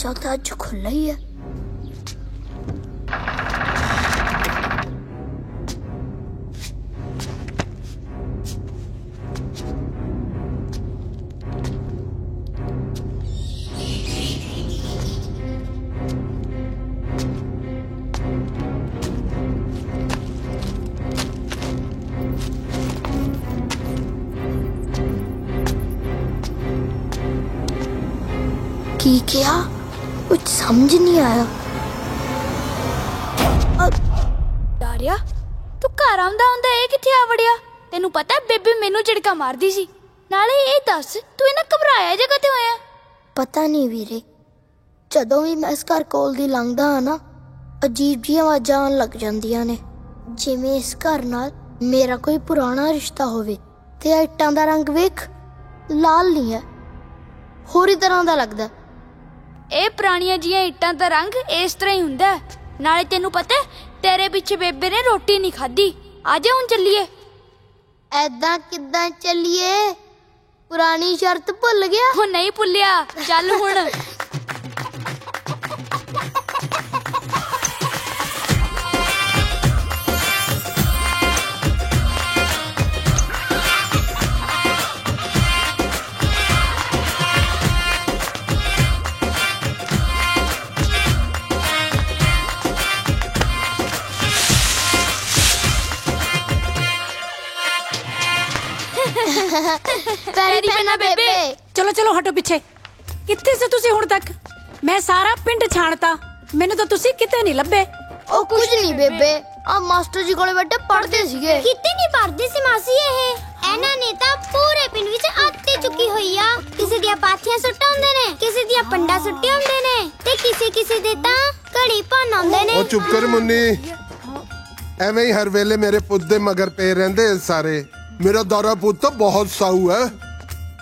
दरवाजा तो अज खुला ही है। की क्या कुछ समझ नहीं आया। ਡਾਰਿਆ ਤੂੰ ਘਰ ਆਉਂਦਾ ਹੁੰਦਾ ਇਹ ਕਿੱਥੇ ਆ ਵੜਿਆ? ਤੈਨੂੰ ਪਤਾ ਬੇਬੇ ਮੈਨੂੰ ਝਿੜਕਾ ਮਾਰਦੀ ਸੀ। ਨਾਲੇ ਇਹ ਦੱਸ ਤੂੰ ਇਹਨਾਂ ਘਬਰਾਇਆ ਜੇ ਕਿਤੇ ਹੋਇਆ? पता नहीं वीरे, ਜਦੋਂ ਵੀ मैं इस घर कोल दी लंघदा हाँ ना अजीब जी आवाज़ां आउण लग जांदियां ने, जिवें इस घर नाल मेरा कोई पुराना रिश्ता होवे। ते इट्टां दा रंग वेख, लाल नहीं है, होर ही तरह दा लगदा। ਇਹ ਪੁਰਾਣੀਆਂ ਜੀਆਂ ਇੱਟਾਂ ਦਾ ਰੰਗ ਇਸ ਤਰ੍ਹਾਂ ਹੀ ਹੁੰਦਾ। ਨਾਲੇ ਤੈਨੂੰ ਪਤਾ ਤੇਰੇ ਪਿੱਛੇ ਬੇਬੇ ਨੇ ਰੋਟੀ ਨਹੀਂ ਖਾਧੀ। ਆ ਜਾ ਹੁਣ ਚੱਲੀਏ। ऐदां किदां चलिए? पुरानी शर्त भुल गया? ਉਹ ਨਹੀਂ ਭੁੱਲਿਆ, ਚੱਲ ਹੁਣ। पैरी पैना बेबे। चलो चलो हटो पीछे। कित्थे से तुसी हुण तक? मैं सारा पिंड छाणता, मैनू तो तुसी किते नहीं लभे। ओ कुछ नहीं बेबे, आ मास्टर जी कोले बैठे पढ़दे सीगे। किते नहीं पढ़दे सी मासी ਇਹ ਇਹਨਾਂ ਨੇ ਤਾਂ ਪੂਰੇ ਪਿੰਡ ਵਿੱਚ ਆਤੇ ਚੁੱਕੀ ਹੋਈ ਆ। ਕਿਸੇ ਦੀਆਂ ਪਾਥੀਆਂ ਸੁੱਟਾਂ ਹੁੰਦੇ ਨੇ, ਕਿਸੇ ਦੀਆਂ ਪੰਡਾ ਸੁੱਟੇ ਹੁੰਦੇ ਨੇ ਤੇ ਕਿਸੇ ਦੇ ਤਾਂ ਘੜੀ ਭੰਨ ਆਉਂਦੇ ਨੇ। ਉਹ ਚੁੱਪ ਕਰ ਮੁੰਨੀ, ਐਵੇਂ ਹੀ ਹਰ ਵੇਲੇ ਮੇਰੇ ਪੁੱਤ ਦੇ ਮਗਰ ਪਏ ਰਹਿੰਦੇ ਸਾਰੇ। मेरा दारा पुत तो बहुत साऊ है।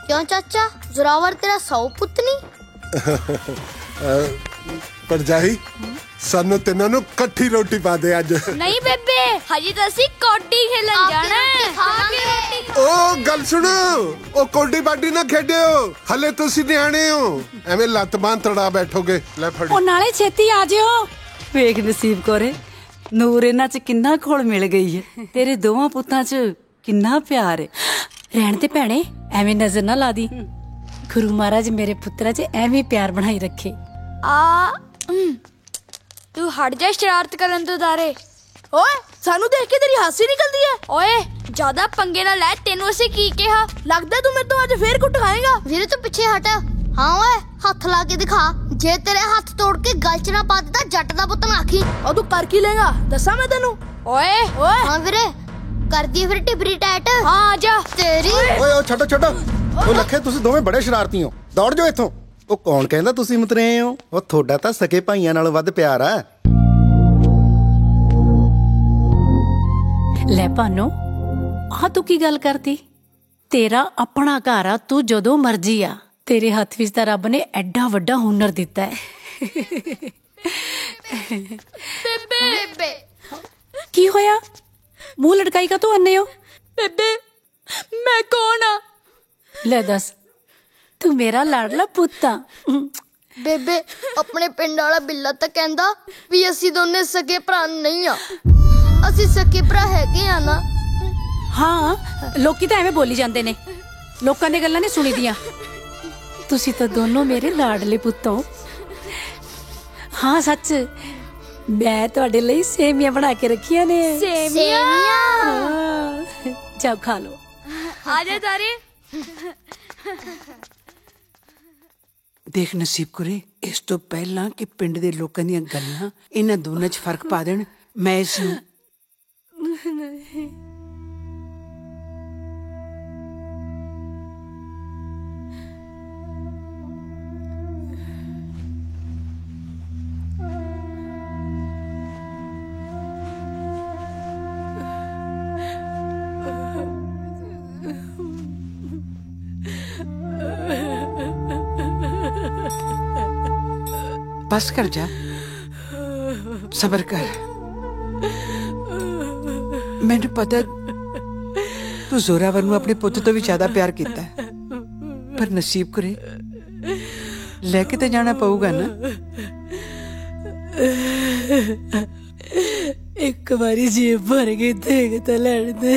क्यों चाचा, जोरावर तेरा साऊ पुत नहीं? पर जाही सानू तिन्हां नू कट्ठी रोटी पा दे अज। नहीं बेबे, हजी तो ਅਸੀਂ ਕੌਡੀ खेलन जाना है। ओ गल सुनो, ओ कौडी बाडी ना खेडियो, हले तुसी नियाणे हो, एवें लत बांह तड़ा बैठोगे। ले फड़ी। ओ नाले छेती आ जियो। ਵੇਖ ਨਸੀਬ ਕੋਰੇ, ਨੂਰ ਇਹਨਾਂ ਚ ਕਿੰਨਾ ਖੋਲ ਮਿਲ ਗਈ ਹੈ। ਤੇਰੇ ਦੋਵਾਂ ਪੁੱਤਾਂ ਚ ਕਿੰਨਾ ਪਿਆਰ ਹੈ। ਰਹਿਣ ਤੇ ਭੈਣੇ ਐਵੇਂ ਨਜ਼ਰ ਨਾ ਲਾ ਦੀ। ਗੁਰੂ ਮਹਾਰਾਜ ਮੇਰੇ ਪੁੱਤਰਾਂ 'ਚ ਐਵੇਂ ਪਿਆਰ ਬਣਾਈ ਰੱਖੇ। ਤੂੰ ਹਟ ਜਾ ਸ਼ਰਾਰਤ ਕਰਨ ਤੋਂ ਦਾਰੇ। ਓਏ ਸਾਨੂੰ ਦੇਖ ਕੇ ਤੇਰੀ ਹਾਸੀ ਨਿਕਲਦੀ ਹੈ। ਓਏ ਜ਼ਿਆਦਾ ਪੰਗੇ ਨਾ ਲੈ, ਤੈਨੂੰ ਅਸੀਂ ਕੀ ਕਿਹਾ? ਲੱਗਦਾ ਤੂੰ ਮੇਰੇ ਤੋਂ ਅੱਜ ਫੇਰ ਕੁੱਟ ਖਾਏਗਾ। ਵੀਰੇ ਤੂੰ ਪਿੱਛੇ ਹਟ। हाँ ओए हाथ ला के दिखा, जे तेरे हाथ तोड़ के गल च ना पा दिता जट दा पुत्त ना आखी। और तू कर की लेगा दसा मैं तेनू। ओए ओए हाँ वीरे कर दी फिर टिबरी टैट। हाँ आजा तेरी। ओए ओ छड्डो छड्डो, ओ लखे ਤੁਸੀਂ ਦੋਵੇਂ ਬੜੇ ਸ਼ਰਾਰਤੀ ਹੋ, ਦੌੜ ਜਾਓ ਇੱਥੋਂ। ਉਹ ਕੌਣ ਕਹਿੰਦਾ ਤੁਸੀਂ ਮਤਰੇ ਹੋ? ਉਹ ਤੁਹਾਡਾ ਤਾਂ ਸਕੇ ਭਾਈਆਂ ਨਾਲੋਂ ਵੱਧ ਪਿਆਰ ਆ। ਲੈ ਭਾਨੋ, ਆਹ ਤੂੰ ਕੀ ਗੱਲ ਕਰਦੀ? ਤੇਰਾ ਆਪਣਾ ਘਰ ਆ, ਤੂੰ ਜਦੋਂ ਮਰਜੀ ਆ। ਤੇਰੇ ਹੱਥ ਵਿੱਚ ਤਾਂ ਰੱਬ ਨੇ ਐਡਾ ਵੱਡਾ ਹੁਨਰ ਦਿੱਤਾ ਹੈ। ਬੇਬੇ ਕੀ ਹੋਇਆ? ਮੂੰਹ ਲਟਕਾਈ ਕਾ ਤੂੰ ਅੰਨੇ ਹੋ? ਬੇਬੇ ਮੈਂ ਕੌਣ ਆ? ਲੈ ਦੱਸ, ਤੂੰ ਮੇਰਾ ਲਾਡਲਾ ਪੁੱਤ ਆ। ਬੇਬੇ ਆਪਣੇ ਪਿੰਡ ਵਾਲਾ ਬਿੱਲਾ ਤਾਂ ਕਹਿੰਦਾ ਵੀ ਅਸੀਂ ਦੋਨੇ ਸਕੇ ਭਰਾ ਨਹੀਂ ਆ। ਅਸੀਂ ਸਕੇ ਭਰਾ ਹੈਗੇ ਆ ਨਾ। ਹਾਂ, ਲੋਕੀ ਤਾਂ ਐਵੇਂ ਬੋਲੀ ਜਾਂਦੇ ਨੇ, ਲੋਕਾਂ ਦੀਆਂ ਗੱਲਾਂ ਨਹੀਂ ਸੁਣੀ ਦੀਆਂ। ਤੁਸੀਂ ਤਾਂ ਦੋਨੋਂ ਮੇਰੇ ਲਾਡਲੇ ਪੁੱਤ ਹੋ। ਹਾਂ ਸੱਚ, ਮੈਂ ਤੁਹਾਡੇ ਲਈ ਸੇਵੀਆਂ ਬਣਾ ਕੇ ਰੱਖੀਆਂ ਨੇ। ਸੇਵੀਆਂ? ਜਾਓ ਖਾ ਲਓ। ਆ ਜਾ ਤਾਰੇ। ਦੇਖ ਨਸੀਬ ਕੁਰੇ, ਇਸ ਤੋਂ ਪਹਿਲਾਂ ਕਿ ਪਿੰਡ ਦੇ ਲੋਕਾਂ ਦੀਆਂ ਗੱਲਾਂ ਇਹਨਾਂ ਦੋਨਾਂ 'ਚ ਫਰਕ ਪਾ ਦੇਣ, ਮੈਂ ਇਸ ਨੂੰ बस कर जा, सबर कर। मैंने पता तू जोरावर नूं अपने पुੱਤ ਤੋਂ ਵੀ ਜ਼ਿਆਦਾ ਪਿਆਰ ਕੀਤਾ, ਪਰ ਨਸੀਬ ਕਰੇ लेके तो जाना पऊगा ना। एक बारी जेब भर के देख तो लड़ दे।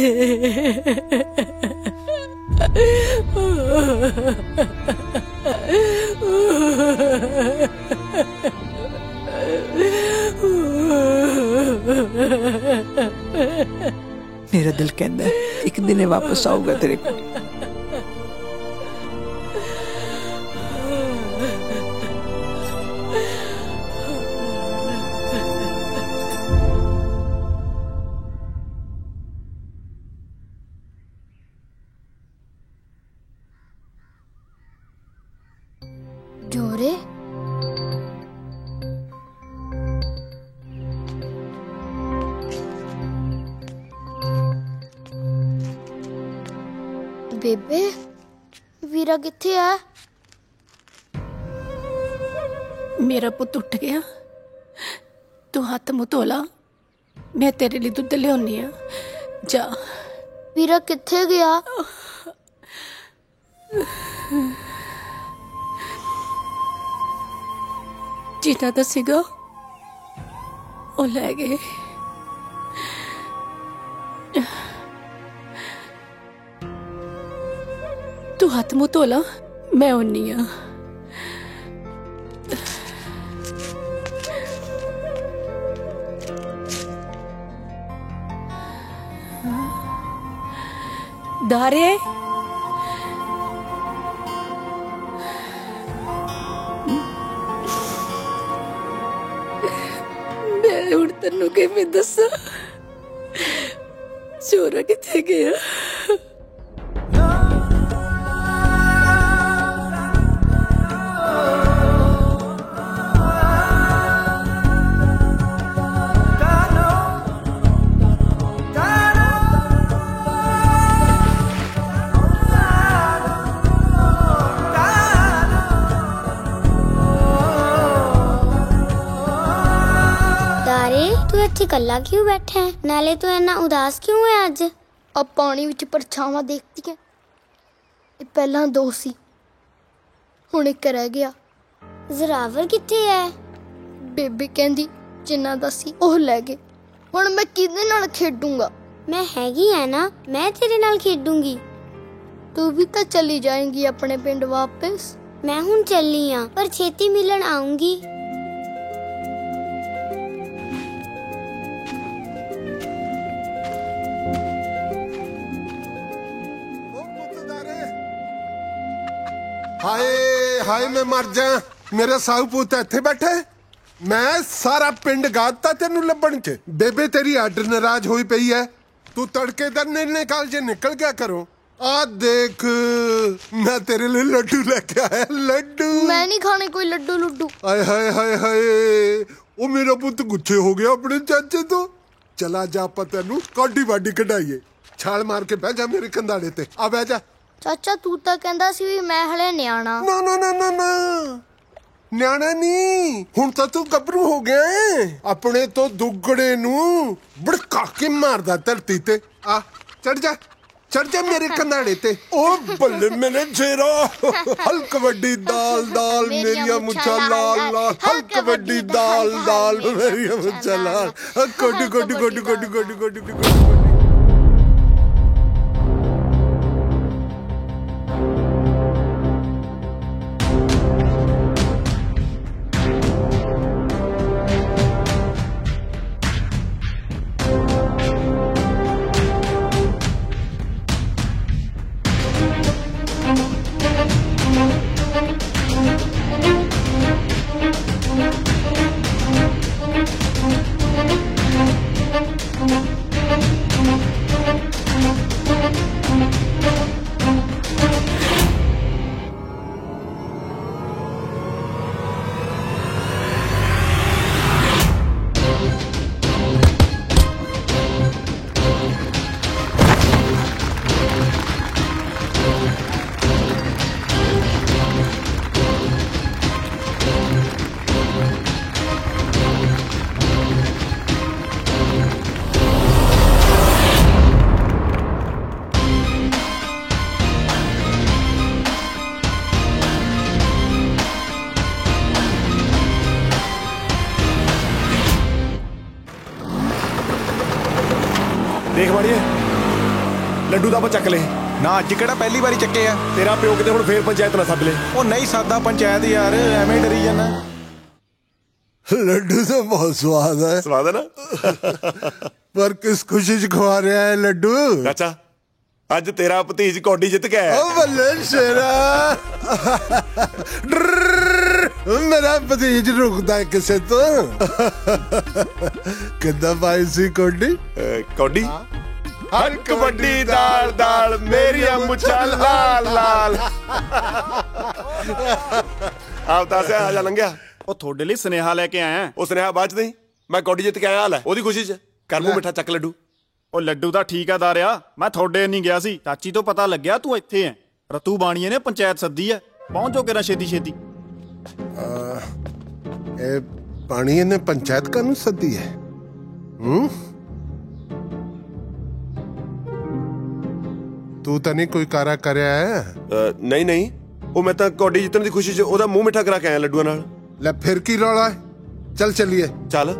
मेरा दिल कहता है एक दिन वापस आऊंगा तेरे को। जोरे बेबे वीरा किथे है? मेरा पुत उठ गया, तू हाथ मुंह धो ला, मैं तेरे लिए दुध लियानी आ। जा। वीरा किथे गया? जिन्ना दा सीगा ओ लै गए। तू हाथ मुंह धो ला, मैं आनी आ। दारे मैं हुण तैनूं किवें दस्सां चोरा किथे गया? ਇੱਥੇ ਕੱਲਾ ਕਿਉਂ ਬੈਠਾ ਹੈ? ਨਾਲੇ ਤੂੰ ਇੰਨਾ ਉਦਾਸ ਕਿਉਂ ਹੈ ਅੱਜ? ਆ ਪਾਣੀ ਵਿੱਚ ਪਰਛਾਵਾਂ ਦੇਖਦੀ ਹੈ। ਇਹ ਪਹਿਲਾਂ ਦੋ ਸੀ, ਹੁਣ ਇੱਕ ਰਹਿ ਗਿਆ। ਜ਼ਰਾਵਰ ਕਿੱਥੇ ਹੈ? ਬੇਬੇ ਕਹਿੰਦੀ ਜਿੰਨਾ ਦਾ ਸੀ ਉਹ ਲੈ ਗਏ। ਹੁਣ ਮੈਂ ਕਿਹਦੇ ਨਾਲ ਖੇਡੂੰਗਾ? ਮੈਂ ਹੈਗੀ ਆ ਨਾ, ਮੈਂ ਤੇਰੇ ਨਾਲ ਖੇਡੂੰਗੀ। ਤੂੰ ਵੀ ਤਾਂ ਚਲੀ ਜਾਏਂਗੀ ਆਪਣੇ ਪਿੰਡ ਵਾਪਸ। ਮੈਂ ਹੁਣ ਚੱਲੀ ਆ, ਪਰ ਛੇਤੀ ਮਿਲਣ ਆਉਂਗੀ। हाय हाय मैं मर जा, मेरा साहू पुत इत्थे बैठे। मैं सारा पिंड गाता तेनू लभण च। बेबे तेरी अड नाराज होई पई है। तू तड़के दा निर्णय काल जे निकल गया करो। आ देख मैं तेरे लिए लड्डू लेके आया। लड्डू मैं नहीं खाने कोई लड्डू लुड्डू। हाय हाय हाय हाय, ओ मेरा पुत गुच्छे हो गया अपने चाचे तो। चला जा आपा तेनू काडी वाडी कढाईए। छाल मार के बह जा मेरे कंधाड़े ते। आ बह जा। ਚਾਚਾ ਤੂੰ ਤਾਂ ਕਹਿੰਦਾ ਸੀ ਵੀ ਮੈਂ ਹਲੇ ਨਿਆਣਾ। ਨਾ ਨਾ ਨਾ ਨਾ ਨਾ, ਨਿਆਣਾ ਨਹੀਂ, ਹੁਣ ਤਾਂ ਤੂੰ ਗੱਭਰੂ ਹੋ ਗਿਆ ਹੈ। ਆਪਣੇ ਤੋਂ ਦੁੱਗੜੇ ਨੂੰ ਭੜਕਾ ਕੇ ਮਾਰਦਾ ਧਰਤੀ ਤੇ। ਆ ਚੜ ਜਾ ਮੇਰੇ ਕੰਧਾੜੇ ਤੇ। ਉਹ ਬੱਲੇ ਮੇਰੇ ਜੇਰਾ, ਹਲਕ ਵੱਡੀ ਦਾਲ ਦਾਲ ਮੇਰੀਆਂ ਮੁੱਛਾਂ ਲਾਲ ਲਾਲ, ਹਲਕ ਵੱਡੀ ਦਾਲ ਦਾਲ ਮੇਰੀਆਂ ਮੁੱਛਾਂ ਲਾਲ, ਕੋਡੀ ਕੋਡੀ ਕੋਡੀ ਕੋਡੀ ਕੋਡੀ ਕੋਡੀ ਕੋਡੀ। ਚੱਲੀਏ ਲੱਡੂ ਤਾਂ ਆਪਾਂ ਚੱਕ ਲਏ ਨਾ ਅੱਜ ਕਿਹੜਾ ਪਹਿਲੀ ਵਾਰੀ ਚੱਕੇ ਆ। ਤੇਰਾ ਪਿਓ ਕਿਤੇ ਹੁਣ ਫੇਰ ਪੰਚਾਇਤ ਨਾ ਸੱਦ ਲੈ। ਉਹ ਨਹੀਂ ਸਾਦਾ ਪੰਚਾਇਤ ਯਾਰ, ਐਵੇਂ ਡਰੀ ਜਾਂਦਾ। ਲੱਡੂ ਤਾਂ ਬਹੁਤ ਸਵਾਦ ਹੈ। ਸਵਾਦ ਹੈ ਨਾ। ਪਰ ਕਿਸ ਖੁਸ਼ੀ ਚ ਖਵਾ ਰਿਹਾ ਹੈ ਲੱਡੂ? ਚਾਚਾ ਅੱਜ ਤੇਰਾ ਭਤੀਜ ਕੌਡੀ ਜਿੱਤ ਗਿਆ। ਓ ਬੱਲੇ ਸ਼ੇਰਾ, ਮੇਰਾ ਭਤੀਜ ਰੁਕਦਾ ਕਿਸੇ ਤੋਂ। ਕਿੱਦਾਂ ਪਾਈ ਸੀ ਕੌਡੀ? ਕੌਡੀ ਹਰ ਕਬੱਡੀ ਦਾਲ ਦਾਲ ਮੇਰੀਆਂ ਮੁੱਛਾਂ ਲਾਲ ਲਾਲ। ਆਪ ਦੱਸਿਆ ਆ ਜਾ ਲੰਘਿਆ। ਉਹ ਤੁਹਾਡੇ ਲਈ ਸੁਨੇਹਾ ਲੈ ਕੇ ਆਇਆ। ਉਹ ਸੁਨੇਹਾ ਬਾਅਦ ਚ ਨਹੀਂ, ਮੈਂ ਕੌਡੀ ਜਿੱਤ ਕੇ ਆਇਆ ਹਾਲ ਹੈ ਉਹਦੀ ਖੁਸ਼ੀ ਚ। ਕਰ ਮੂੰਹ ਮਿੱਠਾ, ਚੱਕ ਲੱਡੂ। ਉਹ ਲੱਡੂ ਤਾਂ ਠੀਕ ਆ ਦਾਰਿਆ, ਮੈਂ ਤੁਹਾਡੇ ਨਹੀਂ ਗਿਆ ਸੀ। ਚਾਚੀ ਤੋਂ ਪਤਾ ਲੱਗਿਆ ਤੂੰ ਇੱਥੇ ਐ। ਰਤੂ ਬਾਣੀਏ ਨੇ ਪੰਚਾਇਤ ਸੱਦੀ ਐ, ਪਹੁੰਚੋ ਕਿਰਾ ਛੇਤੀ ਛੇਤੀ। ਇਹ ਪਾਣੀ ਨੇ ਪੰਚਾਇਤ ਕਾਨੂੰ ਸੱਦੀ ਹੈ? ਤੂੰ ਤਾਂ ਨਹੀਂ ਕੋਈ ਕਾਰਾ ਕਰਿਆ ਹੈ? ਨਹੀਂ ਨਹੀਂ, ਉਹ ਮੈਂ ਤਾਂ ਕੌਡੀ ਜਿੱਤਣ ਦੀ ਖੁਸ਼ੀ ਚ ਉਹਦਾ ਮੂੰਹ ਮਿੱਠਾ ਕਰਾ ਕੇ ਆਇਆ ਲੱਡੂਆਂ ਨਾਲ। ਲੈ ਫਿਰ ਕੀ ਰੌਲਾ ਹੈ? ਚੱਲ ਚੱਲੀਏ। ਚੱਲ।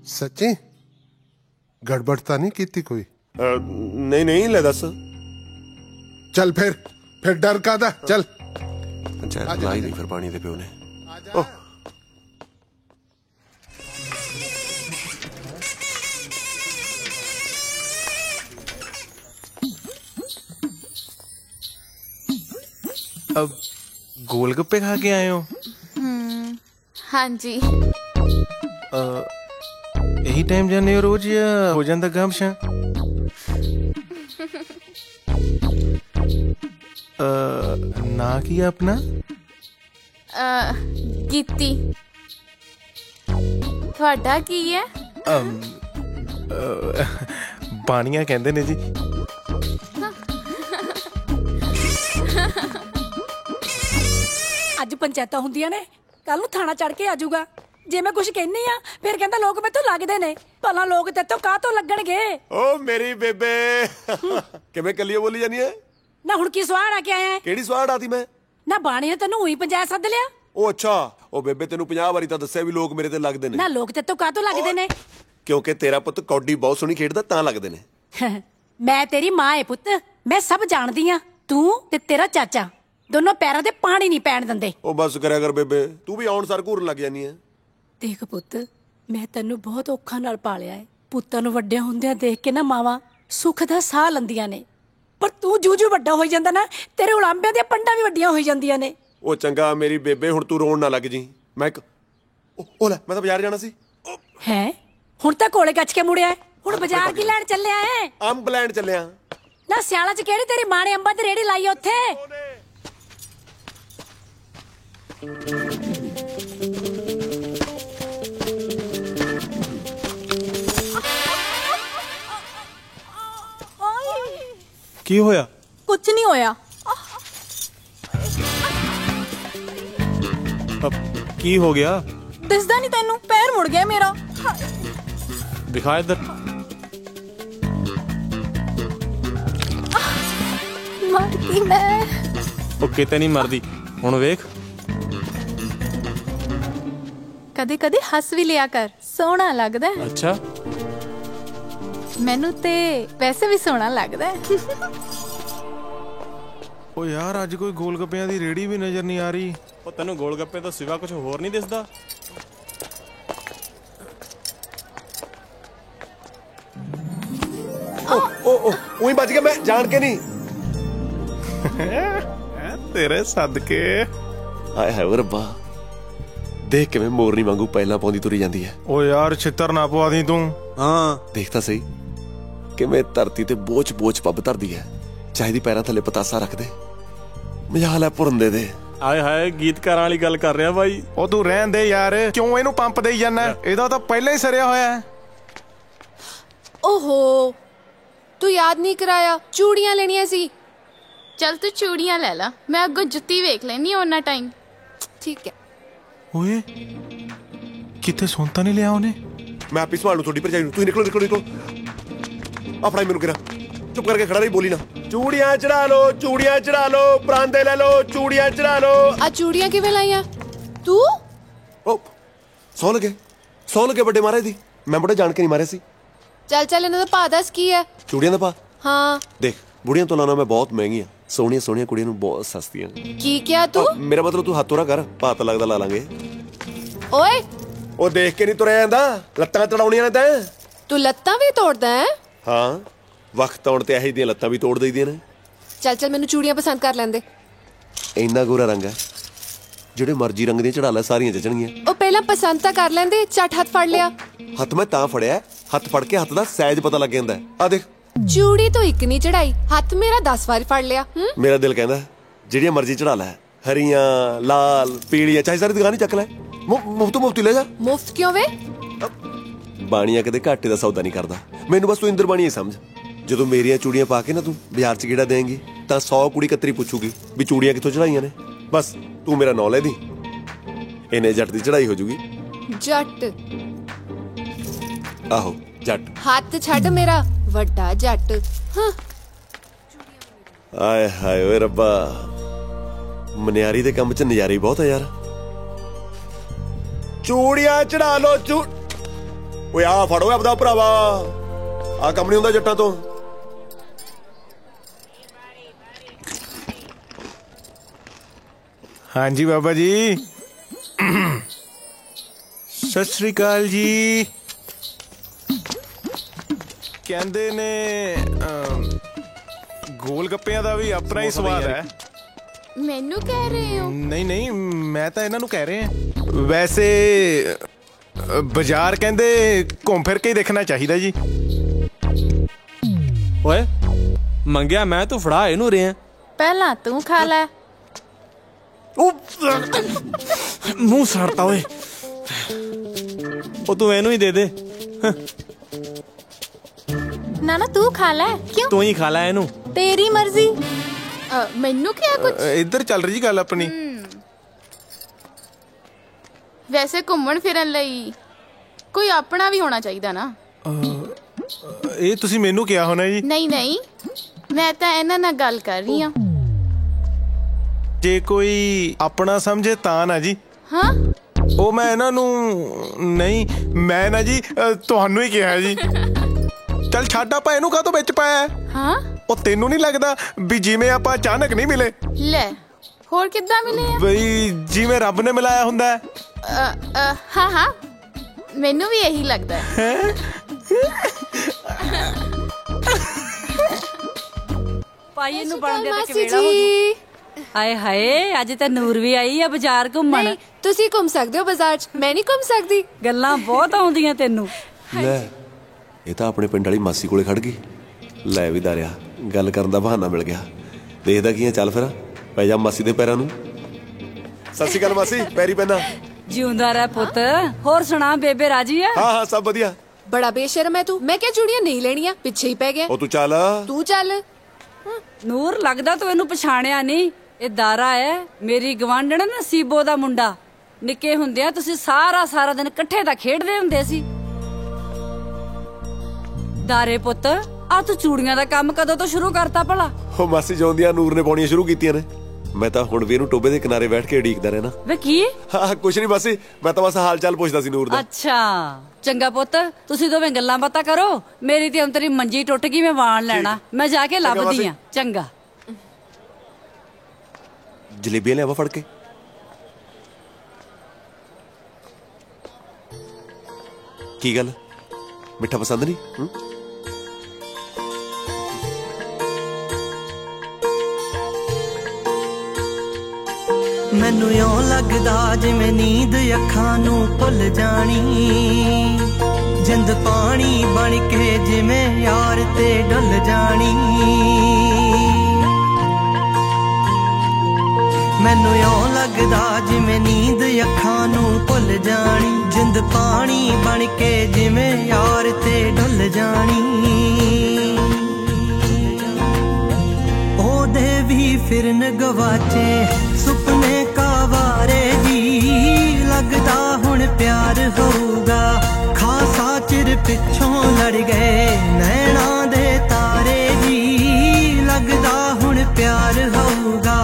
ਸੱਚੀ ਗੜਬੜ ਤਾਂ ਨਹੀਂ ਕੀਤੀ ਕੋਈ? ਨਹੀਂ ਨਹੀਂ, ਲੈ ਦੱਸ। ਚੱਲ ਫਿਰ ਡਰ ਕਾਦਾ? ਚੱਲ। ਪੰਚਾਇਤ ਲਾ ਹੀ ਨਹੀਂ ਫਿਰ ਪਾਣੀ ਦੇ ਪਿਓ ਨੇ। अब गोलगप्पे खा के आए हो? हाँ जी। यही टाइम जाने हो रोज या हो जाता गम शा? ना किया अपना? गीती। ਤੁਹਾਡਾ ਕੀ ਹੈ? ਬਾਣੀਆਂ ਕਹਿੰਦੇ ਨੇ ਜੀ। ਅੱਜ ਪੰਚਾਇਤਾਂ ਹੁੰਦੀਆਂ ਨੇ, ਕੱਲ ਨੂੰ ਥਾਣਾ ਚੜ ਕੇ ਆ ਜਾਊਗਾ। ਜੇ ਮੈਂ ਕੁਝ ਕਹਿੰਨੀ ਆ ਫਿਰ ਕਹਿੰਦਾ ਲੋਕ ਮੈਥੋਂ ਲੱਗਦੇ ਨੇ। ਭਲਾ ਲੋਕ ਤੇਤੋਂ ਕਾਹਤੋਂ ਲੱਗਣਗੇ? ਓ ਮੇਰੀ ਬੇਬੇ ਕਿਵੇਂ ਕੱਲੀ ਬੋਲੀ ਜਾਨੀ ਹੈ? ਨਾ ਹੁਣ ਕੀ ਸਵਾੜ ਆ ਕੇ ਆਇਆ? ਕਿਹੜੀ ਸਵਾੜ ਆਤੀ ਮੈਂ? ਨਾ ਬਾਣੀਆਂ ਤੈਨੂੰ ਉਹੀ ਪੰਚਾਇਤ ਸੱਦ ਲਿਆ? ਉਹ ਅੱਛਾ, ਉਹ ਬੇਬੇ ਤੈਨੂੰ 50 ਵਾਰੀ ਤਾਂ ਦੱਸਿਆ ਵੀ ਲੋਕ ਮੇਰੇ ਤੇ ਲੱਗਦੇ ਨੇ। ਨਾ ਲੋਕ ਤੇਤੋਂ ਕਾਹਤੋਂ ਲੱਗਦੇ ਨੇ? ਕਿਉਂਕਿ ਤੇਰਾ ਪੁੱਤ ਕੌਡੀ ਬਹੁਤ ਸੋਹਣੀ ਖੇਡਦਾ ਤਾਂ ਲੱਗਦੇ ਨੇ। ਮੈਂ ਤੇਰੀ ਮਾਂ ਏ ਪੁੱਤ, ਮੈਂ ਸਭ ਜਾਣਦੀ ਆ। ਤੂੰ ਤੇ ਤੇਰਾ ਚਾਚਾ ਦੋਨੋਂ ਪੈਰਾਂ ਤੇ ਪਾਣੀ ਨਹੀਂ ਪੈਣ ਦਿੰਦੇ। ਉਹ ਬਸ ਕਰਿਆ ਕਰ ਬੇਬੇ, ਤੂੰ ਵੀ ਆਉਣ ਸਾਰ ਘੂਰਨ ਲੱਗ ਜਾਨੀ ਹੈ। ਦੇਖ ਪੁੱਤ, ਮੈਂ ਤੈਨੂੰ ਬਹੁਤ ਔਖਾ ਨਾਲ ਪਾਲਿਆ ਏ। ਪੁੱਤਾਂ ਨੂੰ ਵੱਡਿਆਂ ਹੁੰਦਿਆਂ ਦੇਖ ਕੇ ਨਾ ਮਾਵਾਂ ਸੁੱਖ ਦਾ ਸਾਹ ਲੈਂਦੀਆਂ ਨੇ, ਪਰ ਤੂੰ ਜੂ ਵੱਡਾ ਹੋਈ ਜਾਂਦਾ ਨਾ, ਤੇਰੇ ਉਲਾਂਬਿਆਂ ਦੀਆਂ ਪੰਡਾਂ ਵੀ ਵੱਡੀਆਂ ਹੋਈ ਜਾਂਦੀਆਂ ਨੇ। ਉਹ ਚੰਗਾ ਮੇਰੀ ਬੇਬੇ, ਹੁਣ ਤੂੰ ਰੋਣ ਨਾ ਲੱਗ ਜੀ। ਮੈਂ ਉਹ ਲੈ, ਮੈਂ ਤਾਂ ਬਾਜ਼ਾਰ ਜਾਣਾ ਸੀ। ਹੈ ਹੁਣ ਤਾਂ ਕੋਲੇ ਕੱਚ ਕੇ ਮੁੜਿਆ। ਹੁਣ ਬਾਜ਼ਾਰ ਕੀ ਲੈਣ ਚੱਲਿਆ ਏ? ਅੰਬ ਲੈਣ ਚੱਲਿਆ। ਨਾ ਸਿਆਲਾਂ 'ਚ ਕਿਹੜੀ ਤੇਰੀ ਮਾਂ ਨੇ ਅੰਬਾਂ ਦੀ ਰੇੜੀ ਲਾਈ ਉੱਥੇ? ਕੀ ਹੋਇਆ? ਕੁਝ ਨਹੀਂ ਹੋਇਆ। ਕੀ ਹੋ ਗਿਆ? ਦਿਸਦਾ ਨਹੀਂ ਤੈਨੂੰ? ਪੈਰ ਮੁੜ ਗਿਆ ਮੇਰਾ। ਦਿਖਾ ਇੱਧਰ। ਮਰ ਗਈ ਮੈਂ। ਉਹ ਕਿਤੇ ਨਹੀਂ ਮਰਦੀ, ਹੁਣ ਵੇਖ। ਕਦੇ ਕਦੇ ਹੱਸ ਵੀ ਲਿਆ ਕਰ, ਸੋਹਣਾ ਲੱਗਦਾ। ਅੱਛਾ, ਮੈਨੂੰ ਤੇ ਵੈਸੇ ਵੀ ਸੋਹਣਾ ਲੱਗਦਾ। ਉਹ ਯਾਰ ਅੱਜ ਕੋਈ ਗੋਲਗੱਪਿਆਂ ਦੀ ਰੇੜੀ ਵੀ ਨਜ਼ਰ ਨਹੀਂ ਆ ਰਹੀ। ਉਹ ਤੈਨੂੰ ਗੋਲਗੱਪੇ ਤੋਂ ਸਿਵਾ ਕੁਝ ਹੋਰ ਨਹੀਂ ਦਿਸਦਾ? ਉਹੀ ਬਚ ਗਿਆ, ਮੈਂ ਜਾਣ ਕੇ ਨਹੀਂ। ਤੇਰੇ ਸਦਕੇ। ਆਏ ਹਾਏ ਰੱਬਾ, ਦੇਖ ਕਿਵੇਂ ਮੋਰਨੀ ਵਾਂਗੂ ਪਹਿਲਾਂ ਪਾਉਂਦੀ ਤੁਰੀ ਜਾਂਦੀ ਹੈ। ਉਹ ਯਾਰ ਛਿੱਤਰ ਨਾ ਪਵਾ ਦੀ ਤੂੰ। ਹਾਂ ਦੇਖ ਤਾਂ ਸਹੀ ਕਿਵੇਂ ਧਰਤੀ ਤੇ ਬੋਝ ਪੱਬ ਧਰਦੀ ਹੈ। ਚਾਹੀਦੀ ਪੈਰਾਂ ਥੱਲੇ ਪਤਾਸਾ ਰੱਖਦੇ, ਮਜਾਲ ਹੈ ਪੁਰੰਦੇ ਦੇ। ਆਏ ਹਾਏ, ਗੀਤਕਾਰਾਂ ਵਾਲੀ ਗੱਲ ਕਰ ਰਿਹਾ ਬਾਈ। ਉਹ ਤੂੰ ਰਹਿਣ ਦੇ ਯਾਰ, ਕਿਉਂ ਇਹਨੂੰ ਪੰਪ ਦੇਈ ਜਾਂਦਾ? ਇਹਦਾ ਤਾਂ ਪਹਿਲਾਂ ਹੀ ਸਰਿਆ ਹੋਇਆ। ਓਹੋ, ਤੂੰ ਯਾਦ ਨਹੀਂ ਕਰਾਇਆ, ਚੂੜੀਆਂ ਲੈਣੀਆਂ ਸੀ। ਚੱਲ ਤੂੰ ਚੂੜੀਆਂ ਲੈ ਲਾ, ਮੈਂ ਅੱਗੋਂ ਜੁੱਤੀ ਵੇਖ ਲੈਣੀ ਉਹਨਾਂ ਟਾਈਮ। ਠੀਕ ਹੈ। ਓਏ ਕਿਤੇ ਸੁਣਤਾ ਨਹੀਂ ਲਿਆ ਉਹਨੇ? ਮੈਂ ਆਪੀ ਸੰਭਾਲ ਲੂ ਤੁਹਾਡੀ ਭਰਜਾਈ ਨੂੰ। ਤੁਸੀਂ ਨਿਕਲੋ। ਆਪਣਾ ਮੈਨੂੰ ਕਿਰਾ ਚੁੱਪ ਕਰਕੇ ਖੜਾ ਰਹੀ, ਬੋਲੀ ਨਾ। ਚੂੜੀਆਂ ਚੜਾ ਲੋ, ਪਰਾਂਦੇ ਲੈ ਲੋ, ਚੂੜੀਆਂ ਚੜਾ ਲੋ। ਆ ਚੂੜੀਆਂ ਕਿਵੇਂ ਲਾਈਆਂ ਤੂੰ? ਉਹ ਸੌ ਲਗੇ ਵੱਡੇ ਮਹਾਰਾਜ ਦੀ। ਮੈਂ ਬੜਾ ਜਾਣ ਕੇ ਨਹੀਂ ਮਾਰਿਆ ਸੀ। ਚੱਲ ਚੱਲ ਇਹਨਾਂ ਦਾ ਭਾਅ ਦੱਸ ਕੀ ਹੈ? ਚੂੜੀਆਂ ਦਾ ਪਾ? ਹਾਂ ਦੇਖ ਬੁੜੀਆਂ ਤੋਂ ਲਾਉਣਾ ਮੈਂ ਬਹੁਤ ਮਹਿੰਗੀਆਂ, ਸੋਹਣੀਆਂ ਸੋਹਣੀਆਂ ਕੁੜੀਆਂ ਨੂੰ ਬਹੁਤ ਸਸਤੀਆਂ। ਕੀ ਕਿਹਾ ਤੂੰ? ਮੇਰਾ ਮਤਲਬ ਤੂੰ ਹੱਥ ਤੋਰਾ ਕਰ, ਭਾਅ ਤਾਂ ਲੱਗਦਾ ਲਾ ਲਾਂਗੇ। ਓਏ ਉਹ ਦੇਖ ਕੇ ਨਹੀਂ ਤੁਰਿਆ ਜਾਂਦਾ, ਲੱਤਾਂ ਤੜਾਉਣੀਆਂ ਨੇ ਤੈਂ। ਤੂੰ ਲੱਤਾਂ ਵੀ ਤੋੜਦਾ ਹੈ? ਹਾਂ ਵਕਤ ਆਉਣ ਤੇ ਇਹੋ ਜਿਹੀਆਂ ਲੱਤਾਂ ਵੀ ਤੋੜ ਦਈਦੀਆਂ ਨੇ। ਚੱਲ ਚੱਲ ਮੈਨੂੰ ਚੂੜੀਆਂ ਪਸੰਦ ਕਰ ਲੈਂਦੇ। ਇੰਨਾ ਗੋਰਾ ਰੰਗ ਹੈ, ਜਿਹੜੇ ਮਰਜ਼ੀ ਰੰਗ ਦੀਆਂ ਚੜਾ ਲੈ ਸਾਰੀਆਂ ਜਚਣਗੀਆਂ। ਉਹ ਪਹਿਲਾਂ ਪਸੰਦ ਤਾਂ ਕਰ ਲੈਂਦੇ, ਝੱਟ ਹੱਥ ਫੜ ਲਿਆ। ਹੱਥ ਮੈਂ ਤਾਂ ਫੜਿਆ, ਹੱਥ ਫੜ ਕੇ ਹੱਥ ਦਾ ਸਾਈਜ਼ ਪਤਾ ਲੱਗ ਜਾਂਦਾ। ਆ ਦੇਖ ਚੂੜੀ ਤੋਂ ਇੱਕ ਨਹੀਂ ਚੜਾਈ, ਹੱਥ ਮੇਰਾ 10 ਵਾਰ ਫੜ ਲਿਆ। ਮੇਰਾ ਦਿਲ ਕਹਿੰਦਾ ਜਿਹੜੀਆਂ ਮਰਜ਼ੀ ਚੜਾ ਲੈ, ਹਰੀਆਂ ਲਾਲ ਪੀਲੀਆਂ, ਚਾਹੇ ਸਾਰੀ ਦੁਕਾਨ ਹੀ ਚੱਕ ਲੈ, ਮੁਫਤ ਲੈ ਜਾ। ਮੁਫਤ ਕਿਉਂ ਵੇ? ਬਾਣੀਆਂ ਕਦੇ ਘਾਟੇ ਦਾ ਸੌਦਾ ਨਹੀਂ ਕਰਦਾ। ਮੈਨੂੰ ਬਸ ਤੂੰ ਇੰਦਰ ਬਾਣੀ ਸਮਝ। ਜਦੋਂ ਮੇਰੀਆਂ ਚੂੜੀਆਂ ਪਾ ਕੇ ਨਾ ਤੂੰ ਬਾਜ਼ਾਰ 'ਚ ਗੇੜਾ ਦੇਂਗੀ ਤਾਂ 100 ਕੁੜੀ ਕਤਰੀ ਪੁੱਛੂਗੀ ਵੀ ਚੂੜੀਆਂ ਕਿੱਥੋਂ ਚੜਾਈਆਂ ਨੇ। ਬਸ ਤੂੰ ਮੇਰਾ ਨਾਂ ਲੈ ਦੀ, ਇਹਨੇ ਜੱਟ ਦੀ ਚੜਾਈ ਹੋ ਜੂਗੀ। ਜੱਟ? ਆਹੋ ਜੱਟ। ਹੱਥ ਛੱਡ ਮੇਰਾ ਵੱਡਾ ਜੱਟ। ਆਏ ਹਾਏ ਓਏ ਰੱਬਾ, ਮਨਿਆਰੀ ਦੇ ਕੰਮ 'ਚ ਨਜ਼ਾਰੀ ਬਹੁਤ ਆ ਯਾਰ। ਚੂੜੀਆਂ ਚੜਾ ਲੋ ਓਏ ਆ ਫੜੋ ਆਪਦਾ ਭਰਾਵਾ, ਆ ਕੰਮ ਨਹੀਂ ਹੁੰਦਾ ਜੱਟਾਂ ਤੋਂ। ਹਾਂਜੀ ਬਾਬਾ ਜੀ, ਸਤਿ ਸ੍ਰੀ ਅਕਾਲ ਜੀ। ਕਹਿੰਦੇ ਨੇ ਗੋਲ ਗੱਪਿਆਂ ਦਾ ਵੀ ਆਪਣਾ ਹੀ ਸਵਾਦ ਹੈ। ਮੈਨੂੰ ਕਹਿ ਰਹੇ ਹੋ? ਨਹੀਂ ਨਹੀਂ, ਮੈਂ ਤਾਂ ਇਹਨਾਂ ਨੂੰ ਕਹਿ ਰਿਹਾ। ਵੈਸੇ ਬਾਜ਼ਾਰ ਕਹਿੰਦੇ ਘੁੰਮ ਫਿਰ ਕੇ ਹੀ ਦੇਖਣਾ ਚਾਹੀਦਾ ਜੀ। ਓਏ ਮੰਗਿਆ ਮੈਂ, ਤੂੰ ਫੜਾ ਇਹਨੂੰ ਰਿਹਾ। ਪਹਿਲਾਂ ਤੂੰ ਖਾ ਲੈ। ਮੂੰਹ ਸੜਤਾ ਓਏ। ਉਹ ਤੂੰ ਇਹਨੂੰ ਹੀ ਦੇ ਦੇ। ਨਾ ਤੂੰ ਖਾ ਲੈ। ਕਿਉਂ? ਤੂੰ ਹੀ ਖਾ ਲੈ ਇਹਨੂੰ। ਤੇਰੀ ਮਰਜ਼ੀ। ਮੈਨੂੰ ਕਿਹਾ ਕੁਝ? ਇੱਧਰ ਚੱਲ ਰਹੀ ਗੱਲ ਆਪਣੀ। ਵੈਸੇ ਘੁੰਮਣ ਫਿਰਨ ਲਈ ਕੋਈ ਆਪਣਾ ਵੀ ਹੋਣਾ ਚਾਹੀਦਾ ਨਾ। ਇਹ ਤੁਸੀਂ ਮੈਨੂੰ ਕਿਹਾ ਹੋਣਾ ਜੀ। ਨਹੀਂ ਨਹੀਂ, ਮੈਂ ਤਾਂ ਇਹਨਾਂ ਨਾਲ ਗੱਲ ਕਰ ਰਹੀ ਹਾਂ। ਜੇ ਕੋਈ ਆਪਣਾ ਸਮਝੇ ਤਾਂ ਨਾ ਜੀ। ਹਾਂ ਉਹ ਮੈਂ ਇਹਨਾਂ ਨੂੰ ਨਹੀਂ, ਮੈਂ ਨਾ ਜੀ ਤੁਹਾਨੂੰ ਹੀ ਕਿਹਾ ਜੀ। ਚੱਲ ਛੱਡ, ਆਪਾਂ ਇਹਨੂੰ ਕਾਹਤੋਂ ਵਿੱਚ ਪਾਇਆ? ਹਾਂ ਉਹ ਤੈਨੂੰ ਨਹੀਂ ਲੱਗਦਾ ਵੀ ਜਿਵੇਂ ਆਪਾਂ ਅਚਾਨਕ ਨਹੀਂ ਮਿਲੇ? ਲੈ ਹੋਰ ਕਿੱਦਾਂ ਮਿਲੇ ਆ? ਬਈ ਜਿਵੇਂ ਰੱਬ ਨੇ ਮਿਲਾਇਆ ਹੁੰਦਾ। ਹਾਂ ਹਾਂ, ਮੈਨੂੰ ਵੀ ਇਹੀ ਲੱਗਦਾ ਹੈ। ਭਾਈ ਇਹਨੂੰ ਬਣਦੇ ਤੱਕ ਵੇਲਾ ਹੋ ਗਈ। ਹਾਏ ਹਾਏ, ਅੱਜ ਤਾਂ ਨੂਰ ਵੀ ਆਈ ਆ ਬਾਜ਼ਾਰ ਘੁੰਮਣ। ਨਹੀਂ, ਤੁਸੀਂ ਘੁੰਮ ਸਕਦੇ ਹੋ ਬਾਜ਼ਾਰ 'ਚ, ਮੈਂ ਨਹੀਂ ਘੁੰਮ ਸਕਦੀ। ਗੱਲਾਂ ਬਹੁਤ ਆਉਂਦੀਆਂ ਤੈਨੂੰ। ਲੈ ਇਹ ਤਾਂ ਆਪਣੇ ਪਿੰਡ ਵਾਲੀ ਮਾਸੀ ਕੋਲੇ ਖੜ ਗਈ। ਲੈ ਵੀ ਦਾਰਿਆ, ਗੱਲ ਕਰਨ ਦਾ ਬਹਾਨਾ ਮਿਲ ਗਿਆ। ਦੇਖਦਾ ਕੀ ਆ, ਚੱਲ ਫਿਰ ਪੈ ਜਾ ਮਾਸੀ ਦੇ ਪੈਰਾਂ ਨੂੰ। ਸਤਿ ਸ਼੍ਰੀ ਅਕਾਲ ਮਾਸੀ, ਪੈਰੀ ਪੈਣਾ। ਜਿਉਂਦਾ ਰਹਿ ਪੁੱਤ। ਹੋਰ ਸੁਣਾ, ਬੇਬੇ ਰਾਜੀ ਆ? ਹਾਂ ਹਾਂ ਸਭ ਵਧੀਆ। ਬੜਾ ਬੇਸ਼ਰਮ ਹੈ ਤੂੰ। ਮੈਂ ਕਿਹਾ ਚੂੜੀਆਂ ਨਹੀਂ ਲੈਣੀਆਂ, ਪਿੱਛੇ ਹੀ ਪੈ ਗਿਆ। ਉਹ ਤੂੰ ਚੱਲ। ਤੂੰ ਚੱਲ। ਨੂਰ, ਲੱਗਦਾ ਤੂੰ ਇਹਨੂੰ ਪਛਾਣਿਆ ਨਹੀਂ। ਇਹ ਦਾਰਾ ਹੈ, ਮੇਰੀ ਗਵਾਂਢਣ ਨਸੀਬੋ ਦਾ ਮੁੰਡਾ। ਨਿੱਕੇ ਹੁੰਦਿਆਂ ਤੁਸੀਂ ਸਾਰਾ ਦਿਨ ਇਕੱਠੇ ਤਾਂ ਖੇਡਦੇ ਹੁੰਦੇ ਸੀ। ਦਾਰੇ ਪੁੱਤ, ਆ ਤੂੰ ਚੂੜੀਆਂ ਦਾ ਕੰਮ ਕਦੋਂ ਤੋਂ ਸ਼ੁਰੂ ਕਰਤਾ ਭਲਾ? ਉਹ ਮਾਸੀ ਜੋਂਦੀਆਂ ਨੂਰ ਨੇ ਪਾਉਣੀਆਂ ਸ਼ੁਰੂ ਕੀਤੀਆਂ ਨੇ। ਮੈਂ ਤਾਂ ਹੁਣ ਵੀ ਇਹਨੂੰ ਟੋਬੇ ਦੇ ਕਿਨਾਰੇ ਬੈਠ ਕੇ ਉਡੀਕਦਾ ਰਹਿਣਾ। ਵੇ ਕੀ? ਹਾਂ ਕੁਛ ਨਹੀਂ ਮਾਸੀ, ਮੈਂ ਤਾਂ ਬਸ ਹਾਲ ਚਾਲ ਪੁੱਛਦਾ ਸੀ ਨੂਰ ਦਾ। ਅੱਛਾ ਚੰਗਾ ਪੁੱਤ, ਤੁਸੀਂ ਦੋਵੇਂ ਗੱਲਾਂ ਬਾਤਾਂ ਕਰੋ। ਮੇਰੀ ਤੇ ਅੰਤਰੀ ਮੰਜੀ ਟੁੱਟ ਗਈ, ਮੈਂ ਵਾਣ ਲੈਣਾ। ਮੈਂ ਜਾ ਕੇ ਲੱਭਦੀ ਆ। ਚੰਗਾ। ਜਲੇਬੀਆਂ ਲਿਆਵਾ ਫੜ ਕੇ। ਕੀ ਗੱਲ, ਮਿੱਠਾ ਪਸੰਦ ਨਹੀਂ? ਮੈਨੂੰ ਇਉਂ ਲੱਗਦਾ ਜਿਵੇਂ ਨੀਂਦ ਅੱਖਾਂ ਨੂੰ ਭੁੱਲ ਜਾਣੀ। ਜਿੰਦ ਪਾਣੀ ਬਣ ਕੇ ਜਿਵੇਂ ਯਾਰ ਤੇ ਡੁੱਲ ਜਾਣੀ। ਮੈਨੂੰ ਇਉਂ ਲੱਗਦਾ ਜਿਵੇਂ ਨੀਂਦ ਅੱਖਾਂ ਨੂੰ ਭੁੱਲ ਜਾਣੀ। ਜਿੰਦ ਪਾਣੀ ਬਣ ਕੇ ਜਿਵੇਂ ਯਾਰ ਤੇ ਡੁੱਲ ਜਾਣੀ। ਉਹਦੇ ਵੀ ਫਿਰਨ ਗਵਾਚੇ ਸੁਪਨੇ ਕਾਵਾਰੇ ਜੀ। ਲੱਗਦਾ ਹੁਣ ਪਿਆਰ ਹੋਊਗਾ, ਖਾਸਾ ਚਿਰ ਪਿੱਛੋਂ ਲੜ ਗਏ ਨੈਣਾ ਦੇ ਤਾਰੇ ਜੀ। ਲੱਗਦਾ ਹੁਣ ਪਿਆਰ ਹੋਊਗਾ।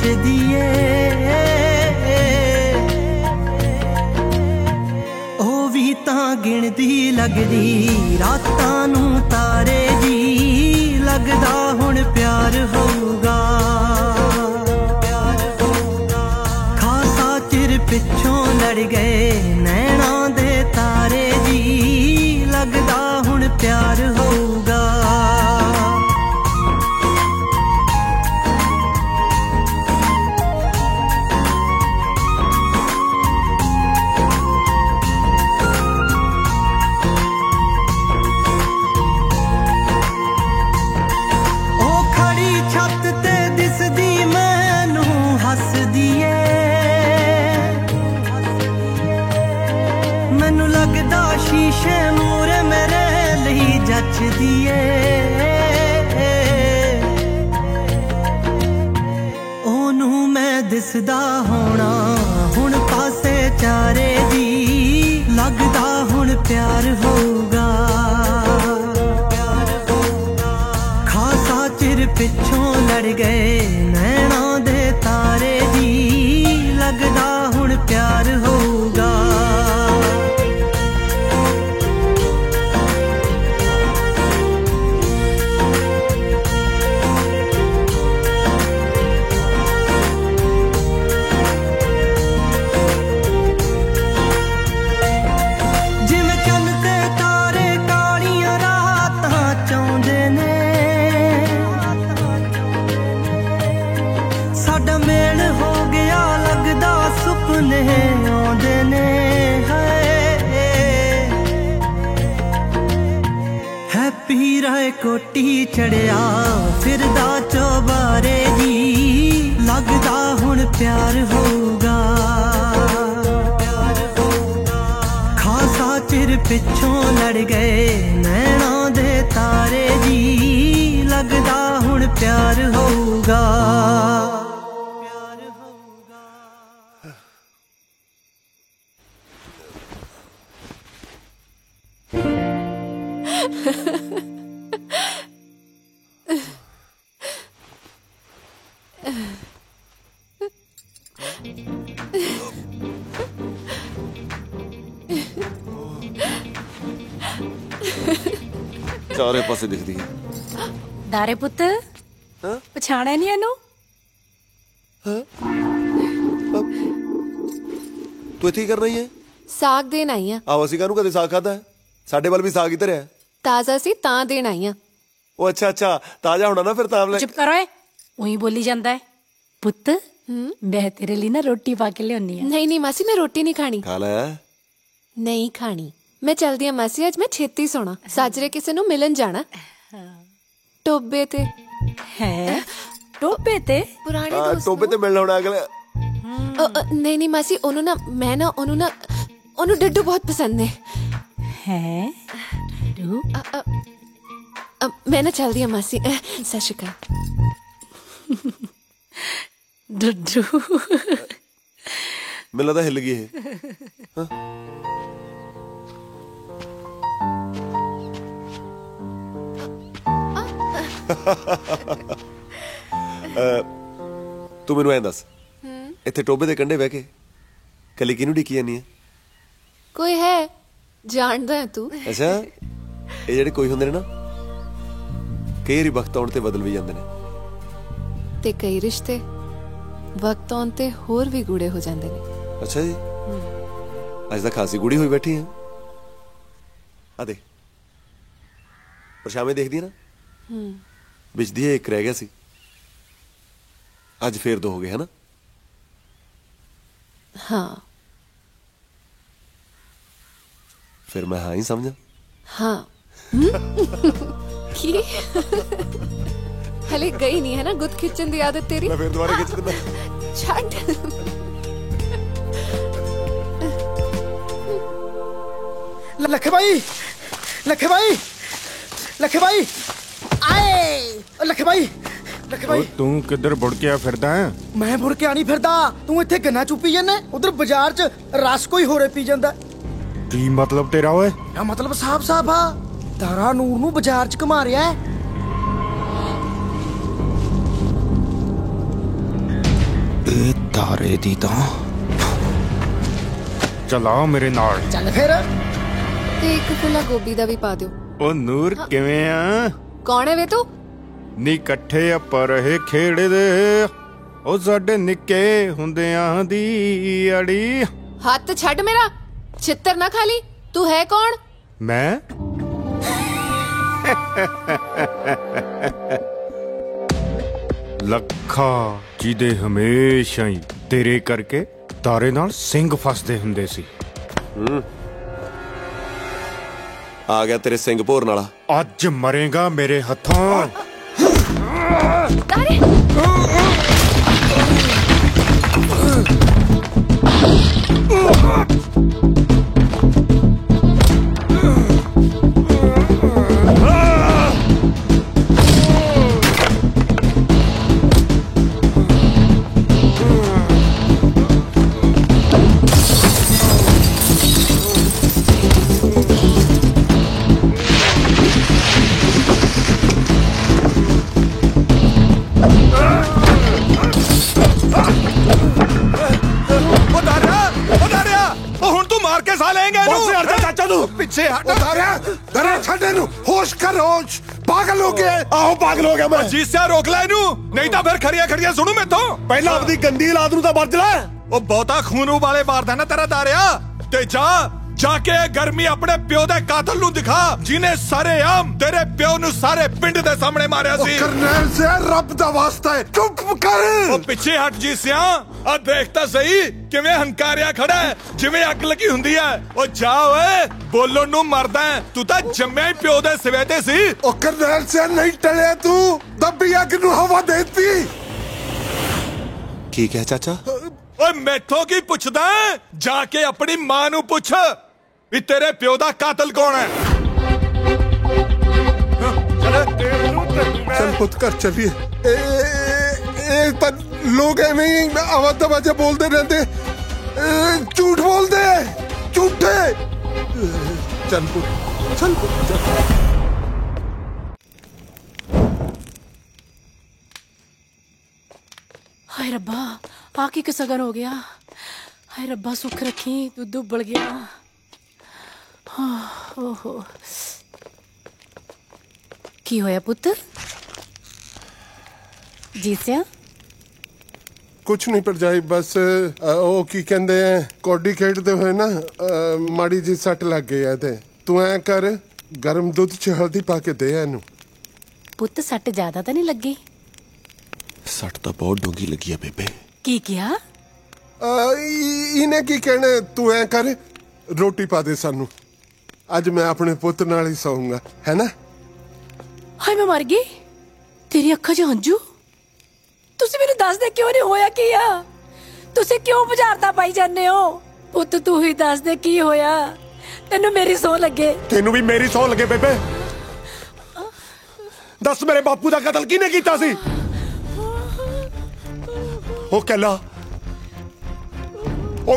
ਜੱਚਦੀ ਏ ਉਹ ਵੀ ਤਾਂ ਗਿਣਦੀ ਲੱਗਦੀ ਰਾਤਾਂ ਨੂੰ ਤਾਰੇ ਜੀ ਲੱਗਦਾ ਹੁਣ ਪਿਆਰ ਹੋਊਗਾ ਖਾਸਾ ਚਿਰ ਪਿੱਛੋਂ ਲੜ ਗਏ ਨੈਣਾਂ ਦੇ ਤਾਰੇ ਜੀ ਲੱਗਦਾ ਹੁਣ ਪਿਆਰ ਹੋਊਗਾ ਸ਼ੀਸ਼ੇ ਮੂਰੇ ਮੇਰੇ ਲਈ ਜੱਚਦੀ ਏ ਉਹਨੂੰ ਮੈਂ ਦਿਸਦਾ ਹੋਣਾ ਹੁਣ ਪਾਸੇ ਚਾਰੇ ਦੀ ਲੱਗਦਾ ਹੁਣ ਪਿਆਰ ਹੋਊਗਾ ਖਾਸਾ ਚਿਰ ਪਿੱਛੋਂ ਲੜ ਗਏ ਨੈਣਾਂ ਦੇ ਤਾਰੇ ਜੀ ਲੱਗਦਾ ਹੁਣ ਪਿਆਰ ਹੋਊਗਾ ਆਉਂਦੇ ਨੇ ਹੈਪੀ ਰਾਏ ਕੋਟੀ ਚੜਿਆ ਫਿਰਦਾ ਚੋਬਾਰੇ ਜੀ ਲੱਗਦਾ ਹੁਣ ਪਿਆਰ ਹੋਊਗਾ ਖਾਸਾ ਚਿਰ ਪਿੱਛੋਂ ਲੜ ਗਏ ਨੈਣਾਂ ਦੇ ਤਾਰੇ ਜੀ ਲੱਗਦਾ ਹੁਣ ਪਿਆਰ ਹੋਊਗਾ ਚਾਰੇ ਪਾਸੇ ਦਿਖਦੀ ਹੈ ਦਾਰੇ ਪੁੱਤ ਪਛਾਣਿਆ ਨਹੀਂ ਇਹਨੂੰ ਤੂੰ ਇੱਥੇ ਕੀ ਕਰ ਰਹੀ ਹੈ ਸਾਗ ਦੇਣ ਆਈ ਆ ਆਹੋ ਅਸੀਂ ਕਾਹਨੂੰ ਕਦੇ ਸਾਗ ਖਾਦਾ ਸਾਡੇ ਵੱਲ ਵੀ ਸਾਗ ਹੀ ਧਰਿਆ ਤਾਜ਼ਾ ਸੀ ਤਾਂ ਦੇਣ ਆਈ ਆ ਉਹ ਅੱਛਾ ਤਾਜ਼ਾ ਹੋਣਾ ਨਾ ਫਿਰ ਤਾਂ ਲੈ ਚੁੱਪ ਕਰੋ ਏ ਉਹੀ ਬੋਲੀ ਜਾਂਦਾ ਹੈ ਪੁੱਤ ਮੈਂ ਤੇਰੇ ਲਈ ਨਾ ਰੋਟੀ ਪਾ ਕੇ ਲਿਆਉਣੀ ਆ ਨਹੀਂ ਮਾਸੀ ਮੈਂ ਰੋਟੀ ਨਹੀਂ ਖਾਣੀ ਖਾ ਲੈ ਨਹੀਂ ਖਾਣੀ ਮੈਂ ਚਲਦੀ ਆ ਮਾਸੀ ਅੱਜ ਮੈਂ ਛੇਤੀ ਸੋਣਾ ਸਾਜਰੇ ਕਿਸੇ ਨੂੰ ਮਿਲਣ ਜਾਣਾ ਟੋਬੇ ਤੇ ਹੈ ਟੋਬੇ ਤੇ ਪੁਰਾਣੇ ਦੋਸਤ ਟੋਬੇ ਤੇ ਮਿਲਣ ਆਉਣਾ ਅਗਲੇ ਨਹੀਂ ਮਾਸੀ ਉਹਨੂੰ ਨਾ ਮੈਂ ਨਾ ਉਹਨੂੰ ਡੱਡੂ ਬਹੁਤ ਪਸੰਦ ਨੇ ਹੈ ਡੱਡੂ ਮੈਂ ਨਾ ਚਲਦੀ ਆ ਮਾਸੀ ਸਤਿ ਸ਼੍ਰੀ ਅਕਾਲ ਡੱਡੂ ਮੈਨੂੰ ਲੱਗਦਾ ਹਿੱਲ ਗਈ ਇਹ ਤੂੰ ਮੈਨੂੰ ਐਂ ਦੱਸ ਇੱਥੇ ਟੋਬੇ ਦੇ ਕੰਢੇ ਬਹਿ ਕੇ ਕੱਲੀ ਕਿਹਨੂੰ ਢੀਕੀ ਜਾਂਦੀ ਹੈ ਕੋਈ ਹੈ ਜਾਣਦਾ ਹੈ ਤੂੰ ਅੱਛਾ ਇਹ ਜਿਹੜੇ ਕੋਈ ਹੁੰਦੇ ਨੇ ਨਾ ਕਈ ਵਾਰੀ ਵਕਤ ਆਉਣ ਤੇ ਬਦਲ ਵੀ ਜਾਂਦੇ ਨੇ ਤੇ ਕਈ ਰਿਸ਼ਤੇ ਵਕਤ ਆਉਣ ਤੇ ਹੋਰ ਵੀ ਗੂੜੇ ਹੋ ਜਾਂਦੇ ਨੇ ਅੱਛਾ ਜੀ ਅੱਜ ਤਾਂ ਖਾਸੀ ਗੂੜੀ ਹੋਈ ਬੈਠੀ ਆ ਆ ਦੇ ਪਰਛਾਵੇਂ ਦੇਖਦੀ ਨਾ ਵਿੱਚ ਦੀ ਇੱਕ ਰਹਿ ਗਿਆ ਸੀ ਅੱਜ ਫੇਰ ਦੋ ਹੋ ਗਏ ਹਨਾ ਹਾਂ ਫਿਰ ਮੈਂ ਹਾਂ ਹੀ ਸਮਝਾਂ ਹਾਂ ਕੀ ਹਲੇ ਗਈ ਨਹੀਂ ਹੈ ਨਾ ਗੁੱਤ ਖਿੱਚਣ ਦੀ ਆਦਤ ਤੇਰੀ ਮੈਂ ਫੇਰ ਦੁਬਾਰਾ ਖਿੱਚ ਦਿੰਦਾ ਛੱਡ ਲੱਖੇ ਭਾਈ ਆਏ ਲੱਖੇ ਭਾਈ ਤੂੰ ਕਿੱਧਰ ਬੁੜ ਕੇ ਆ ਫਿਰਦਾ ਹੈ ਮੈਂ ਬੁੜ ਕੇ ਆਣੀ ਫਿਰਦਾ ਤੂੰ ਇੱਥੇ ਗੰਨਾ ਚੁੱਪੀ ਜਾਂਦਾ ਉਧਰ ਬਾਜ਼ਾਰ 'ਚ ਰਸ ਕੋਈ ਹੋਰੇ ਪੀ ਜਾਂਦਾ ਕੀ ਮਤਲਬ ਤੇਰਾ ਓਏ ਇਹ ਮਤਲਬ ਸਾਫ ਆ ਤਾਰਾ ਨੂਰ ਨੂੰ ਬਾਜ਼ਾਰ 'ਚ ਘੁਮਾ ਰਿਹਾ ਹੈ ਓਏ ਤਾਰੇ ਦੀ ਤਾਂ ਚਲਾ ਮੇਰੇ ਨਾਲ ਚੱਲ ਫਿਰ। ਤੇ ਇੱਕ ਫੁੱਲਾ ਗੋਭੀ ਦਾ ਵੀ ਪਾ ਦਿਓ। ਓ ਨੂਰ ਕਿਵੇਂ ਆ? ਕੌਣ ਹੈ ਵੇ ਤੂੰ? ਨੀ ਇਕੱਠੇ ਆਪਾਂ ਰਹੇ ਖੇਡਦੇ ਉਹ ਸਾਡੇ ਨਿੱਕੇ ਹੁੰਦਿਆਂ ਦੀ ਅੜੀ। ਹੱਥ ਛੱਡ ਮੇਰਾ, ਛਿੱਤਰ ਨਾ ਖਾਲੀ। ਤੂੰ ਹੈ ਕੌਣ? ਮੈਂ ਲੱਖਾ ਜਿਹਦੇ ਹਮੇਸ਼ਾ ਹੀ ਤੇਰੇ ਕਰਕੇ ਤਾਰੇ ਨਾਲ ਸਿੰਘ ਫਸਦੇ ਹੁੰਦੇ ਸੀ। ਆ ਗਿਆ ਤੇਰੇ ਸਿੰਘ ਭੋਰਨ ਵਾਲਾ। ਅੱਜ ਮਰੇਗਾ ਮੇਰੇ ਹੱਥੋਂ। ਤਾਰੇ ਪਿੱਛੇ ਹਟ। ਦਰਿਆ ਛੱਡ ਇਹਨੂੰ। ਹੋਸ਼ ਕਰ ਹੋਸ਼। ਪਾਗਲ ਹੋ ਗਿਆ। ਆਹੋ ਪਾਗਲ ਹੋ ਗਿਆ ਮੈਂ। ਜੀ ਸਿਆ ਰੋਕ ਲੈ ਇਹਨੂੰ, ਨਹੀਂ ਤਾਂ ਫਿਰ ਖੜੀਆਂ ਖੜੀਆਂ ਸੁਣੂ ਮੈਥੋਂ। ਪਹਿਲਾਂ ਆਪਣੀ ਗੰਦੀ ਔਲਾਦ ਨੂੰ ਤਾਂ ਵਰਜ ਲੈ। ਉਹ ਬਹੁਤਾ ਖੂਨ ਉਬਾਲੇ ਮਾਰਦਾ ਨਾ ਤੇਰਾ ਦਾਰਿਆ। ਤੇ ਜਾ ਕੇ ਗਰਮੀ ਆਪਣੇ ਪਿਓ ਦੇ ਕਾਤਲ ਨੂੰ ਦਿਖਾ, ਜਿਹਨੇ ਸਰੇਆਮ ਤੇਰੇ ਪਿਓ ਨੂੰ ਸਾਰੇ ਪਿੰਡ ਦੇ ਸਾਹਮਣੇ ਮਾਰਿਆ ਸੀ। ਕਰਨੈਲ ਸੇ ਰੱਬ ਦਾ ਵਾਸਤਾ ਹੈ, ਚੁੱਪ ਕਰ। ਉਹ ਪਿੱਛੇ ਹਟ ਜੀ ਸਿਆ। ਆ ਦੇਖ ਤਾਂ ਸਹੀ ਕਿਵੇਂ ਹੰਕਾਰਿਆ ਖੜਾ ਹੈ, ਜਿਵੇਂ ਅੱਗ ਲੱਗੀ ਹੁੰਦੀ ਹੈ। ਉਹ ਜਾ ਓਏ, ਬੋਲਣ ਨੂੰ ਮਰਦਾ ਹੈ। ਤੂੰ ਤਾਂ ਜੰਮਿਆ ਹੀ ਪਿਓ ਦੇ ਸਿਵੇ ਤੇ ਸੀ। ਉਹ ਕਰਨੈਲ ਸੇ ਨਹੀਂ ਟਲਿਆ ਤੂੰ, ਦੱਬੀ ਅੱਗ ਨੂੰ ਹਵਾ ਦੇਤੀ। ਕੀ ਕਿਹਾ ਚਾਚਾ? ਓਏ ਮੈਥੋਂ ਕੀ ਪੁੱਛਦਾ? ਜਾ ਕੇ ਆਪਣੀ ਮਾਂ ਨੂੰ ਪੁੱਛ ਵੀ ਤੇਰੇ ਪਿਓ ਦਾ ਕਾਤਲ ਕੌਣ ਹੈ। चल पुत कर चलिए। लोग एवं ही आवाज दबाजे बोलते रहते, झूठ बोलते झूठे। चल पुत चल पुत चल। हाय रब्बा, आके का सगन हो गया। हाय रब्बा सुख रखी, दूध उबल गया। हाँ, ओहो की होया पुत्र? जी सिया कुछ नहीं पर जाई, बस ओ की कहंदे कौडी खेडते हुए ना माड़ी जी सट लग गई है। ते तू ऐ कर, गर्म दूध च हल्दी पा के दे एनू। पुत सट ज्यादा तो नहीं लगी? सट तो बहुत डूंगी लगी है बेबे। की किया? इन्हें की कहने, तू ऐ कर रोटी पा दे सानू। आज मैं अपने पुत्र नाल ही सोऊंगा, है ना? हाय मैं मर गई। तेरी अखा च हंजू। तुसी मेनू दस दे क्यों नहीं होया किया? तुसी क्यों बुझारता पाई जाने हो? पुत तू ही दस दे की होया? तेनू मेरी सौ लगे। तेनू भी मेरी सौ लगे बेबे। दस मेरे बापू दा कतल किने कीता सी? ओ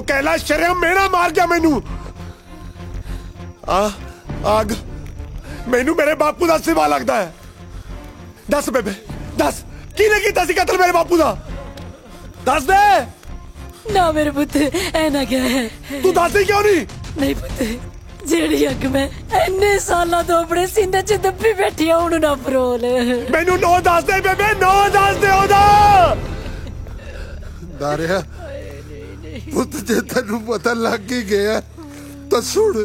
कहला शर्म मेरा मार गया मैनू। आग मैनू मेरे बापू दा सिवा लगदा है। दस बेबे दस, किने कीता सी कतल मेरे बापू दा? दस दे ना मेरे पुत, ऐ ना क्या है। तू दस क्यों नहीं? नहीं पुत, जेड़ी अग मैं इन्ने साला तो अपने सीने च दबी बैठी हूं, उन्हें ना फरोल। मैनू नौ दस दे बेबे, नौ दस दे ओदा। दारिया पुत जे तेनू पता लग ही गया तो सुन,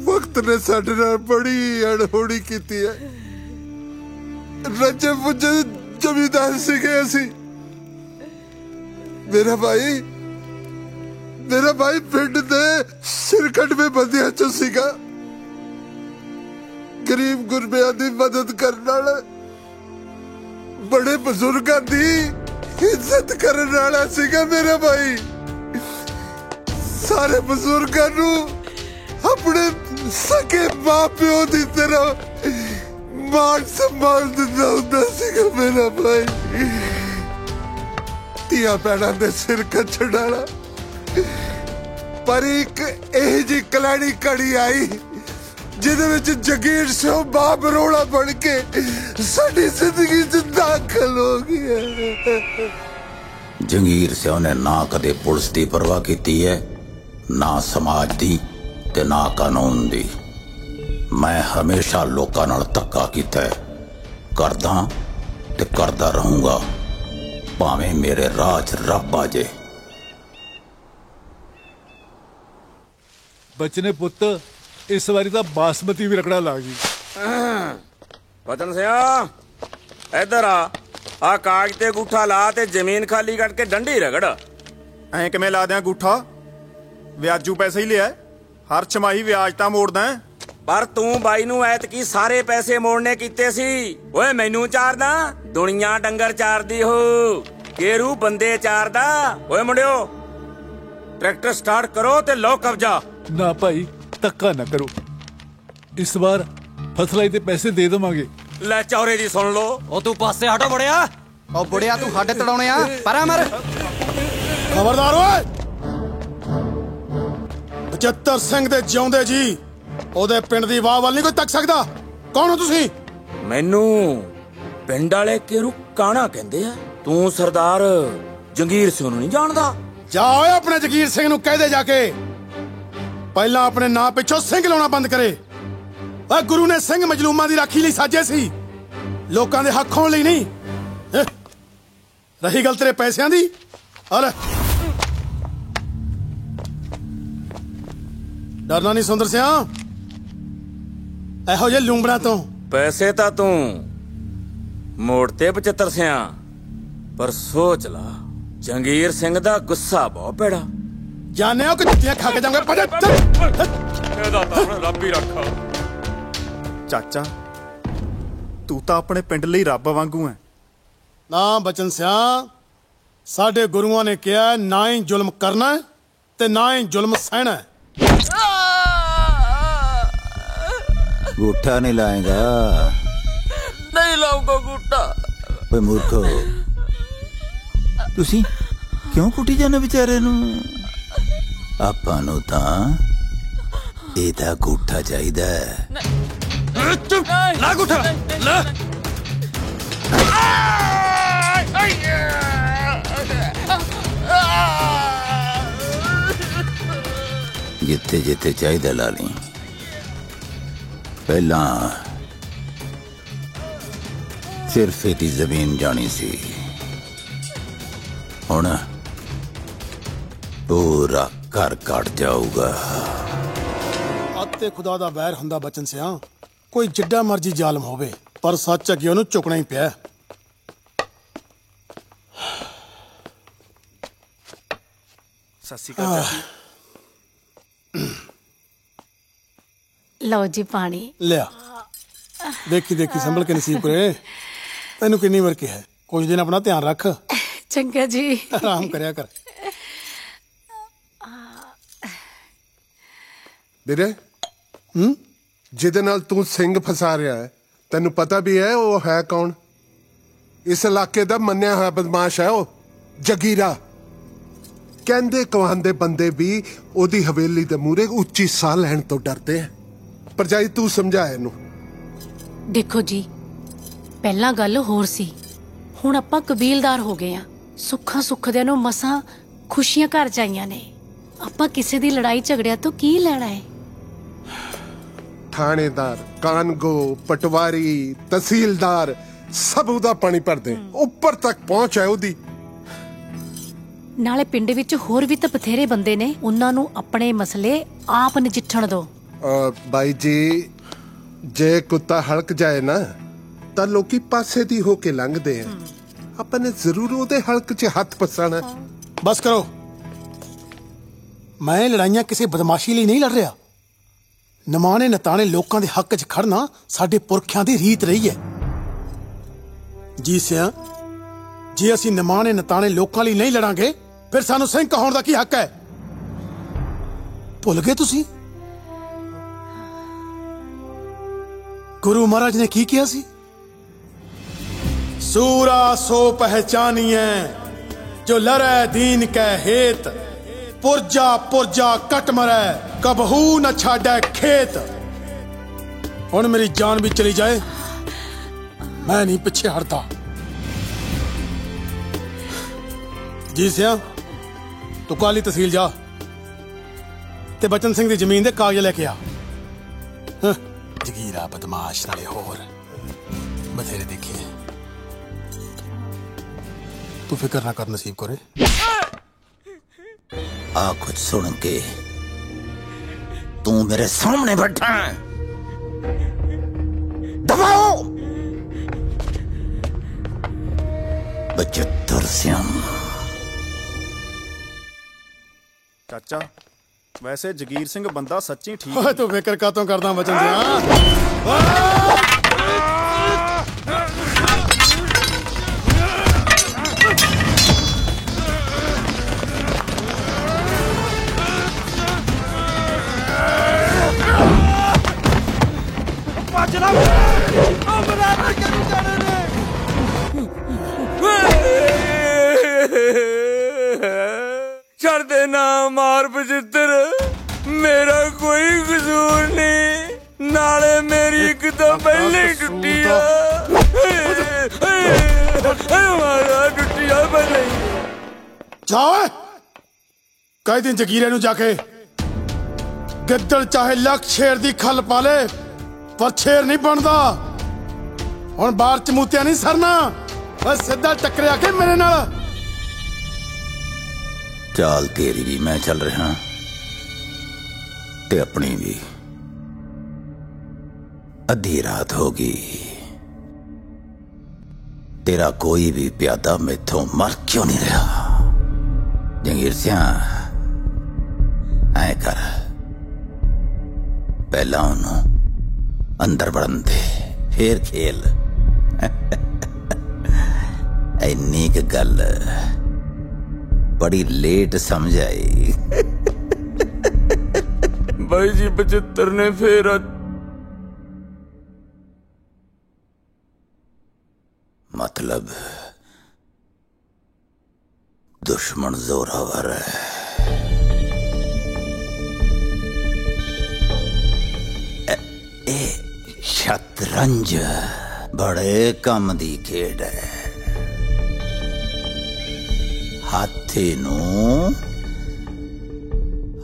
वक्त ने साडे नाल बड़ी अड़होड़ी कीती है। रजे पुजे जमींदार सीगे असी। मेरा भाई पिंड दे सिरकट में बंदियां चो सीगा। गरीब गुरबियां दी मदद करने वाला, बड़े बुजुर्गां दी इज्जत करने वाला सीगा मेरा भाई। सारे बुजुर्गां नू अपने सके मां प्यो दी तरह मान सम्मान दिंदा हुंदा सीगा मेरा भाई। ਧੀਆਂ ਭੈਣਾਂ ਦੇ ਸਿਰ ਕੱਛਣ ਵਾਲਾ। ਪਰ ਇੱਕ ਇਹ ਜੀ ਕਲਾੜੀ ਘੜੀ ਆਈ ਜਿਹਦੇ ਵਿੱਚ ਜਗੀਰ ਸਿੰਘ ਬਾਪ ਬਰੋੜਾ ਬਣ ਕੇ ਸਾਡੀ ਜ਼ਿੰਦਗੀ 'ਚ ਦਾਖਲ ਹੋ ਗਿਆ। जंगीर सिंह ने ना कदे पुलिस की परवाह की है, ना समाज की ते ना कानून दी। मैं हमेशा लोकां नाल धक्का कीता है, करदा ते करदा रहूंगा, भावें मेरे राह च रब आ जाए। बचने पुत्त इस बारी तो बासमती भी रगड़ा ला गई। बचन सिंह इधर आ कागज ते अंगूठा ला ते जमीन खाली करके डंडी रगड़। ਐਂ ਕਿਵੇਂ ਲਾ ਦਿਆਂ ਅੰਗੂਠਾ? ਵਿਆਜੂ ਪੈਸੇ ਹੀ ਲਿਆ, ਹਰ ਛਮਾਹੀ ਵਿਆਜ ਤਾਂ ਮੋੜਦਾ। पर तू बाई नू ऐतकी सारे पैसे मोड़ने कीते सी। ओए मैनू चारदा, दुनिया डंगर चारदी हो, केरू बंदे चारदा। ओए मुंडियो ट्रैक्टर स्टार्ट करो ते लो कब्जा। ना भाई धक्का ना करो, इस बार फसलाई ते पैसे दे देवांगे। ले चौरे दी सुन लो। ओ तू पासे हटो बुढ़िया। ओ बुढ़िया तू हाडे तड़ाउणे आ परा मर। खबरदार ओए, 75 ਸਿੰਘ ਦੇ ਜਿਉਂਦੇ ਜੀ ਉਹਦੇ ਪਿੰਡ ਦੀ ਵਾਹ ਵੱਲ ਨਹੀਂ ਕੋਈ ਤੱਕ ਸਕਦਾ। ਕੌਣ ਹੋ ਤੁਸੀਂ? ਮੈਨੂੰ ਪਿੰਡ ਵਾਲੇ केरू ਕਾਣਾ ਕਹਿੰਦੇ ਆ। ਤੂੰ ਸਰਦਾਰ ਜੰਗੀਰ ਸਿੰਘ ਨੂੰ ਨਹੀਂ ਜਾਣਦਾ? ਜਾ ਓਏ ਆਪਣੇ ਜੰਗੀਰ ਸਿੰਘ ਨੂੰ ਕਹਿ ਦੇ ਜਾ ਕੇ ਪਹਿਲਾਂ ਆਪਣੇ ਨਾਂ ਪਿੱਛੋਂ ਸਿੰਘ ਲਾਉਣਾ ਬੰਦ ਕਰੇ। ਓਏ ਗੁਰੂ ਨੇ ਸਿੰਘ ਮਜਲੂਮਾਂ ਦੀ ਰਾਖੀ ਲਈ ਸਾਜੇ ਸੀ, ਲੋਕਾਂ ਦੇ ਹੱਕ ਖੋਣ ਲਈ ਨਹੀਂ। ਰਹੀ ਗੱਲ ਤੇਰੇ ਪੈਸਿਆਂ ਦੀ, ਆ ਲੈ। डरना नहीं सुंदर सिंह, ਇਹੋ ਜਿਹੇ ਲੂੰਬੜਾਂ ਤੋਂ। ਪੈਸੇ ਤਾਂ ਤੂੰ ਮੋੜਤੇ 75 ਸਿਆਂ, ਪਰ ਸੋਚ ਲਾ ਜੰਗੀਰ ਸਿੰਘ ਦਾ ਗੁੱਸਾ ਬਹੁਤ ਭੈੜਾ। ਜਾਣੇ ਹੋ ਕਿ ਜੁੱਤੀਆਂ ਖਾ ਕੇ ਜਾਵਾਂਗੇ। ਇਹਦਾ ਤਾਂ ਰੱਬ ਹੀ ਰੱਖਾ। ਚਾਚਾ ਤੂੰ ਤਾਂ ਆਪਣੇ ਪਿੰਡ ਲਈ ਰੱਬ ਵਾਂਗੂ ਐ। ਨਾ ਬਚਨ ਸਿਆ, ਸਾਡੇ ਗੁਰੂਆਂ ਨੇ ਕਿਹਾ ਨਾ ਹੀ ਜ਼ੁਲਮ ਕਰਨਾ ਤੇ ਨਾ ਹੀ ਜ਼ੁਲਮ ਸਹਿਣਾ। गूठा नहीं लाएगा? नहीं लाऊंगा गूठा। ओए मूर्खो, तुसी क्यों कुटी जाने बेचारे नू? आपां नू तां एदा गूठा चाहिदा। ला गूठा ला। जिथे जिथे चाहिदा ला ली। पहला सिर्फ इहदी जमीन जानी सी, हुण पूरा घर कट जाऊगा। ਅੱਤੇ ਖੁਦਾ ਦਾ ਵੈਰ ਹੁੰਦਾ ਬਚਨ ਸਿਆ, ਕੋਈ ਜਿੱਡਾ ਮਰਜੀ ਜ਼ਾਲਮ ਹੋਵੇ, ਪਰ ਸੱਚ ਅੱਗੇ ਉਹਨੂੰ ਝੁਕਣਾ ਹੀ ਪਿਆ। ਸਤਿ ਸ਼੍ਰੀ ਅਕਾਲ ਚਾਚੀ। ਲਓ ਜੀ ਪਾਣੀ ਲਿਆ। ਦੇਖੀ ਦੇਖੀ ਸੰਭਲ ਕੇ ਨਸੀਬ ਕਰੇ। ਤੈਨੂੰ ਕਿੰਨੀ ਵਾਰ ਕਿਹਾ ਕੁਝ ਦਿਨ ਆਪਣਾ ਧਿਆਨ ਰੱਖ। ਚੰਗਾ ਜੀ, ਆਰਾਮ ਕਰਿਆ ਕਰ। ਵੀਰੇ ਜਿਹਦੇ ਨਾਲ ਤੂੰ ਸਿੰਘ ਫਸਾ ਰਿਹਾ ਹੈ, ਤੈਨੂੰ ਪਤਾ ਵੀ ਹੈ ਉਹ ਹੈ ਕੌਣ? ਇਸ ਇਲਾਕੇ ਦਾ ਮੰਨਿਆ ਹੋਇਆ ਬਦਮਾਸ਼ ਹੈ ਉਹ, ਜਗੀਰਾ। ਕਹਿੰਦੇ ਕਹਾਂਦੇ ਬੰਦੇ ਵੀ ਉਹਦੀ ਹਵੇਲੀ ਦੇ ਮੂਹਰੇ ਉੱਚੀ ਸਾਹ ਲੈਣ ਤੋਂ ਡਰਦੇ ਆ। ਭਰਜਾਈ ਤੂੰ ਸਮਝਾ ਇਹਨੂੰ। ਦੇਖੋ ਜੀ, ਪਹਿਲਾਂ ਗੱਲ ਹੋਰ ਸੀ, ਹੁਣ ਆਪਾਂ ਕਬੀਲਦਾਰ ਹੋ ਗਏ ਆ। ਸੁੱਖਾਂ ਸੁੱਖਦਿਆਂ ਨੂੰ ਮਸਾਂ ਖੁਸ਼ੀਆਂ ਘਰ ਜਾਈਆਂ ਨੇ। ਆਪਾਂ ਕਿਸੇ ਦੀ ਲੜਾਈ ਝਗੜਿਆਂ ਤੋਂ ਕੀ ਲੈਣਾ ਹੈ? ਥਾਣੇਦਾਰ, ਕਾਨਗੋ, ਪਟਵਾਰੀ, ਤਹਿਸੀਲਦਾਰ ਸਭ ਉਹਦਾ ਪਾਣੀ ਭਰਦੇ, ਉੱਪਰ ਤੱਕ ਪਹੁੰਚ ਹੈ ਉਹਦੀ। ਨਾਲੇ ਪਿੰਡ ਵਿੱਚ ਹੋਰ ਵੀ ਤਾਂ ਬਥੇਰੇ ਬੰਦੇ ਨੇ, ਉਹਨਾਂ ਨੂੰ ਆਪਣੇ ਮਸਲੇ ਆਪ ਨਜਿੱਠਣ ਦਿਓ। ਬਾਈ ਜੀ, ਜੇ ਕੁੱਤਾ ਹਲਕ ਜਾਏ ਨਾ ਤਾਂ ਲੋਕੀ ਪਾਸੇ ਦੀ ਹੋ ਕੇ ਲੰਘਦੇ ਆ। ਆਪਾਂ ਨੇ ਜ਼ਰੂਰ ਉਹਦੇ ਹਲਕ 'ਚ ਹੱਥ ਪਸਾਣਾ। ਬਸ ਕਰੋ, ਮੈਂ ਲੜਾਈਆਂ ਕਿਸੇ ਬਦਮਾਸ਼ੀ ਲਈ ਨਹੀਂ ਲੜ ਰਿਹਾ। ਨਿਮਾਣੇ ਨਤਾਣੇ ਲੋਕਾਂ ਦੇ ਹੱਕ 'ਚ ਖੜਨਾ ਸਾਡੇ ਪੁਰਖਿਆਂ ਦੀ ਰੀਤ ਰਹੀ ਹੈ। ਜੀ ਸਿਆ, ਜੇ ਅਸੀਂ ਨਿਮਾਣੇ ਨਤਾਣੇ ਲੋਕਾਂ ਲਈ ਨਹੀਂ ਲੜਾਂਗੇ ਫਿਰ ਸਾਨੂੰ ਸਿੰਘ ਕਹਾਉਣ ਦਾ ਕੀ ਹੱਕ ਹੈ? ਭੁੱਲ ਗਏ ਤੁਸੀਂ ਗੁਰੂ ਮਹਾਰਾਜ ਨੇ ਕੀ ਕਿਹਾ ਸੀ? सूरा सो पहचानिए जो लड़े दीन के हेत, पुरजा पुरजा कट मरे कबहू न छाड़े खेत। हुण मेरी जान भी चली जाए मैं नहीं पिछे हटता। ਜੀ ਸਿਆ ਤੂੰ ਕਾਲੀ ਤਹਿਸੀਲ ਜਾ ਤੇ ਬਚਨ ਸਿੰਘ ਦੀ ਜ਼ਮੀਨ ਦੇ ਕਾਗਜ਼ ਲੈ ਕੇ ਆ। ਜਗੀਰਾ ਬਦਮਾਸ਼ ਨਾਲੇ ਹੋਰ ਬਥੇਰੇ ਦੇਖੇ। ਤੂੰ ਫਿਕਰ ਨਾ ਕਰ ਨਸੀਬ ਕੋਰੇ। आ कुछ सुन के तू मेरे सामने बैठा है, दबाओ 75 श्याम। ਚਾਚਾ ਵੈਸੇ ਜਗੀਰ ਸਿੰਘ ਬੰਦਾ ਸੱਚੀ ਠੀਕ ਓਏ ਤੂੰ ਫਿਕਰ ਕਾਤੋਂ ਕਰਦਾ ਬਚਨ ਸਿਆ? ਛੱਡ ਦੇ ਨਾ ਮਾਰ ਬਚਿੱਤਰ, ਮੇਰਾ ਕੋਈ ਕਸੂਰ ਨਹੀਂ, ਨਾਲੇ ਮੇਰੀ ਇੱਕ ਤਾਂ ਪਹਿਲੇ ਹੀ ਟੁੱਟੀ ਆ। ਮਾਰਾ ਟੁੱਟੀ ਆ ਪਹਿਲੇ। ਜਾ ਓਏ ਕਹਿ ਦੇ ਜਗੀਰੇ ਨੂੰ ਜਾ ਕੇ, ਗਿੱਦੜ ਚਾਹੇ ਲੱਖ ਸ਼ੇਰ ਦੀ ਖੱਲ ਪਾ ਲੇ ਪਰ ਸ਼ੇਰ ਨਹੀਂ ਬਣਦਾ। ਹੁਣ ਬਾਹਰ ਚ ਮੂਤਿਆ ਨਹੀਂ ਸਰਨਾ, ਬਸ ਸਿੱਧਾ ਟੱਕਰਿਆ ਕੇ ਮੇਰੇ ਨਾਲ। चाल तेरी भी मैं चल रहा ते अपनी भी। अद्धी रात होगी, तेरा कोई भी प्यादा मैथों मर क्यों नहीं रहा? जंगीर सिया ऐ कर, पहला उन्होंने अंदर बढ़न दे फिर खेल। इन्नी क गल बड़ी लेट समझ आई। भाई जी 75 ने फिर मतलब दुश्मन जोरावर है। ए शतरंज बड़े कम दी खेड है। हाथी नू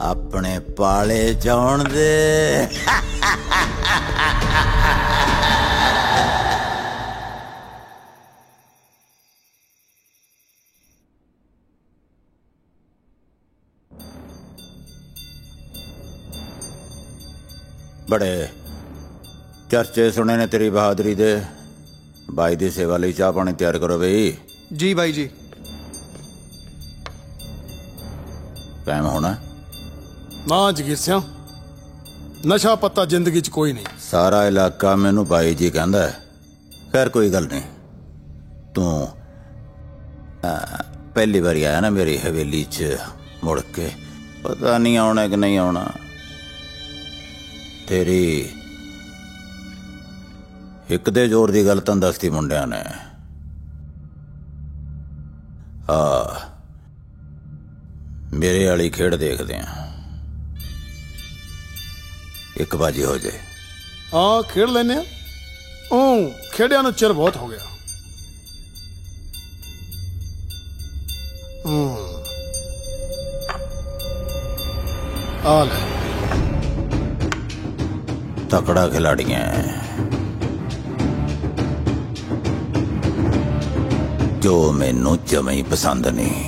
अपने पाले जान दे। बड़े चर्चे सुने ने तेरी बहादुरी दे। बाई दी सेवा लई चाह पानी तैयार करो बई। जी बाई जी। टाइम होना ना जगीर सिया, नशा पत्ता जिंदगी च कोई नहीं। सारा इलाका मैनू बाई जी कहंदा है। खैर कोई गल नहीं, तू पहली बारी आया ना मेरी हवेली च मुड़ के, पता नहीं आना कि नहीं आना। तेरी एक दे जोर दी गल तन दसती मुंडिया ने। मेरे वाली खेड देखते हैं, एक बाजी हो जाए। हाँ खेड लेने खेडिया नूं चिर बहुत हो गया। आ ले तकड़ा खिलाड़ी है जो मैनू जमे ही पसंद नहीं।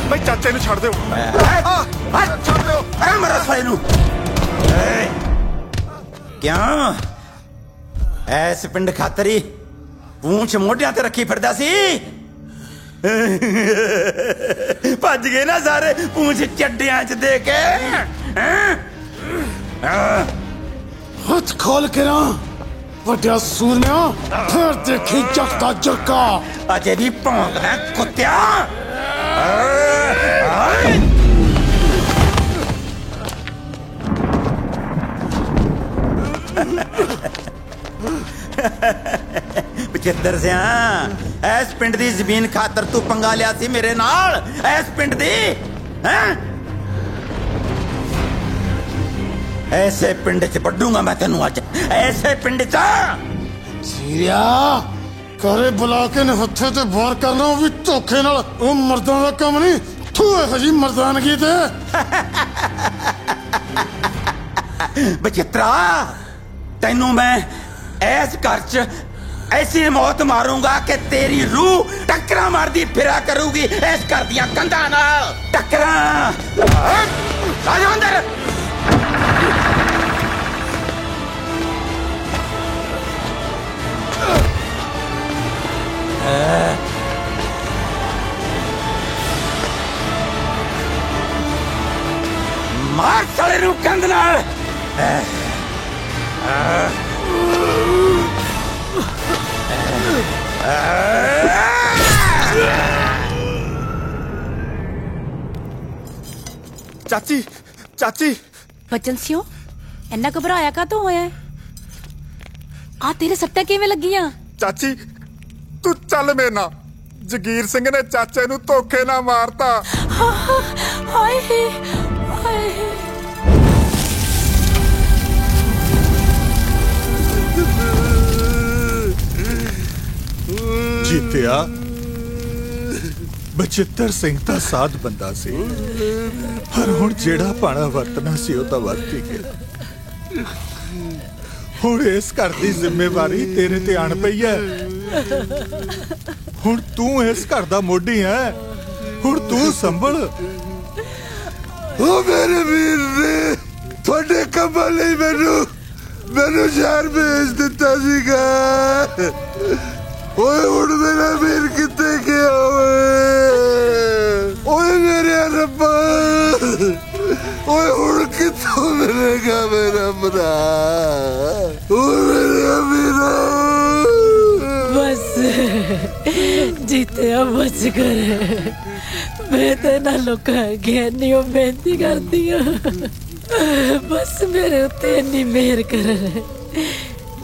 ਬਈ ਚਾਚੇ ਨੂੰ ਛੱਡ ਦਿਓ ਛੱਡ ਦਿਓ ਐ ਮਰਾ ਸਾਲੇ ਨੂੰ ਕਿਉਂ ਐਸ ਪਿੰਡ ਖਾਤਰੀ ਪੂੰਛ ਮੋਢਿਆਂ ਤੇ ਰੱਖੀ ਫਿਰਦਾ ਸੀ ਭੱਜ ਗਏ ਨਾ ਸਾਰੇ ਪੂੰਛ ਚੱਡਿਆਂ 'ਚ ਦੇ ਕੇ ਹੱਥ ਖੋਲ ਕੇ ਨਾ ਵੱਡਿਆ ਸੂਰਮਿਆ ਫਿਰ ਦੇਖੀ ਜੱਟ ਦਾ ਜੱਕਾ ਅਜੇ ਵੀ ਭੌਂਕਦਾ ਕੁੱਤਿਆ ਬਚਿੱਤਰ ਸਿਆ ਐਸ ਪਿੰਡ ਦੀ ਜ਼ਮੀਨ ਖਾਤਰ ਤੂੰ ਪੰਗਾ ਲਿਆ ਸੀ ਮੇਰੇ ਨਾਲ ਐਸ ਪਿੰਡ ਦੀ ਹੈਂ ਐਸੇ ਪਿੰਡ 'ਚ ਵੱਢੂਗਾ ਮੈਂ ਤੈਨੂੰ ਅੱਜ ਐਸੇ ਪਿੰਡ 'ਚ ਸੀਰਿਆ ਘਰੇ ਬੁਲਾ ਕੇ ਨੇ ਹੱਥੇ ਤੇ ਵਾਰ ਕਰਨਾ ਉਹ ਵੀ ਧੋਖੇ ਨਾਲ ਉਹ ਮਰਦਾਂ ਦਾ ਕੰਮ ਨਹੀਂ ਤੂੰ ਇਹੋ ਜੀ ਮਰਦਾਨਗੀ ਤੇ ਬਚਿੱਤਰਾ ਤੈਨੂੰ ਮੈਂ ਐਸ ਘਰ 'ਚ ऐसी मौत मारूंगा कि तेरी रूह टक्करा मारदी फिरा करूगी इस घर दियां कंधां नाल टक्करा आ जा अंदर मार साले नूं कंध नाल ਚਾਚੀ ਚਾਚੀ ਬਚਨ ਸਿਓ ਇੰਨਾ ਘਬਰਾਇਆ ਕਾਹਤੋਂ ਹੋਇਆ ਆ ਤੇਰੇ ਸੱਟਾਂ ਕਿਵੇਂ ਲੱਗੀਆਂ ਚਾਚੀ ਤੂੰ ਚੱਲ ਮੇਰੇ ਨਾਲ ਜਗੀਰ ਸਿੰਘ ਨੇ ਚਾਚੇ ਨੂੰ ਧੋਖੇ ਨਾਲ ਮਾਰਤਾ ਹਾਏ ਹਾਏ ਜੀਤਿਆ ਬਚਿੱਤਰ ਸਿੰਘ ਤਾਂ ਸਾਧ ਬੰਦਾ ਸੀ ਪਰ ਹੁਣ ਜਿਹੜਾ ਪਾਣਾ ਵਰਤਣਾ ਸੀ ਉਹ ਤਾਂ ਵਰਤ ਹੀ ਗਿਆ ਹੁਣ ਇਸ ਘਰ ਦੀ ਜ਼ਿੰਮੇਵਾਰੀ ਤੇਰੇ ਤੇ ਆਣ ਪਈ ਹੈ ਹੁਣ ਤੂੰ ਇਸ ਘਰ ਦਾ ਮੋਢੀ ਹੈ ਹੁਣ ਤੂੰ ਸੰਭਲ ਉਹ ਮੇਰੇ ਵੀਰ ਨੇ ਤੁਹਾਡੇ ਕੰਮਾਂ ਲਈ ਮੈਨੂੰ ਜ਼ਹਿਰ ਭੇਜ ਦਿੱਤਾ ਸੀਗਾ ਓਏ ਹੁਣ ਮੇਰਾ ਵੀਰ ਕਿੱਥੇ ਗਿਆ ਓਏ ਮੇਰੇ ਰੱਬਾ ਓਏ ਹੁਣ ਕਿੱਥੋਂ ਮਿਲੇਗਾ ਮੇਰਾ ਭਰਾ ਓਏ ਮੇਰੇ ਵੀਰਾ ਬਸ ਜੀਤਿਆ ਬਚ ਕਰ ਮੈਂ ਤੇ ਨਾ ਲੋਕਾਂ ਅੱਗੇ ਨਹੀਂ ਬੇਨਤੀ ਕਰਦੀ ਆ ਬਸ ਮੇਰੇ ਉੱਤੇ ਇੰਨੀ ਮਿਹਰ ਕਰ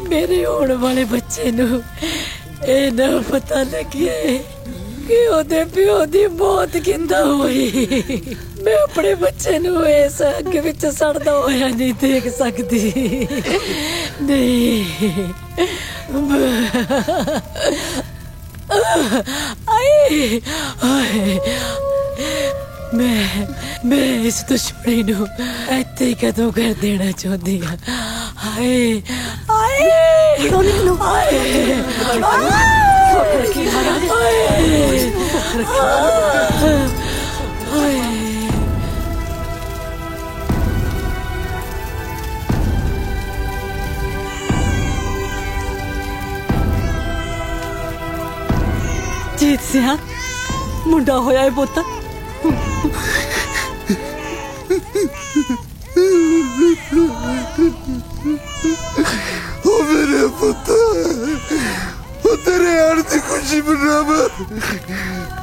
ਮੇਰੇ ਹੋਣ ਵਾਲੇ ਬੱਚੇ ਨੂੰ ਇਹ ਨਾ ਪਤਾ ਲੱਗੇ ਕਿ ਉਹਦੇ ਪਿਓ ਦੀ ਮੌਤ ਕਿੰਦਾ ਹੋਈ ਮੈਂ ਆਪਣੇ ਬੱਚੇ ਨੂੰ ਇਸ ਅੱਗ ਵਿੱਚ ਸੜਦਾ ਹੋਇਆ ਨਹੀਂ ਦੇਖ ਸਕਦੀ ਨਹੀਂ ਆਏ ਆਏ मैं इस दुश्मनी नू इत्थे ही कदों कर देना चाहती हाँ हाय जीत सिया मुंडा होया है पोता ओ मेरे पुत्र ओ तेरे यार की खुशी मनावा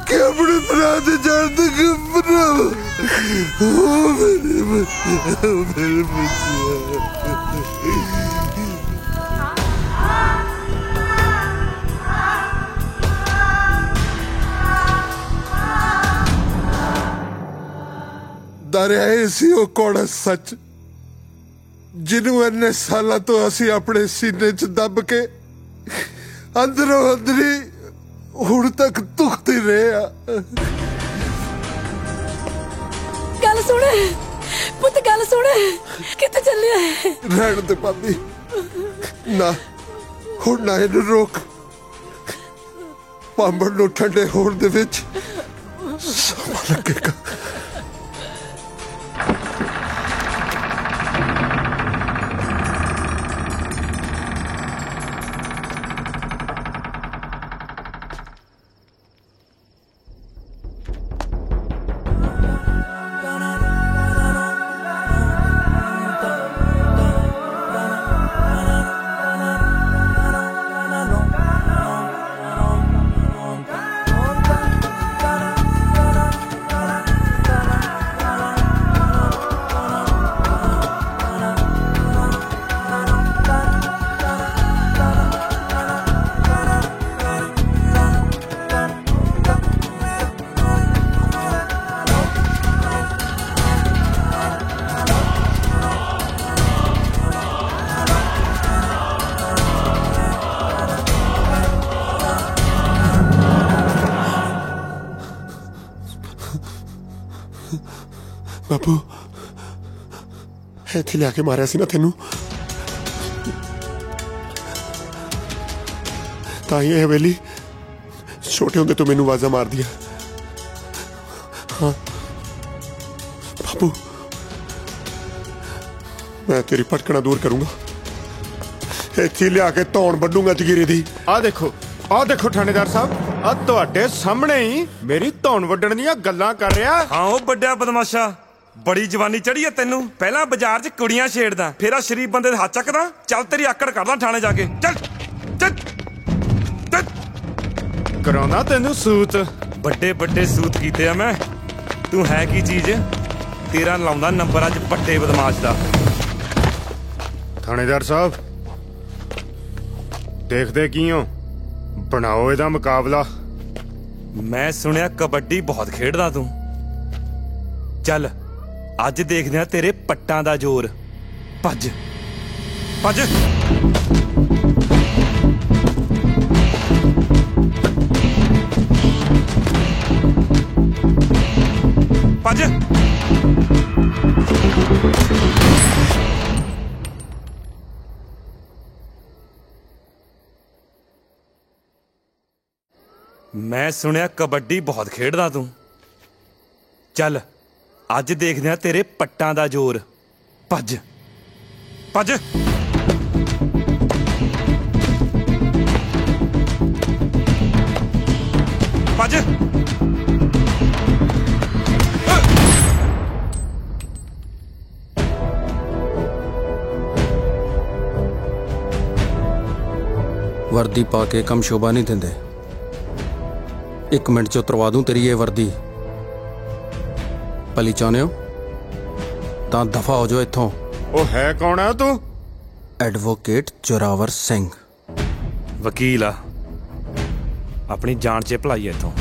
कि अपने भरा दे जान तक मनावा ओ मेरे बच्चे ओ मेरे बच्चे दरिया सी वो कौड़ा सच जिन्हों इन्ने साल तो असी अपने सीने च दब के अंदरों अंदरी हुण तक दुखते रहे गल सुन पुत गल सुन किथे चलिया है रहन दे पापी ना हुण ना इन्हूं रोक पांबड़ नूं ठंडे होण दे विच लगेगा। बापू ਇੱਥੇ ਲਿਆ ਕੇ ਮਾਰਿਆ ਸੀ ਨਾ ਤੈਨੂੰ, ਤਾਂ ਹੀ ਇਹ ਹਵੇਲੀ ਛੋਟੇ ਹੁੰਦੇ ਤੋਂ ਮੈਨੂੰ ਆਵਾਜ਼ਾਂ ਮਾਰਦੀ ਆ। ਹਾਂ ਬਾਪੂ, ਮੈਂ ਤੇਰੀ ਭਟਕਣਾ ਦੂਰ ਕਰੂੰਗਾ, ਇੱਥੇ ਲਿਆ ਕੇ ਧੌਣ ਵੱਢੂੰਗਾ ਜਗੀਰੇ ਦੀ। ਆ ਦੇਖੋ ਥਾਣੇਦਾਰ ਸਾਹਿਬ, ਆ ਤੁਹਾਡੇ ਸਾਹਮਣੇ ਹੀ ਮੇਰੀ ਧੌਣ ਵੱਢਣ ਦੀਆਂ ਗੱਲਾਂ ਕਰ ਰਿਹਾ। ਹਾਂ ਉਹ ਵੱਡਾ ਬਦਮਾਸ਼ਾ, ਬੜੀ ਜਵਾਨੀ ਚੜੀ ਐ ਤੈਨੂੰ। ਪਹਿਲਾਂ ਬਾਜ਼ਾਰ 'ਚ ਕੁੜੀਆਂ ਛੇੜਦਾ, ਫੇਰ ਆ ਸ਼ਰੀਫ ਬੰਦੇ ਦੇ ਹੱਥ ਚੱਕਦਾ। ਚੱਲ ਤੇਰੀ ਆਕੜ ਕਰਦਾ ਥਾਣੇ ਜਾ ਕੇ। ਚੱਲ ਚੱਲ ਕਰਾਉਣਾ ਤੈਨੂੰ ਸੂਤ। ਵੱਡੇ ਵੱਡੇ ਸੂਤ ਕੀਤੇ ਆ ਮੈਂ। ਤੂੰ ਹੈ ਕੀ ਚੀਜ਼? ਤੇਰਾ ਲਾਉਂਦਾ ਨੰਬਰ ਅੱਜ ਵੱਡੇ ਬਦਮਾਸ਼ ਦਾ। ਥਾਣੇਦਾਰ ਸਾਹਿਬ ਦੇਖਦੇ ਕੀ ਹੋ, ਬਣਾਓ ਇਹਦਾ ਮੁਕਾਬਲਾ। ਮੈਂ ਸੁਣਿਆ ਕਬੱਡੀ ਬਹੁਤ ਖੇਡਦਾ ਤੂੰ। ਚੱਲ ਅੱਜ ਦੇਖਦੇ ਆ ਤੇਰੇ ਪੱਟਾਂ ਦਾ ਜ਼ੋਰ। ਭੱਜ ਭੱਜ। ਭੱਜ। ਮੈਂ ਸੁਣਿਆ ਕਬੱਡੀ ਬਹੁਤ ਖੇਡਦਾ ਤੂੰ। ਚੱਲ ਅੱਜ ਦੇਖਦੇ ਆ ਤੇਰੇ ਪੱਟਾਂ ਦਾ ਜ਼ੋਰ। ਭੱਜ ਭੱਜ। ਭੱਜ। वर्दी पाके कम शोभा नहीं देंदे। 1 मिनट च उतरवा दूं तेरी ये वर्दी। भली चाहने हो तां दफा हो जाओ इत्थों। ਉਹ ਹੈ ਕੌਣ ਆ ਤੂੰ? एडवोकेट जोरावर सिंह। ਵਕੀਲ ਆ, ਆਪਣੀ ਜਾਨ 'ਚ ਭਲਾਈ ਐ ਇੱਥੋਂ।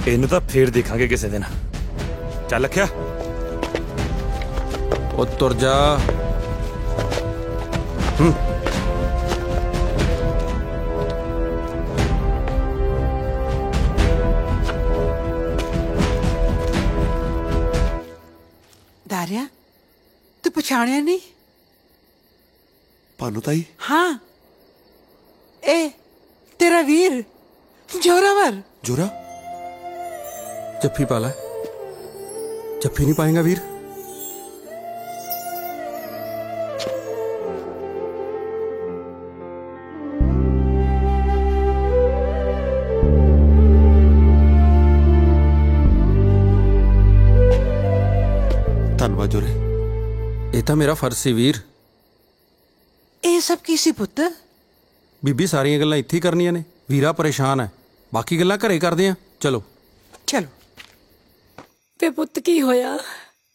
ਇਹਨੂੰ ਤਾਂ ਫੇਰ ਦੇਖਾਂਗੇ ਕਿਸੇ ਦਿਨ। ਚੱਲ ਰੱਖਿਆ। ਉਹ ਤੁਰ ਜਾ। दारिया तू पछाणिया नहीं? भानु ताई? हाँ ए तेरा वीर जोरावर। जोरा जफ्फी पाला, जफ्फी नहीं पाएगा वीर। धन्यवाद जोरे। ये तो मेरा फर्ज सी वीर। ਇਹ ਸਭ ਕੀ ਸੀ ਪੁੱਤ? ਬੀਬੀ ਸਾਰੀਆਂ ਗੱਲਾਂ ਇੱਥੇ ਹੀ ਕਰਨੀਆਂ ਨੇ। ਵੀਰਾ ਪਰੇਸ਼ਾਨ ਹੈ, ਬਾਕੀ ਗੱਲਾਂ ਘਰੇ ਕਰਦੇ ਆ। ਚਲੋ ਚਲੋ। ਤੇ ਪੁੱਤ ਕੀ ਹੋਇਆ?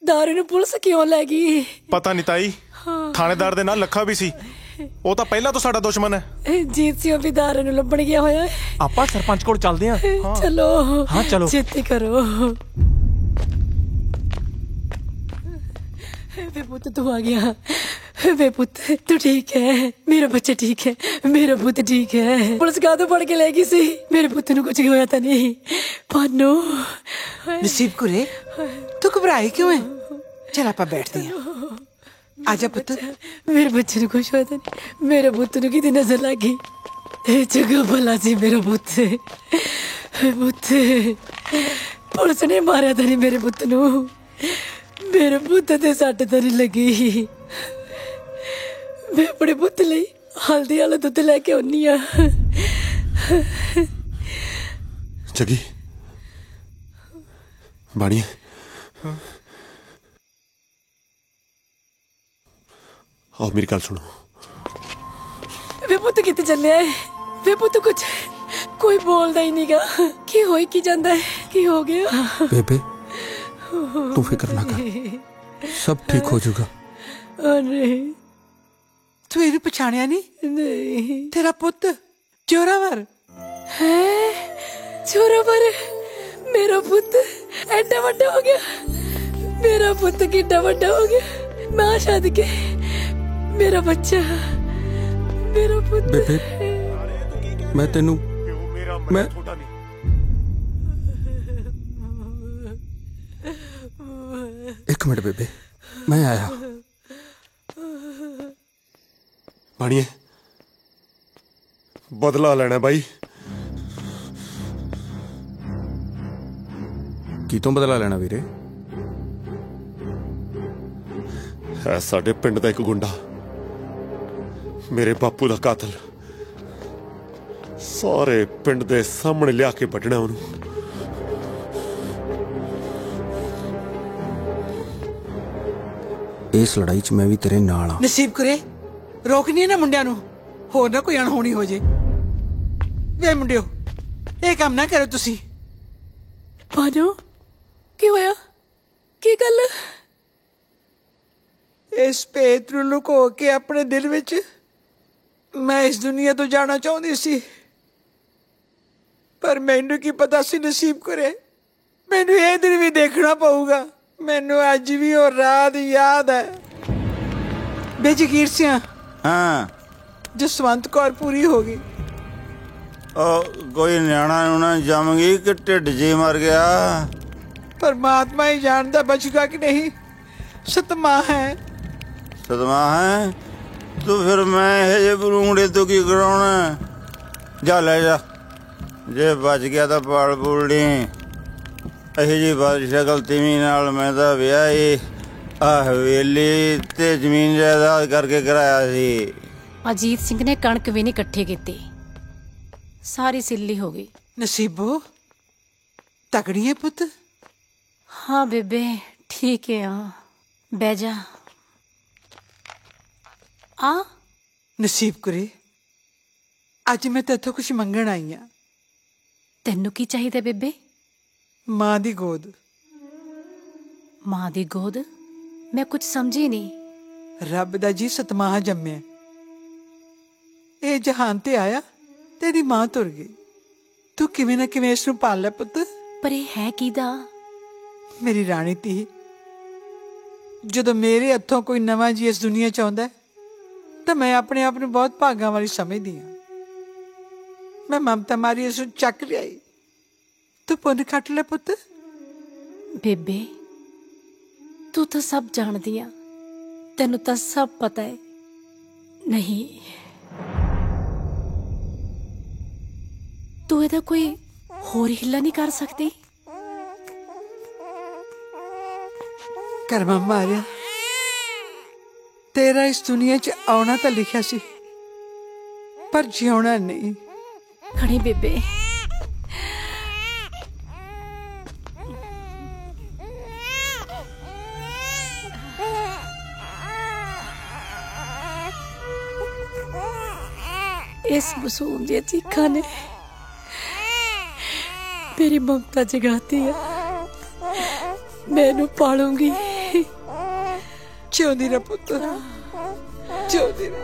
ਦਾਰੂ ਨੂੰ ਪੁਲਿਸ ਕਿਉਂ ਲੈ ਗਈ? ਪਤਾ ਨਹੀਂ ਤਾਈ, ਥਾਣੇਦਾਰ ਦੇ ਨਾਲ ਲੱਖਾ ਵੀ ਸੀ। ਉਹ ਤਾਂ ਪਹਿਲਾਂ ਤੋਂ ਸਾਡਾ ਦੁਸ਼ਮਣ ਹੈ। ਜੀਤ ਸਿੰਘ ਵੀ ਦਾਰੂ ਨੂੰ ਲੱਭਣ ਗਿਆ ਹੋਇਆ। ਆਪਾਂ ਸਰਪੰਚ ਕੋਲ ਚੱਲਦੇ ਆ। ਚਲੋ ਹਾਂ ਚਲੋ ਛੇਤੀ ਕਰੋ। वे पुत तू आ गया। वे पुत तू ठीक है? मेरा बच्चा ठीक है? मेरा पुत ठीक है? पुलिस कहाँ तो पढ़ के ले गई सी? मेरे पुत नू कुछ होया था नहीं। पानो नसीब कुरे तू घबराई क्यों है? चल आप बैठते हैं। आजा पुत। मेरे बच्चे नू कुछ होया था नहीं। मेरे पुत नू कितनी नजर लग गई। जगह भला सी मेरा पुत। ਪੁੱਤ ਪੁਲਿਸ ਨੇ ਮਾਰਿਆ ਤਾਂ ਨਹੀਂ ਮੇਰੇ ਪੁੱਤ ਨੂੰ। ਮੇਰੇ ਪੁੱਤ ਤੇ ਸੱਟ ਤਾਂ ਨਹੀਂ ਲੱਗੀ। ਮੈਂ ਆਪਣੇ ਪੁੱਤ ਲਈ ਹਲਦੀ ਵਾਲਾ ਦੁੱਧ ਲੈ ਕੇ ਆਉਣੀ ਆ। ਜਗੀ ਬਾਣੀਏ ਆਓ ਮੇਰੀ ਗੱਲ ਸੁਣੋ। ਵੇ ਪੁੱਤ ਕਿੱਥੇ ਚੱਲਿਆ ਹੈ? ਵੇ ਪੁੱਤ ਕੁਝ ਕੋਈ ਬੋਲਦਾ ਹੀ ਨਹੀਂਗਾ। ਕੀ ਹੋਈ ਕੀ ਜਾਂਦਾ ਹੈ? ਕੀ ਹੋ ਗਿਆ? ਬੇਬੇ ਤੂੰ ਫਿਕਰ ਨਾ ਕਰ, ਸਭ ਠੀਕ ਹੋ ਜਾਊਗਾ। ਨਹੀਂ ਤੂੰ ਇਹਨੂੰ ਪਛਾਣਿਆ ਨਹੀਂ? ਨਹੀਂ। ਤੇਰਾ ਪੁੱਤ ਜੋਰਾਵਰ ਹੈ? ਜੋਰਾਵਰ ਮੇਰਾ ਪੁੱਤ ਐਡਾ ਵੱਡਾ ਹੋ ਗਿਆ। ਮੇਰਾ ਪੁੱਤ ਕਿੱਡਾ ਵੱਡਾ ਹੋ ਗਿਆ। ਮਾਂ ਛੱਡ ਕੇ ਮੇਰਾ ਬੱਚਾ, ਮੇਰਾ ਪੁੱਤ। ਬੇਬੇ ਮੈਂ ਤੈਨੂੰ ਮੈਂ ਇੱਕ ਮਿੰਟ ਬੇਬੇ, ਮੈਂ ਆਇਆ। ਬਾਣੀਏ ਬਦਲਾ ਲੈਣਾ ਬਾਈ। ਕੀ ਤੋਂ ਬਦਲਾ ਲੈਣਾ ਵੀਰੇ? ਹੈ ਸਾਡੇ ਪਿੰਡ ਦਾ ਇੱਕ ਗੁੰਡਾ, ਮੇਰੇ ਬਾਪੂ ਦਾ ਕਾਤਲ। ਸਾਰੇ ਪਿੰਡ ਦੇ ਸਾਹਮਣੇ ਲਿਆ ਕੇ ਵੱਢਣਾ ਉਹਨੂੰ। ਇਸ ਲੜਾਈ 'ਚ ਮੈਂ ਵੀ ਤੇਰੇ ਨਾਲ ਆ। ਨਸੀਬ ਕਰੇ ਰੋਕਨੀ ਹੈ ਨਾ ਮੁੰਡਿਆਂ ਨੂੰ, ਹੋਰ ਨਾ ਕੋਈ ਅਣਹੋਣੀ ਹੋ ਜੇ। ਵੇ ਮੁੰਡਿਓ ਇਹ ਕੰਮ ਨਾ ਕਰੋ ਤੁਸੀਂ। ਭਾਨੋ ਕੀ ਹੋਇਆ? ਕੀ ਗੱਲ? ਇਸ ਭੇਤ ਨੂੰ ਲੁਕੋ ਕੇ ਆਪਣੇ ਦਿਲ ਵਿੱਚ ਮੈਂ ਇਸ ਦੁਨੀਆ ਤੋਂ ਜਾਣਾ ਚਾਹੁੰਦੀ ਸੀ, ਪਰ ਮੈਨੂੰ ਕੀ ਪਤਾ ਸੀ ਨਸੀਬ ਕਰੇ ਮੈਨੂੰ ਇਹ ਦਿਨ ਵੀ ਦੇਖਣਾ ਪਊਗਾ। ਮੈਨੂੰ ਅੱਜ ਵੀ ਉਹ ਰਾਤ ਯਾਦ ਹੈ। ਬੇਜਗੀਰ ਸਿਆ ਹਾਂ ਜਸਵੰਤ ਕੌਰ ਪੂਰੀ ਹੋ ਗਈ। ਕੋਈ ਨਿਆਣਾ ਨੂੰ ਨਾ ਜੰਮ ਗਈ ਕਿ ਢਿੱਡ ਜੀ ਮਰ ਗਿਆ। परमात्मा ही जानता बचेगा कि नहीं। सतमा है तो फिर मैं ये बरूंगड़े तो की कराना। जा ले जा, जे बच गया तो पाल पूल अही जी बादशाह गलती नाल मैं तो विआह ही हवेली ते जमीन जायदाद करके कराया सी। अजीत सिंह ने कणक भी नहीं इकट्ठी की, सारी सिल्ली हो गई। नसीबो तगड़ी है पुत। हाँ बेबे ठीक है। हाँ बह जा। आ नसीब कुरे अज मैं तेथों कुछ मंगण आई हाँ। तेनू की चाहिए बेबे? मां दी गोद। मां दी गोद? मैं कुछ समझी नहीं। रब दा जी सतमाह जम्मे ए जहान ते आया, तेरी मां तुर गई, तू किवें ना किवें इसनूं पाल लै पुत। पर यह है किदा? मेरी राणी धी। जदों मेरे हथों कोई नवां जी इस दुनिया च आउंदा तो मैं अपने आप नूं बहुत भागां वाली समझदी हां। मैं ममता मारी इसनूं चक लियाई, तू पुन खट ले पुत। बेबे तू तो सब जानदी आ, तेनू तो सब पता है। नहीं तू इहदा कोई होर हिला नहीं कर सकती? कर्मा मारिया तेरा इस दुनिया च आना तो लिखा सी, पर जिउना नहीं। खड़ी बेबे इस मासूम दी चीखा ने मेरी ममता जगाती है। मैं इनू पालूंगी। जिउंदी रह पुत, जिउंदी रह।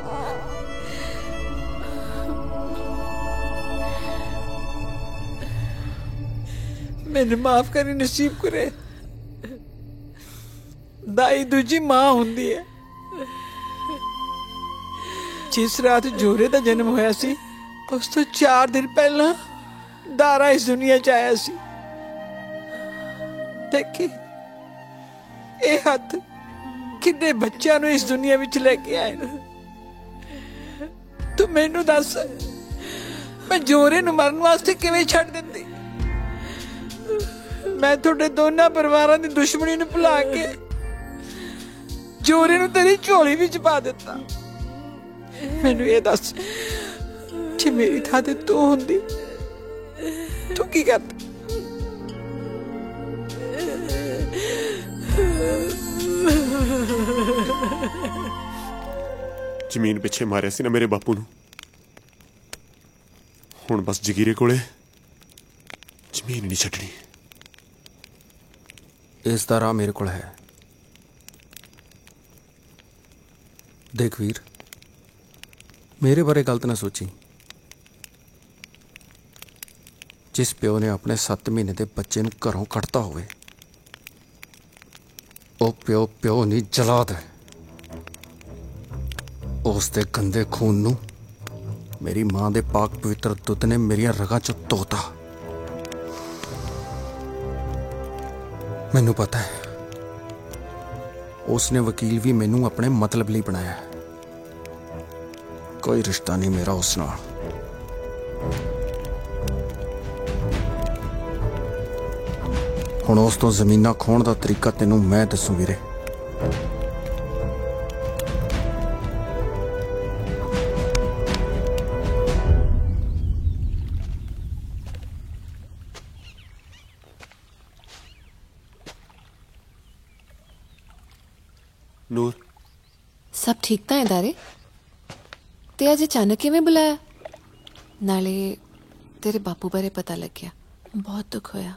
मैनू माफ करी नसीब करे। दाई दूजी मां हुंदी है। जिस रात जोरे दा जन्म होया सी उस तो 4 दिन पहला दारा इस दुनिया च आया सी। देखी ये हथ किन्ने बच्चों नूं इस दुनिया विच लेके आए। तू मैनू दस मैं जोरे नूं मरन वास्ते किवें छड्ड दिंदी? मैं थोड़े दोनों परिवारों की दुश्मनी नूं भुला के जोरे नूं तेरी झोली विच पा दिता। मैनू ये दस, जे मेरी थां ते तू हुंदी तू की करदी? ਜ਼ਮੀਨ ਪਿੱਛੇ ਮਾਰਿਆ ਸੀ ਨਾ ਮੇਰੇ ਬਾਪੂ ਨੂੰ, ਹੁਣ ਬਸ ਜਗੀਰੇ ਕੋਲੇ ਜ਼ਮੀਨ ਨਹੀਂ ਛੱਡਣੀ। ਇਸ ਦਾ ਰਾਹ ਮੇਰੇ ਕੋਲ ਹੈ। ਦੇਖ ਵੀਰ, ਮੇਰੇ ਬਾਰੇ ਗਲਤ ਨਾ ਸੋਚੀ। ਜਿਸ ਪਿਓ ਨੇ ਆਪਣੇ 7 ਮਹੀਨੇ ਦੇ ਬੱਚੇ ਨੂੰ ਘਰੋਂ ਕੱਢਤਾ ਹੋਵੇ, ਉਹ ਪਿਓ ਨਹੀਂ, ਜਲਾਦ ਹੈ। ਉਸ ਦੇ ਗੰਦੇ ਖੂਨ ਨੂੰ ਮੇਰੀ ਮਾਂ ਦੇ ਪਾਕ ਪਵਿੱਤਰ ਦੁੱਧ ਨੇ ਮੇਰੀਆਂ ਰਗਾਂ 'ਚੋਂ ਧੋਤਾ। ਮੈਨੂੰ ਪਤਾ ਹੈ ਉਸ ਨੇ ਵਕੀਲ ਵੀ ਮੈਨੂੰ ਆਪਣੇ ਮਤਲਬ ਲਈ ਬਣਾਇਆ ਹੈ। ਕੋਈ ਰਿਸ਼ਤਾ ਨਹੀਂ ਮੇਰਾ ਉਸ ਨਾਲ। ਹੁਣ ਉਸ ਤੋਂ ਜ਼ਮੀਨਾਂ ਖੋਣ ਦਾ ਤਰੀਕਾ ਤੈਨੂੰ ਮੈਂ ਦੱਸੂ ਵੀਰੇ। ਨੂਰ, सब ठीक ਤਾਂ ਹੈ ਦਾਰੇ? ਤੇ ਅੱਜ ਅਚਾਨਕ ਕਿਵੇਂ ਬੁਲਾਇਆ? ਨਾਲੇ ਤੇਰੇ ਬਾਪੂ ਬਾਰੇ ਪਤਾ ਲੱਗਿਆ, ਬਹੁਤ ਦੁੱਖ ਹੋਇਆ।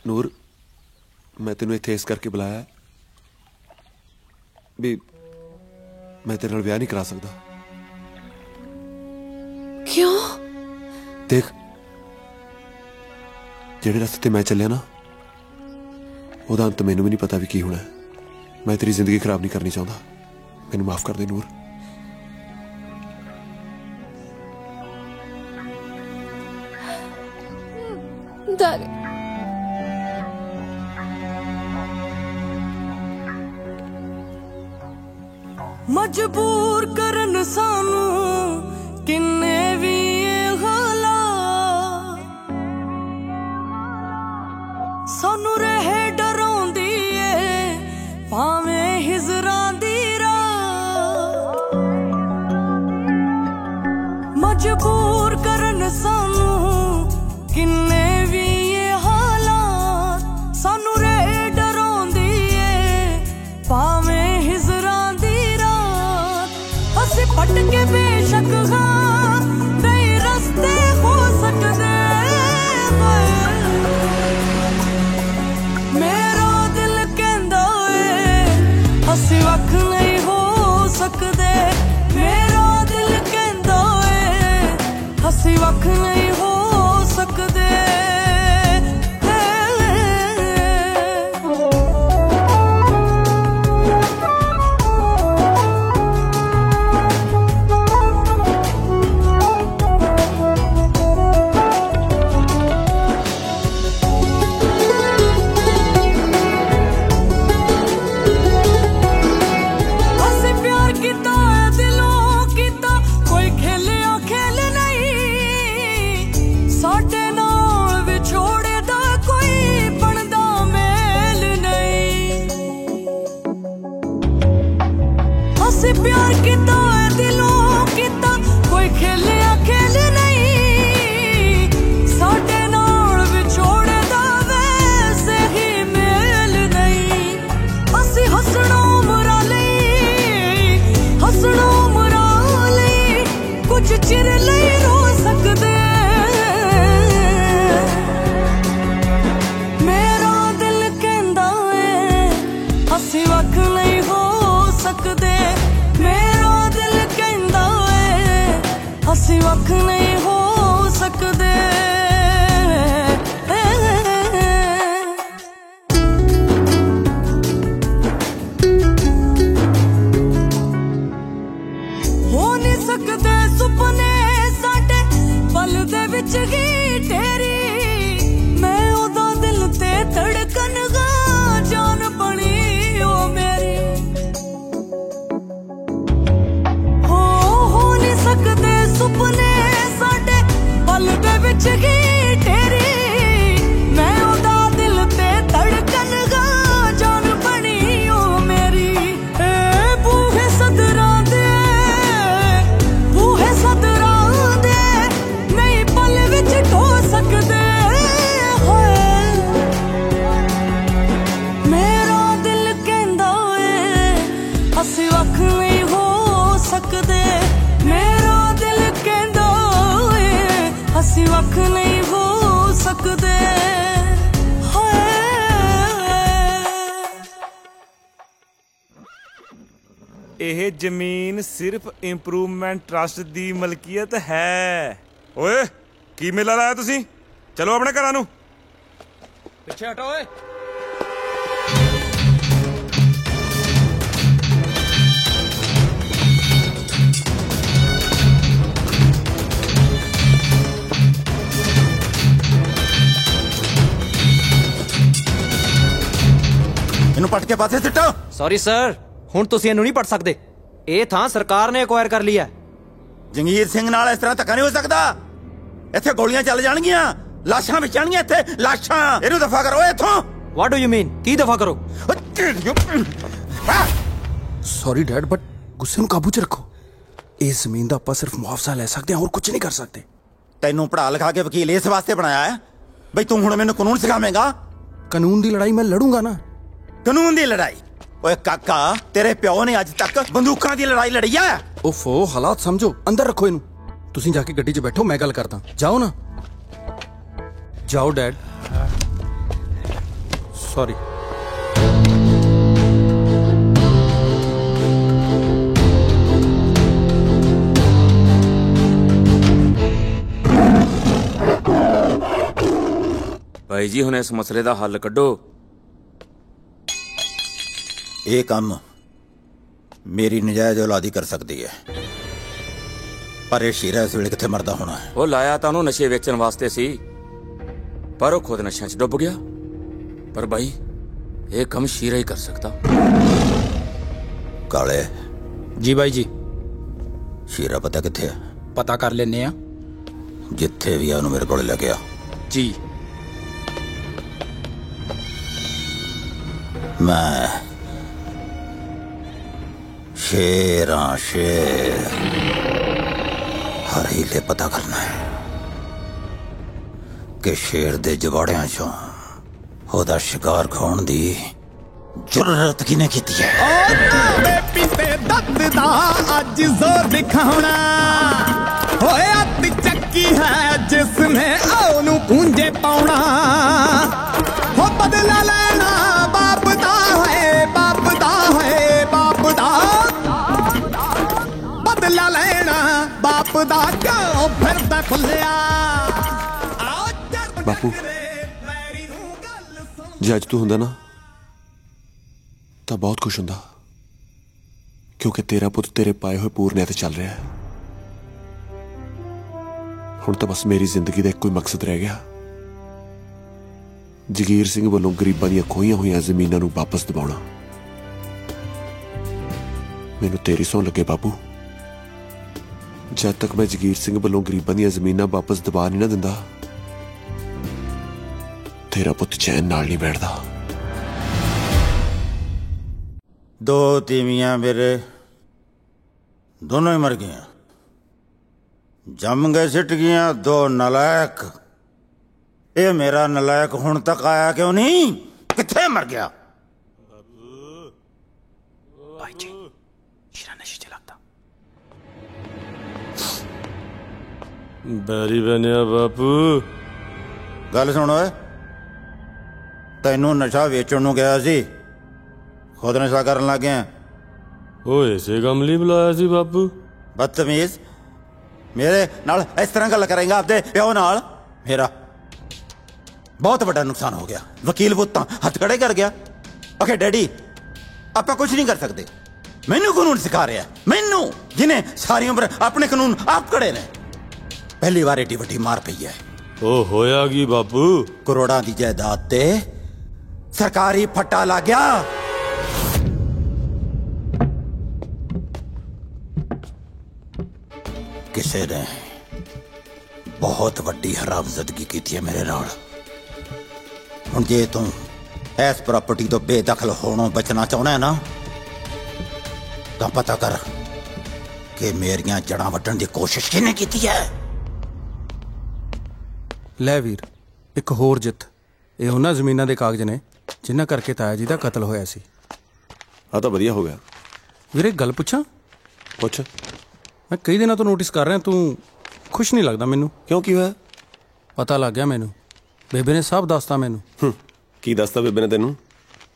ਨੂਰ, ਮੈਂ ਤੈਨੂੰ ਇੱਥੇ ਇਸ ਕਰਕੇ ਬੁਲਾਇਆ ਵੀ ਮੈਂ ਤੇਰੇ ਨਾਲ ਵਿਆਹ ਨਹੀਂ ਕਰਾ ਸਕਦਾ। ਕਿਉਂ? ਦੇਖ, ਜਿਹੜੇ ਰਸਤੇ ਤੇ ਮੈਂ ਚੱਲਿਆ ਨਾ, ਉਹਦਾ ਅੰਤ ਮੈਨੂੰ ਵੀ ਨਹੀਂ ਪਤਾ ਵੀ ਕੀ ਹੋਣਾ। मैं तेरी जिंदगी खराब नहीं करनी चाहता। मैनू माफ कर दे नूर। दारे, मजबूर करन सानू किन्ने भी हालात, सानू रहे डराउंदी भावें हिजरां दी रात। मजबूर करन सानू किन्ने भी हालात, सानू रहे डराउंदी भावें हिजरां दी रात। असीं भटके बेशक हां, कई रस्ते हो सकदे, मेरा दिल कहंदा ਅਸੀਂ ਵੱਖ ਨਹੀਂ ਹੋ ਸਕਦੇ। ਮੇਰਾ ਦਿਲ ਕਹਿੰਦਾ ਏ ਅਸੀਂ ਵੱਖ ਨਹੀਂ ਹੋ ਸਕਦੇ। प्यार किता है दिलों किता, कोई खेलिया खेल नहीं। साडे नाल विछोड़े दा वैसे ही मेल नहीं। असी हसना उमरा लई, हसना उमरा लई, कुछ चिर लई रो सकदे। मेरा दिल कहंदा है असी वख नहीं हो सकदे। मेरा दिल कहंदा है असी वख नहीं हो सकदे। हो नहीं सकदे सुपने साडे पल दे विच ही तेरी। मैं ओदा दिल ते धड़कन गा, जान बनी ओ मेरी। हो नहीं सकदे सुपने साडे पल दे विच ही ਇਹ ਜ਼ਮੀਨ ਸਿਰਫ ਇੰਪਰੂਵਮੈਂਟ ਟਰਸਟ ਦੀ ਮਲਕੀਅਤ ਹੈ। ਓਏ ਕੀ ਮੇਲਾ ਲਾਇਆ ਤੁਸੀਂ? ਚਲੋ ਆਪਣੇ ਘਰਾਂ ਨੂੰ। ਪਿੱਛੇ ਹਟੋ ਓਏ। ਇਹਨੂੰ ਪੱਟ ਕੇ ਪਾਸੇ ਸਿੱਟੋ। ਸੌਰੀ ਸਰ, ਹੁਣ ਤੁਸੀਂ ਇਹਨੂੰ ਨਹੀਂ ਪੱਟ ਸਕਦੇ। ਇਹ ਥਾਂ ਸਰਕਾਰ ਨੇ ਐਕਵਾਇਰ ਕਰ ਲਈ ਹੈ। ਜੰਗੀਰ ਸਿੰਘ ਨਾਲ ਇਸ ਤਰ੍ਹਾਂ ਧੱਕਾ ਨਹੀਂ ਹੋ ਸਕਦਾ। ਇੱਥੇ ਗੋਲੀਆਂ ਚੱਲ ਜਾਣਗੀਆਂ, ਲਾਸ਼ਾਂ ਵਿਚਣਗੀਆਂ ਇੱਥੇ, ਲਾਸ਼ਾਂ। ਇਹਨੂੰ ਦਫਾ ਕਰੋ ਇੱਥੋਂ। What do you mean? ਕੀ ਦਫਾ ਕਰੋ? ਸੌਰੀ ਡੈਡ, ਬਟ ਗੁੱਸੇ ਨੂੰ ਕਾਬੂ 'ਚ ਰੱਖੋ। ਇਸ ਜ਼ਮੀਨ ਦਾ ਆਪਾਂ ਸਿਰਫ ਮੁਆਵਜ਼ਾ ਲੈ ਸਕਦੇ ਹਾਂ, ਹੋਰ ਕੁਝ ਨਹੀਂ ਕਰ ਸਕਦੇ। ਤੈਨੂੰ ਪੜ੍ਹਾ ਲਿਖਾ ਕੇ ਵਕੀਲ ਇਸ ਵਾਸਤੇ ਬਣਾਇਆ ਹੈ ਬਈ ਤੂੰ ਹੁਣ ਮੈਨੂੰ ਕਾਨੂੰਨ ਸਿਖਾਵੇਂਗਾ? ਕਾਨੂੰਨ ਦੀ ਲੜਾਈ ਮੈਂ ਲੜੂੰਗਾ ਨਾ। ਕਾਨੂੰਨ ਦੀ ਲੜਾਈ? ਓਏ ਕਾਕਾ, ਤੇਰੇ ਪਿਓ ਨੇ ਅੱਜ ਤੱਕ ਬੰਦੂਕਾਂ ਦੀ ਲੜਾਈ ਲੜੀ ਹੈ। ਓਫੋ, ਹਾਲਾਤ ਸਮਝੋ। ਅੰਦਰ ਰੱਖੋ ਇਹਨੂੰ। ਤੁਸੀਂ ਜਾ ਕੇ ਗੱਡੀ 'ਚ ਬੈਠੋ, ਮੈਂ ਗੱਲ ਕਰਦਾ। ਜਾਓ ਨਾ, ਜਾਓ ਡੈਡ। ਸੌਰੀ। ਭਾਈ ਜੀ ਹੁਣ ਇਸ ਮਸਲੇ ਦਾ ਹੱਲ ਕੱਢੋ। ਇਹ ਕੰਮ ਮੇਰੀ ਨਜਾਇਜ਼ ਔਲਾਦੀ ਕਰ ਸਕਦੀ ਹੈ, ਪਰ ਇਹ ਸ਼ੀਰਾ ਇਸ ਵੇਲੇ ਕਿੱਥੇ ਮਰਦਾ ਹੋਣਾ ਹੈ। ਉਹ ਲਾਇਆ ਤਾਂ ਉਹਨੂੰ ਨਸ਼ੇ ਵੇਚਣ ਵਾਸਤੇ ਸੀ, ਪਰ ਉਹ ਖੁਦ ਨਸ਼ਿਆਂ 'ਚ ਡੁੱਬ ਗਿਆ। ਪਰ ਭਾਈ ਇਹ ਕੰਮ ਸ਼ੀਰਾ ਹੀ ਕਰ ਸਕਦਾ। ਕਾਲੇ ਜੀ ਬਾਈ ਜੀ। ਸ਼ੀਰਾ ਪਤਾ ਕਿੱਥੇ ਹੈ? ਪਤਾ ਕਰ ਲੈਨੇ ਆ। ਜਿੱਥੇ ਵੀ ਆ ਉਹਨੂੰ ਮੇਰੇ ਕੋਲ ਲੈ ਗਿਆ ਜੀ। ਮੈਂ ਸ਼ੇਰਾਂ ਸ਼ੇਰ ਹਰ ਹੀਲੇ ਪਤਾ ਕਰਨਾ ਹੈ ਕਿ ਸ਼ੇਰ ਦੇ ਜਵਾੜਿਆਂ ਚੋਂ ਉਹਦਾ ਸ਼ਿਕਾਰ ਖਾਣ ਦੀ ਜ਼ਰੂਰਤ ਕਿਹਨੇ ਕੀਤੀ ਹੈ। ਪੀਤੇ ਦੱਤ ਦਾ ਅੱਜ ਜ਼ੋਰ ਦਿਖਾਉਣਾ ਹੋਏ ਅੱਤ ਚੱਕੀ ਹੈ ਜਿਸ ਨੇ ਉਹਨੂੰ ਪੂੰਝੇ ਪਾਉਣਾ। ਹੋ ਬਦਲਾ ਲੈਣਾ ਬਾਪ ਦਾ ਹੈ, ਬਾਪ ਦਾ ਹੈ, ਬਾਪ ਦਾ ਬਦਲਾ ਲੈਣਾ ਬਾਪ ਦਾ ਕਿਉਂ ਫਿਰਦਾ ਖੁੱਲਿਆ। ਬਾਪੂ, ਜੇ ਅੱਜ ਤੂੰ ਹੁੰਦਾ ਨਾ ਤਾਂ ਬਹੁਤ ਖੁਸ਼ ਹੁੰਦਾ, ਕਿਉਂਕਿ ਤੇਰਾ ਪੁੱਤ ਤੇਰੇ ਪਾਏ ਹੋਏ ਪੂਰਨਿਆਂ ਤੇ ਚੱਲ ਰਿਹਾ ਹੈ। ਹੁਣ ਤਾਂ ਬਸ ਮੇਰੀ ਜ਼ਿੰਦਗੀ ਦਾ ਇੱਕੋ ਹੀ ਮਕਸਦ ਰਹਿ ਗਿਆ, ਜਗੀਰ ਸਿੰਘ ਵੱਲੋਂ ਗਰੀਬਾਂ ਦੀਆਂ ਖੋਹੀਆਂ ਹੋਈਆਂ ਜ਼ਮੀਨਾਂ ਨੂੰ ਵਾਪਸ ਦਿਵਾਉਣਾ। ਮੈਨੂੰ ਤੇਰੀ ਸਹੁੰ ਲੱਗੇ ਬਾਪੂ, ਜਦ ਤੱਕ ਮੈਂ ਜਗੀਰ ਸਿੰਘ ਵੱਲੋਂ ਗਰੀਬਾਂ ਦੀਆਂ ਜ਼ਮੀਨਾਂ ਵਾਪਸ ਦਬਾ ਨਹੀਂ ਨਾ ਦਿੰਦਾ, ਤੇਰਾ ਪੁੱਤ ਚੈਨ ਨਾਲ ਨਹੀਂ ਬੈਠਦਾ। ਦੋ ਤੀਵੀਆਂ ਮੇਰੇ ਦੋਨੋਂ ਹੀ ਮਰ ਗਈਆਂ, ਜੰਮ ਗਏ, ਸਿੱਟ ਗਈਆਂ। ਦੋ ਨਲਾਇਕ। ਇਹ ਮੇਰਾ ਨਲਾਇਕ ਹੁਣ ਤੱਕ ਆਇਆ ਕਿਉਂ ਨਹੀਂ? ਕਿੱਥੇ ਮਰ ਗਿਆ? ਭਾਈ ਜੀ, ਸ਼ੀਰਾ ਨਸ਼ੇ 'ਚ ਲੱਗਦਾ। ਬੈਰੀ ਬਣਿਆ ਬਾਪੂ। ਗੱਲ ਸੁਣ ਓਏ, ਤੈਨੂੰ ਨਸ਼ਾ ਵੇਚਣ ਨੂੰ ਗਿਆ ਸੀ, ਖੁਦ ਨਸ਼ਾ ਕਰਨ ਲੱਗ ਗਿਆ। ਉਹ ਇਸੇ ਕੰਮ ਲਈ ਬੁਲਾਇਆ ਸੀ ਬਾਪੂ। ਬਦਤਮੀਜ਼, ਮੇਰੇ ਨਾਲ ਇਸ ਤਰ੍ਹਾਂ ਗੱਲ ਕਰੇਗਾ ਆਪਦੇ ਪਿਓ ਨਾਲ? ਮੇਰਾ ਬਹੁਤ ਵੱਡਾ ਨੁਕਸਾਨ ਹੋ ਗਿਆ। ਵਕੀਲ ਪੁੱਤ ਤਾਂ ਹੱਥ ਖੜੇ ਕਰ ਗਿਆ। ਓਕੇ ਡੈਡੀ, ਆਪਾਂ ਕੁਝ ਨਹੀਂ ਕਰ ਸਕਦੇ। ਮੈਨੂੰ ਕਾਨੂੰਨ ਸਿਖਾ ਰਿਹਾ, ਮੈਨੂੰ ਜਿਹਨੇ ਸਾਰੀ ਉਮਰ ਆਪਣੇ ਕਾਨੂੰਨ ਆਪ ਘੜੇ ਨੇ। ਪਹਿਲੀ ਵਾਰ ਏਡੀ ਵੱਡੀ ਮਾਰ ਪਈ ਹੈ। ਉਹ ਹੋਇਆ ਕੀ ਬਾਪੂ? ਕਰੋੜਾਂ ਦੀ ਜਾਇਦਾਦ ਤੇ ਸਰਕਾਰੀ ਫੱਟਾ ਲੱਗ ਗਿਆ। ਕਿਸੇ ਨੇ ਬਹੁਤ ਵੱਡੀ ਹਰਾਮਜ਼ਦਗੀ ਕੀਤੀ ਹੈ ਮੇਰੇ ਨਾਲ। ਹੁਣ ਜੇ ਤੂੰ ਇਸ ਪ੍ਰਾਪਰਟੀ ਤੋਂ ਬੇਦਖਲ ਹੋਣੋਂ ਬਚਣਾ ਚਾਹੁੰਦਾ ਹੈ ਨਾ, ਤਾਂ ਪਤਾ ਕਰ ਕਿ ਮੇਰੀਆਂ ਜੜ੍ਹਾਂ ਵੱਢਣ ਦੀ ਕੋਸ਼ਿਸ਼ ਕਿਹਨੇ ਕੀਤੀ ਹੈ। ਲੈ ਵੀਰ, ਇੱਕ ਹੋਰ ਜਿੱਤ। ਇਹ ਉਹਨਾਂ ਜ਼ਮੀਨਾਂ ਦੇ ਕਾਗਜ਼ ਨੇ ਜਿਨ੍ਹਾਂ ਕਰਕੇ ਤਾਇਆ ਜੀ ਦਾ ਕਤਲ ਹੋਇਆ ਸੀ। ਆ ਤਾਂ ਵਧੀਆ ਹੋ ਗਿਆ। ਵੀਰੇ ਗੱਲ ਪੁੱਛਾਂ? ਪੁੱਛ। ਮੈਂ ਕਈ ਦਿਨਾਂ ਤੋਂ ਨੋਟਿਸ ਕਰ ਰਿਹਾ, ਤੂੰ ਖੁਸ਼ ਨਹੀਂ ਲੱਗਦਾ ਮੈਨੂੰ। ਕਿਉਂ, ਕੀ ਹੋਇਆ? ਪਤਾ ਲੱਗ ਗਿਆ ਮੈਨੂੰ, ਬੇਬੇ ਨੇ ਸਭ ਦੱਸਤਾ ਮੈਨੂੰ। ਕੀ ਦੱਸਤਾ ਬੇਬੇ ਨੇ ਤੈਨੂੰ?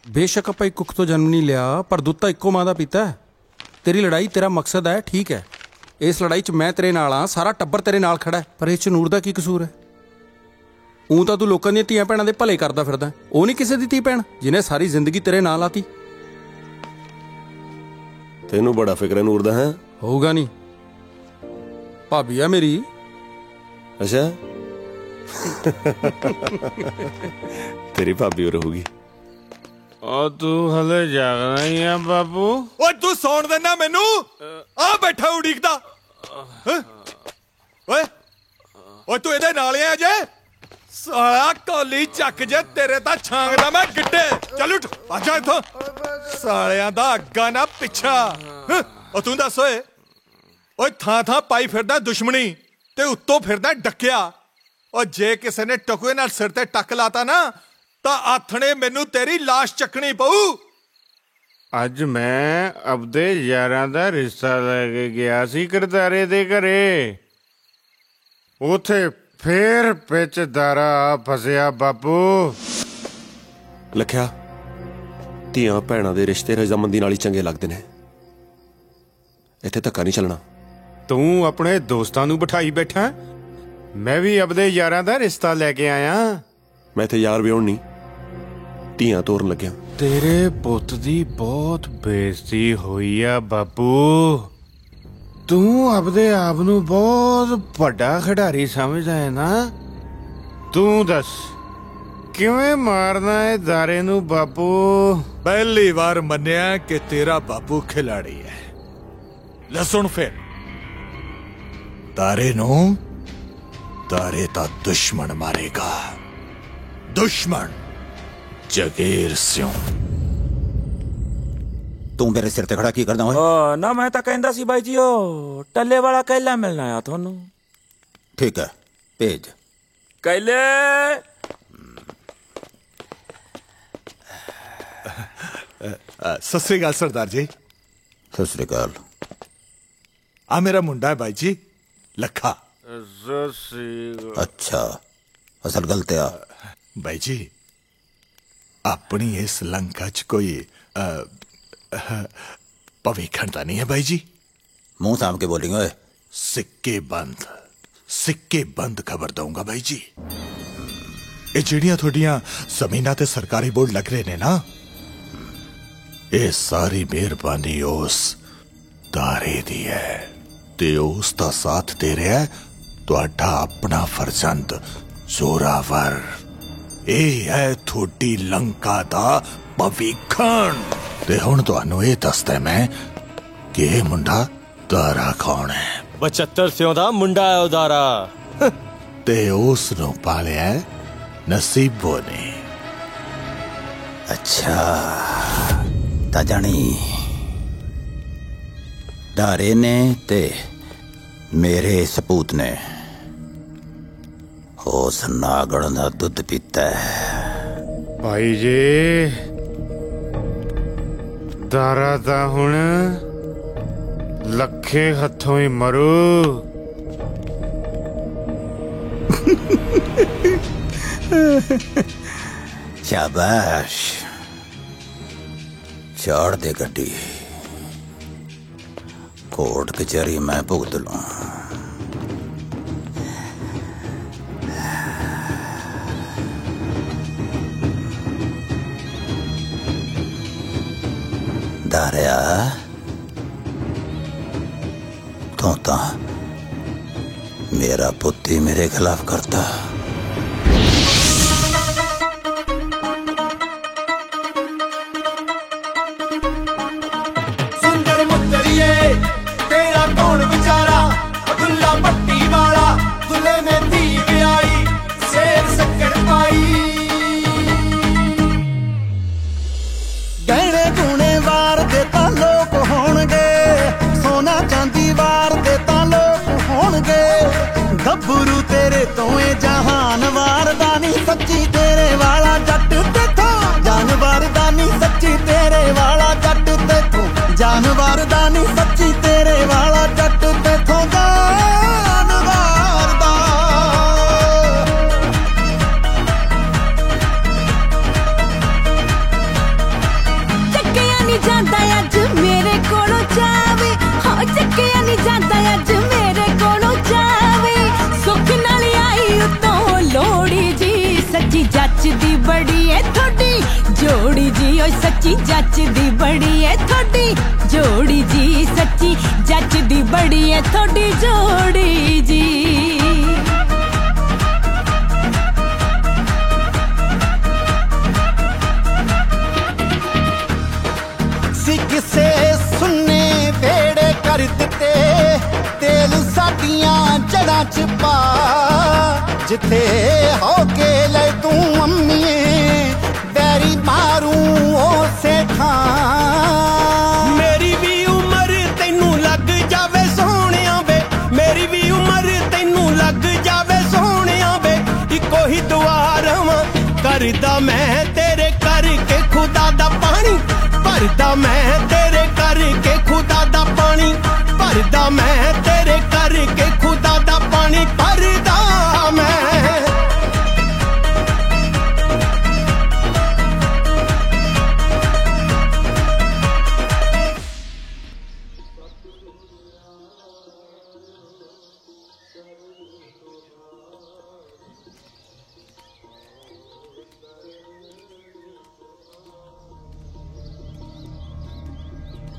ਬੇਸ਼ੱਕ ਆਪਾਂ ਇੱਕ ਕੁੱਖ ਤੋਂ ਜਨਮ ਨਹੀਂ ਲਿਆ, ਪਰ ਦੁੱਧ ਤਾਂ ਇੱਕੋ ਮਾਂ ਦਾ ਪੀਤਾ ਹੈ। तेरी लड़ाई तेरा मकसद है, ठीक है। इस लड़ाई च मैं तेरे नाल हाँ, सारा टब्बर तेरे नाल खड़ा है, पर इस च नूर दा की कसूर है? ऊं तां तू लोकां ਦੀਆਂ ਧੀਆਂ ਭੈਣਾਂ ਦੇ ਭਲੇ ਕਰਦਾ ਫਿਰਦਾ, ਉਹ ਨਹੀਂ ਕਿਸੇ ਦੀ ਧੀ ਭੈਣ ਜਿਹਨੇ ਸਾਰੀ ਜ਼ਿੰਦਗੀ ਤੇਰੇ ਨਾਲ ਆਤੀ। ਤੈਨੂੰ ਬੜਾ ਫਿਕਰ ਹੈ ਨੂਰ ਦਾ ਹੈ? ਹੋਊਗਾ ਨਹੀਂ, ਭਾਬੀ ਆ ਮੇਰੀ। ਅੱਛਾ ਤੇਰੀ ਭਾਬੀ ਹੋ ਰਹੂਗੀ। ਉਹ ਤੂੰ ਹਲੇ ਜਾਗਣਾ ਹੀ ਆ ਬਾਬੂ? ਓਏ ਤੂੰ ਸੌਣ ਦੇਣਾ ਮੈਨੂੰ? ਆ ਬੈਠਾ ਉਡੀਕਦਾ। ਓਏ ਓਏ ਤੂੰ ਇਹਦੇ ਨਾਲ ਆ ਜੇ? ਸਾਲਾ ਕੋਲੀ ਚੱਕ ਜੇ ਤੇਰੇ ਤਾਂ ਛਾਂਗਦਾ ਮੈਂ ਗਿੱਟੇ। ਚੱਲ ਉੱਠ ਆਜਾ ਇੱਥੋਂ। ਸਾਲਿਆਂ ਦਾ ਅੱਗਾ ਨਾ ਪਿੱਛਾ। ਉਹ ਤੂੰ ਦੱਸ ਓਏ, ਓਏ ਥਾਂ ਥਾਂ ਪਾਈ ਫਿਰਦਾ ਦੁਸ਼ਮਣੀ ਤੇ ਉੱਤੋਂ ਫਿਰਦਾ ਡੱਕਿਆ। ਉਹ ਜੇ ਕਿਸੇ ਨੇ ਟਕੂਏ ਨਾਲ ਸਿਰ ਤੇ ਟੱਕ ਲਾਤਾ ਨਾ ਤਾਂ ਆਥਣੇ ਮੈਨੂੰ ਤੇਰੀ ਲਾਸ਼ ਚੱਕਣੀ ਪਊ। ਅੱਜ ਮੈਂ ਆਪਦੇ ਯਾਰਾਂ ਦਾ ਰਿਸ਼ਤਾ ਲੈ ਕੇ ਗਿਆ ਸੀ ਕਰਤਾਰੇ ਦੇ ਘਰੇ। ਉਥੇ ਫੇਰ ਵਿੱਚ ਦਾਰਾ ਫਸਿਆ ਬਾਪੂ। ਲਖਿਆ, ਧੀਆਂ ਭੈਣਾਂ ਦੇ ਰਿਸ਼ਤੇ ਰਜ਼ਾਮੰਦੀ ਨਾਲ ਹੀ ਚੰਗੇ ਲੱਗਦੇ ਨੇ, ਇੱਥੇ ਧੱਕਾ ਨਹੀਂ ਚੱਲਣਾ। ਤੂੰ ਆਪਣੇ ਦੋਸਤਾਂ ਨੂੰ ਬਿਠਾਈ ਬੈਠਾ, ਮੈਂ ਵੀ ਆਪਦੇ ਯਾਰਾਂ ਦਾ ਰਿਸ਼ਤਾ ਲੈ ਕੇ ਆਇਆ। ਮੈਂ ਇੱਥੇ ਯਾਰ ਵਿਆਹੁਣ ਨਹੀਂ, ਧੀਆਂ ਤੋਰਨ ਲੱਗਿਆ। ਤੇਰੇ ਪੁੱਤ ਦੀ ਬਹੁਤ ਬੇਇੱਜ਼ਤੀ ਹੋਈ ਆ ਬਾਪੂ। ਤੂੰ ਆਪਦੇ ਆਪ ਨੂੰ ਬਹੁਤ ਵੱਡਾ ਖਿਡਾਰੀ ਸਮਝਦਾ ਹੈ ਨਾ? ਤੂੰ ਦੱਸ ਕਿਵੇਂ ਮਾਰਨਾ ਹੈ ਦਾਰੇ ਨੂੰ ਬਾਪੂ? ਪਹਿਲੀ ਵਾਰ ਮੰਨਿਆ ਕਿ ਤੇਰਾ ਬਾਪੂ ਖਿਲਾੜੀ ਹੈ। ਲੈ ਸੁਣ ਫਿਰ, ਦਾਰੇ ਨੂੰ ਦਾਰੇ ਦਾ ਦੁਸ਼ਮਣ ਮਾਰੇਗਾ, ਦੁਸ਼ਮਣ ਜਗੀਰ ਸਿੰਘ। ਤੂੰ ਮੇਰੇ ਸਿਰ ਤੇ ਖੜਾ ਕੀ ਕਰਦਾ ਓਏ? ਨਾ ਮੈਂ ਤਾਂ ਕਹਿੰਦਾ ਸੀ ਬਾਈ ਜੀ ਉਹ ਟੱਲੇ ਵਾਲਾ ਕੈਲਾ ਮਿਲਣਾ ਆ ਤੁਹਾਨੂੰ। ਠੀਕ ਹੈ ਭੇਜ। ਕੈਲੇ ਸਤਿ ਸ੍ਰੀ ਅਕਾਲ ਸਰਦਾਰ ਜੀ। ਸਤਿ ਸ੍ਰੀ ਅਕਾਲ। ਆ ਮੇਰਾ ਮੁੰਡਾ ਹੈ ਬਾਈ ਜੀ, ਲੱਖਾ। ਅੱਛਾ, ਅਸਲ ਗੱਲ ਤੇ ਆ ਬਾਈ ਜੀ, ਆਪਣੀ ਇਸ ਲੰਕਾ ਚ ਕੋਈ ਭਵਿੱਖ ਤਾਂ ਨਹੀਂ ਹੈ ਬਾਈ ਜੀ? ਮੂੰਹ ਸਾਂਭ ਕੇ ਬੋਲਿੰਗ ਓਏ। ਸਿੱਕੇ ਬੰਦ ਖਬਰ ਦਊਂਗਾ ਬਾਈ ਜੀ। ਇਹ ਜਿਹੜੀਆਂ ਤੁਹਾਡੀਆਂ ਜ਼ਮੀਨਾਂ ਤੇ ਸਰਕਾਰੀ ਬੋਰਡ ਲੱਗ ਰਹੇ ਨੇ ਨਾ, ਇਹ ਸਾਰੀ ਮਿਹਰਬਾਨੀ ਉਸ ਦਾਰੇ ਦੀ ਹੈ ਤੇ ਉਸ ਦਾ ਸਾਥ ਦੇ ਰਿਹਾ ਤੁਹਾਡਾ ਆਪਣਾ ਫਰਜ਼ੰਦ ਜ਼ੋਰਾਵਰ। ਇਹ ਹੈ ਤੁਹਾਡੀ ਲੰਕਾ ਦਾ ਭਵਿੱਖਣ। ਤੇ ਹੁਣ ਤੁਹਾਨੂੰ ਇਹ ਦੱਸਦਾ ਮੈਂ ਕਿ ਇਹ ਮੁੰਡਾ ਦਾਰਾ ਕੌਣ ਹੈ। 75 ਸਿਉਂ ਦਾ ਮੁੰਡਾ ਹੈ ਉਹ ਦਾਰਾ, ਤੇ ਉਸ ਨੂੰ ਪਾਲਿਆ ਨਸੀਬੋ ਨੇ। ਅੱਛਾ ਤਾਂ ਜਾਣੀ ਦਾਰੇ ਨੇ ਤੇ ਮੇਰੇ ਸਪੂਤ ਨੇ ਉਸ ਨਾਗਣ ਦਾ ਦੁੱਧ ਪੀਤਾ ਹੈ। ਭਾਈ ਜੀ, ਦਾਰਾ ਤਾਂ ਹੁਣ ਲੱਖੇ ਹੱਥੋਂ ਹੀ ਮਰੂ। शाबाश, चाड़ दे गड्डी, कोर्ट कचहरी मैं भुगत लूं। दारिया तो मेरा पुत्ती मेरे खिलाफ करता। सुंदर मुत्तरिए तेरा कौन बेचारा, अब्दुल्ला पट्टी वाला दुल्हे में थी ब्याई, शेर शक्कर पाई। गहने गुणे वार देता लोक होणगे, सोना चांदी वार देता लोक होणगे। गब्बरू तेरे तो जहान वार दानी, सच्ची तेरे वाला जट तेथों जानवर दानी, सच्ची तेरे वाला जट तेथों जानवर दानी, सच्ची तेरे वाला जट तेथों जानवर दा। ਚੱਕਿਆ ਨਹੀਂ ਜਾਂਦਾ ਅੱਜ ਮੇਰੇ ਕੋਲੋਂ ਚਾਵ जी ओ सच्ची जचदी बड़ी है थोड़ी जोड़ी जी सच्ची जचदी बड़ी है थोड़ी जोड़ी जी किसे सुनने वेड़े कर दिते तेल साडियां जड़ा च पा जिथे हो के ले तू अम्मीए बैरी मारू उसे थां मेरी भी उम्र तैनू लग जावे सोहणिया वे मेरी भी उम्र तैनू लग जावे सोहणिया वे इको ही दुआ रवां करदा मैं तेरे करके खुदा दा पानी भरदा मैं तेरे करके खुदा दा पानी भरदा मैं तेरे करके खुदा दा पानी भरदा मैं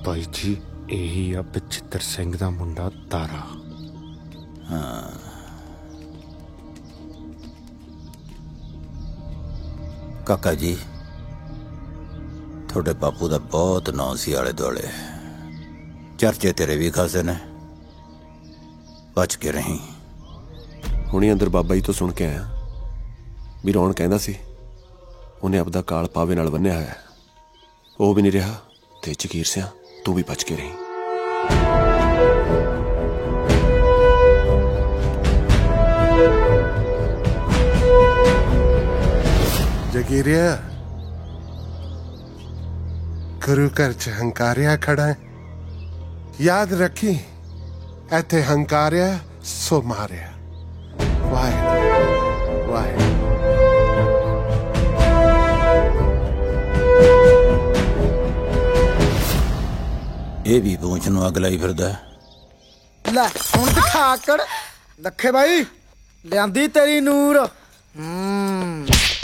भाई जी यही आ बचित्र सिंह दा मुंडा तारा। हाँ काका जी थोड़े बापू दा बहुत नाम सी आले दुआले चर्चे तेरे भी खासे ने बच के रही ਹੁਣੀ ਅੰਦਰ ਬਾਬਾ ਜੀ ਤੋਂ ਸੁਣ ਕੇ ਆਇਆ ਵੀ ਰੌਣ ਕਹਿੰਦਾ ਸੀ ਉਹਨੇ ਆਪਦਾ ਕਾਲ ਪਾਵੇ ਨਾਲ ਬੰਨਿਆ ਹੋਇਆ ਉਹ ਵੀ ਨਹੀਂ ਰਿਹਾ ਤੇ ਜਗੀਰ ਸਿਆ ਤੂੰ ਵੀ ਬਚ ਕੇ ਰਹੀ जगीरिया गुरु घर च हंकारिया खड़ा है याद रखी इथे हंकारिया सो मारिया वाहे वाहे ये भी पूछ नू अगला ही फिरदा ਲੈ ਹੁਣ ਦਿਖਾ ਆਕੜ ਲੱਖੇ ਬਾਈ ਲਿਆਂਦੀ ਤੇਰੀ ਨੂਰ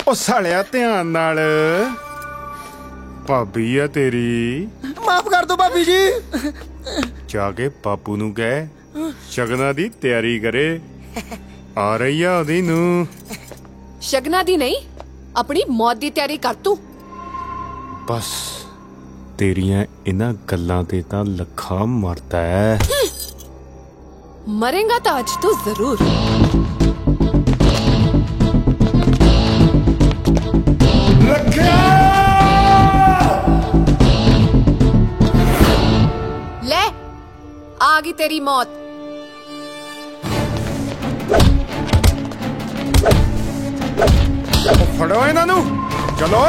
ਉਹ ਸਾਲਿਆ ਧਿਆਨ ਨਾਲ ਭਾਬੀ ਆ ਤੇਰੀ ਮਾਫ ਕਰ ਦੋ ਭਾਬੀ ਜੀ ਜਾ ਕੇ ਬਾਪੂ ਨੂੰ ਕਹਿ ਸ਼ਗਨਾਂ ਦੀ ਤਿਆਰੀ ਕਰੇ ਆ ਰਹੀ ਆ ਉਹਦੀ ਨੂੰ ਸ਼ਗਨਾਂ ਦੀ ਨਹੀਂ ਆਪਣੀ ਮੌਤ ਦੀ ਤਿਆਰੀ ਕਰ ਤੂੰ ਬਸ ਤੇਰੀਆਂ ਇਹਨਾਂ ਗੱਲਾਂ ਤੇ ਤਾਂ ਲੱਖਾ ਮਰਦਾ ਹੈ मरेगा तो आज तो जरूर ले आ गई तेरी मौत फड़ो इन्हों चलो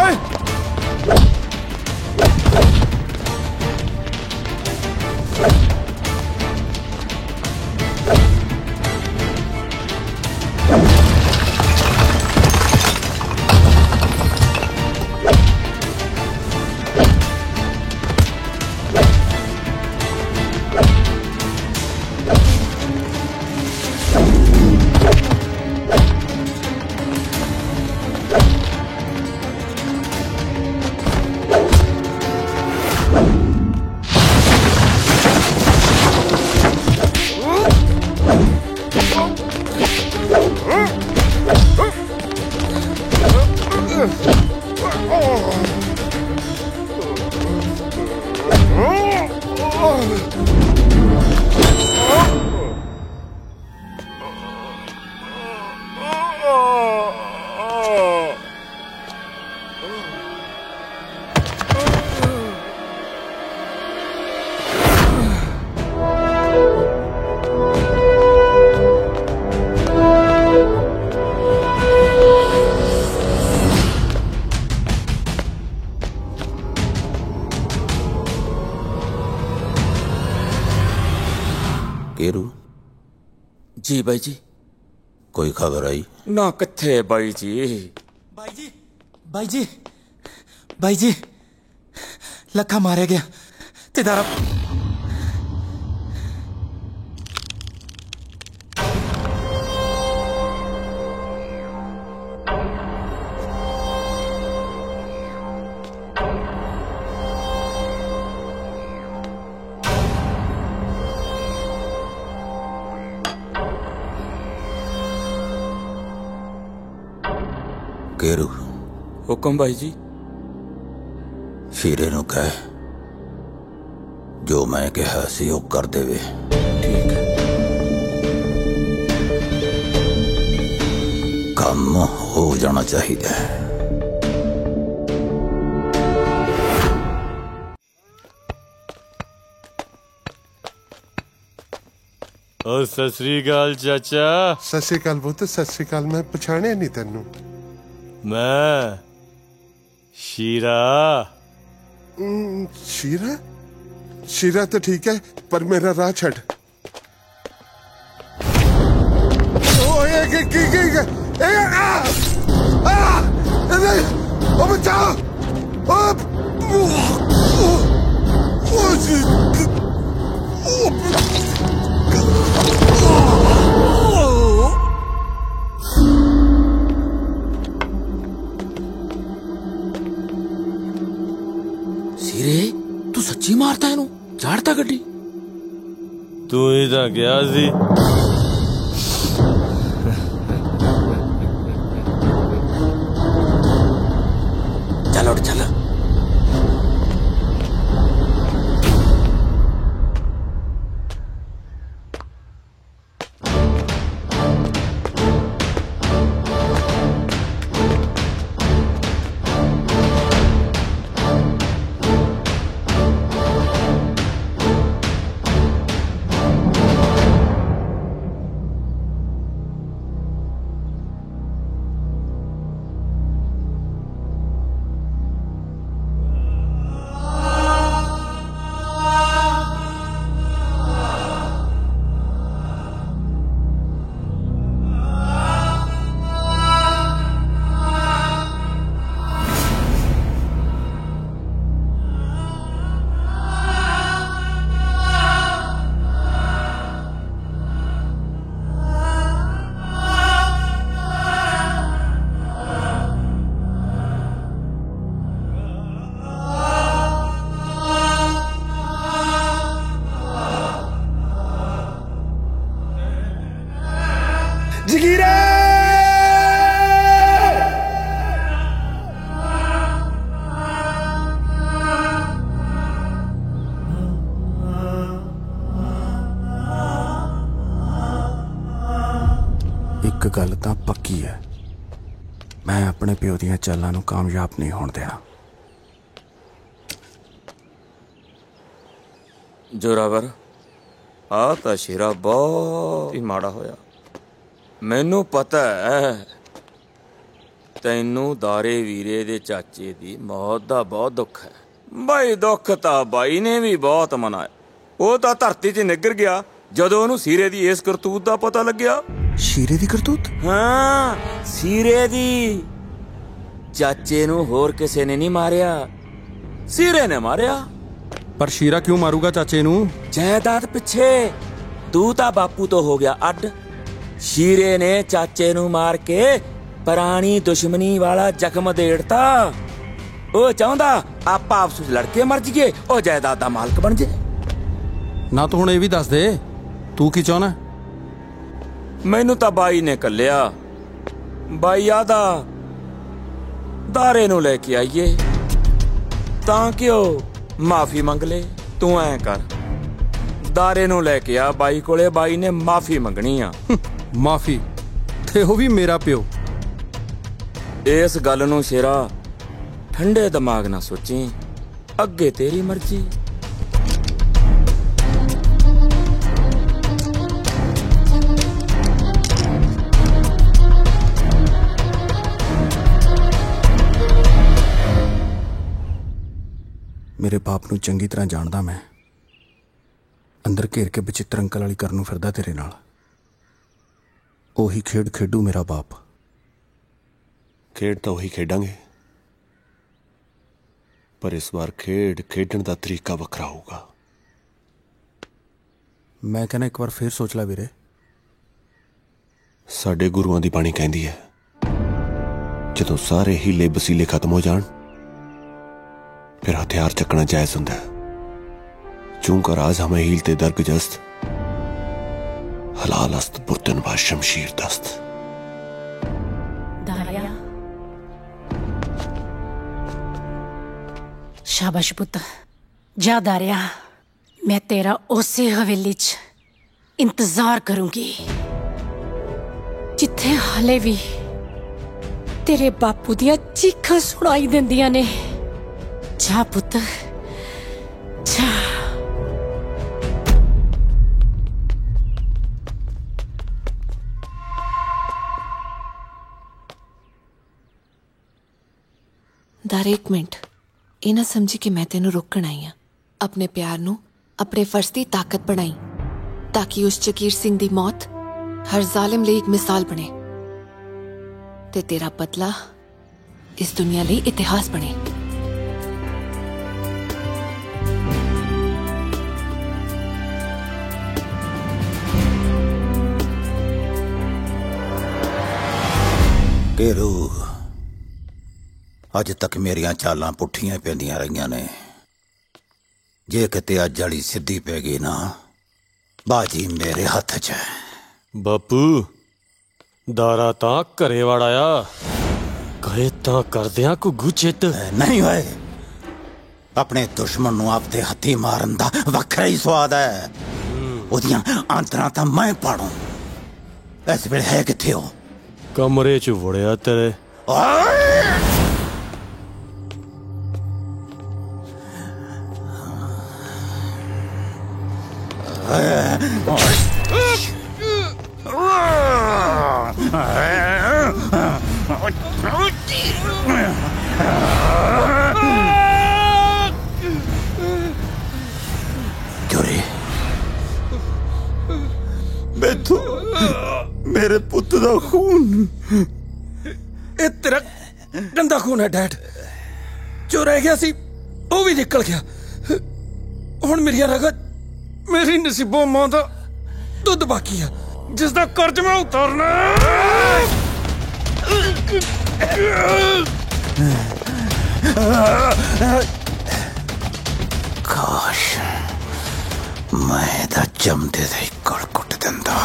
केरू जी बाई जी कोई खबर आई ना किथे बाई जी ਬਾਈ ਜੀ ਲੱਖਾ ਮਾਰਿਆ ਗਿਆ ਤੇ ਦਾਰਾ केरू हुक्म भाई जी। शीरे नूं कह जो मैं कहा सी वो कर देवे। ठीक है। काम हो जाना चाहिए। और सत श्री अकाल चाचा। सत श्री अकाल पुत्त, सत श्री अकाल। मैं पछाणिया नहीं तेनू। मैं शीरा। शीरा? शीरा तो ठीक है, पर मेरा राह छड़। बचाओ। सीरे तू सच्ची मारता है झाड़ता गड्डी? तू ही तो क्या सी। चल उठ चल। एक गल तां पक्की है, मैं अपने प्यो दियां चालां नूं कामयाब नहीं होण देना। जोरावर आ तां शेरा बहुत ही माड़ा होया। मैनू पता है तैनू दारे वीरे दे चाचे दी मौत दा बहुत दुख है। बाई दुख तां बाई ने भी बहुत मनाया। वो तां धरती च निगर गया जदों ओनू सीरे दी इस करतूत दा पता लग्या। शीरे दी करतूत? हाँ सीरे दी। चाचे नू होर किसे ने नहीं मारिया, सीरे ने मारिया। पर शीरा क्यों मारूगा चाचे नू? जायदाद पिछे। तू तां बापू तो हो गया अड। शीरे ने चाचे नू मार के पुरानी दुश्मनी वाला जख्म देड़ता। ओ चाहता आप आपस विच लड़के मर जाइए और जायदाद दा मालक बन जाए। ना तो हुण ये भी दस दे तू की चाहना? मैनू तां बाई ने कल्लिया। बाई आदा दारे नू लेके आइए तां क्यों माफी मंग ले। तू ऐ कर दारे नू लेके आ बाई कोले, बाई ने माफी मंगनी आ। माफी ते वो भी मेरा प्यो। इस गल नू शेरा ठंडे दिमाग ना सोची, अगे तेरी मर्जी। मेरे बाप नू चंगी तरह जानदा मैं। अंदर घेर के बचित्र अंकल वाली करनू फिरदा तेरे नाल। ओही खेड खेडू मेरा बाप। खेड तो वही खेडांगे, पर इस बार खेड खेडण दा तरीका वखरा होगा। मैं कहना एक बार फिर सोच ला वीरे। साडे गुरुआं दी बाणी कहंदी है जदों सारे हीले बसीले खत्म हो जाण फिर हथियार चकना जायज हुंदा है। चूंकि आज हमें हीलते दरगजस्त हलाल अस्त बुर्तन बा शमशीर दस्त। दारिया शाबाश पुत्त जा दारिया मैं तेरा उसे हवेली च इंतजार करूंगी जिथे हाले भी तेरे बापू दियां चीखां सुनाई देंदियां ने। जा पुत्त जा। दारे एक मिनट ਇਹ ਨਾ ਸਮਝੀ ਕਿ ਮੈਂ ਤੈਨੂੰ ਰੋਕਣ ਆਈ ਹਾਂ। ਆਪਣੇ ਪਿਆਰ ਨੂੰ ਆਪਣੇ ਫਰਜ਼ ਦੀ ਤਾਕਤ ਬਣਾਈ ਤਾਂ ਕਿ ਉਸ ਜਗੀਰ ਸਿੰਘ ਦੀ ਮੌਤ ਹਰ ਜ਼ਾਲਿਮ ਲਈ ਇੱਕ ਮਿਸਾਲ ਬਣੇ ਤੇ ਤੇਰਾ ਬਦਲਾ ਇਸ ਦੁਨੀਆ ਲਈ ਇਤਿਹਾਸ ਬਣੇ। केरू अज तक मेरिया चालां पुठियां पैंदियां रहियां ने। जे किते अज वाली सीधी पै गई ना बाजी मेरे हथ च है। बापू दारा तां घरे वड़ आया कहे तां करदियां घुग्गू चित नहीं होए। अपने दुश्मन नूं आपदे हत्थी मारन दा वखरा ही स्वाद है। ओदियां आंतरां तां मैं पाड़ूं। इस वेले है किथे हो? कमरे च वड़िया तेरे। जोरे बैठो मेरे पुत दा खून ਇਹ ਤੇਰਾ ਗੰਦਾ ਖੂਨ ਹੈ ਡੈਡ। ਜੋ ਰਹਿ ਗਿਆ ਸੀ ਉਹ ਵੀ ਨਿਕਲ ਗਿਆ। ਹੁਣ ਮੇਰੀ ਰਗਤ ਮੇਰੀ ਨਸੀਬੋਂ ਮਾਂ ਦਾ ਦੁੱਧ ਬਾਕੀ ਆ ਜਿਸ ਦਾ ਕਰਜ਼ ਮੈਂ ਉਤਾਰਨਾ। काश मैं दा जमदे दे गल कुट दिंदा।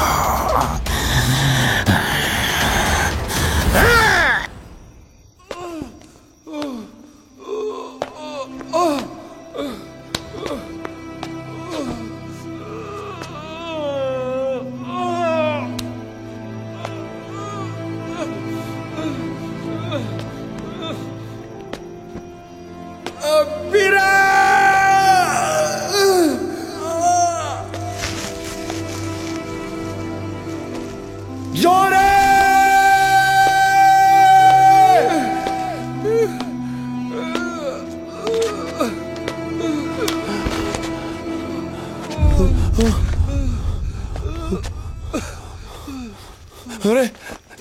जोरे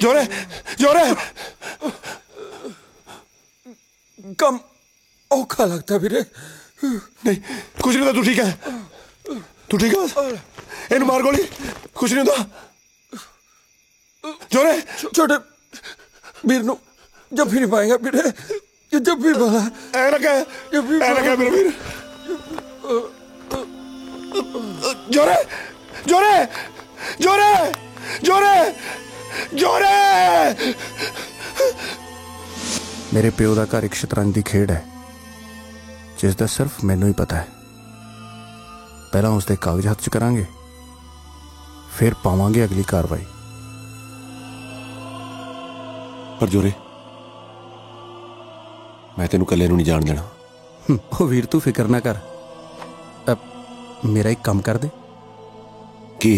जोरे जोरे कम औखा लगता वीरे। नहीं कुछ नहीं होता। तू ठीक है? तू ठीक है? इन मार गोली कुछ नहीं होता। जोरे छोटे वीर नु जब भी नहीं पाएगा वीरे। जब भी बोला ऐ लगा मेरा वीर। जोरे जोरे जोरे जोरे जोरे। मेरे प्यो का घर एक शतरंज की खेड है जिसका सिर्फ मैनू ही पता है। पहला उसके कागज हथ च करांगे फिर पावांगे अगली कार्रवाई। पर जोरे मैं तेनू कल्ले नू नहीं जान देना। ओ वीर तू फिक्र ना कर। अब मेरा एक काम कर दे। की?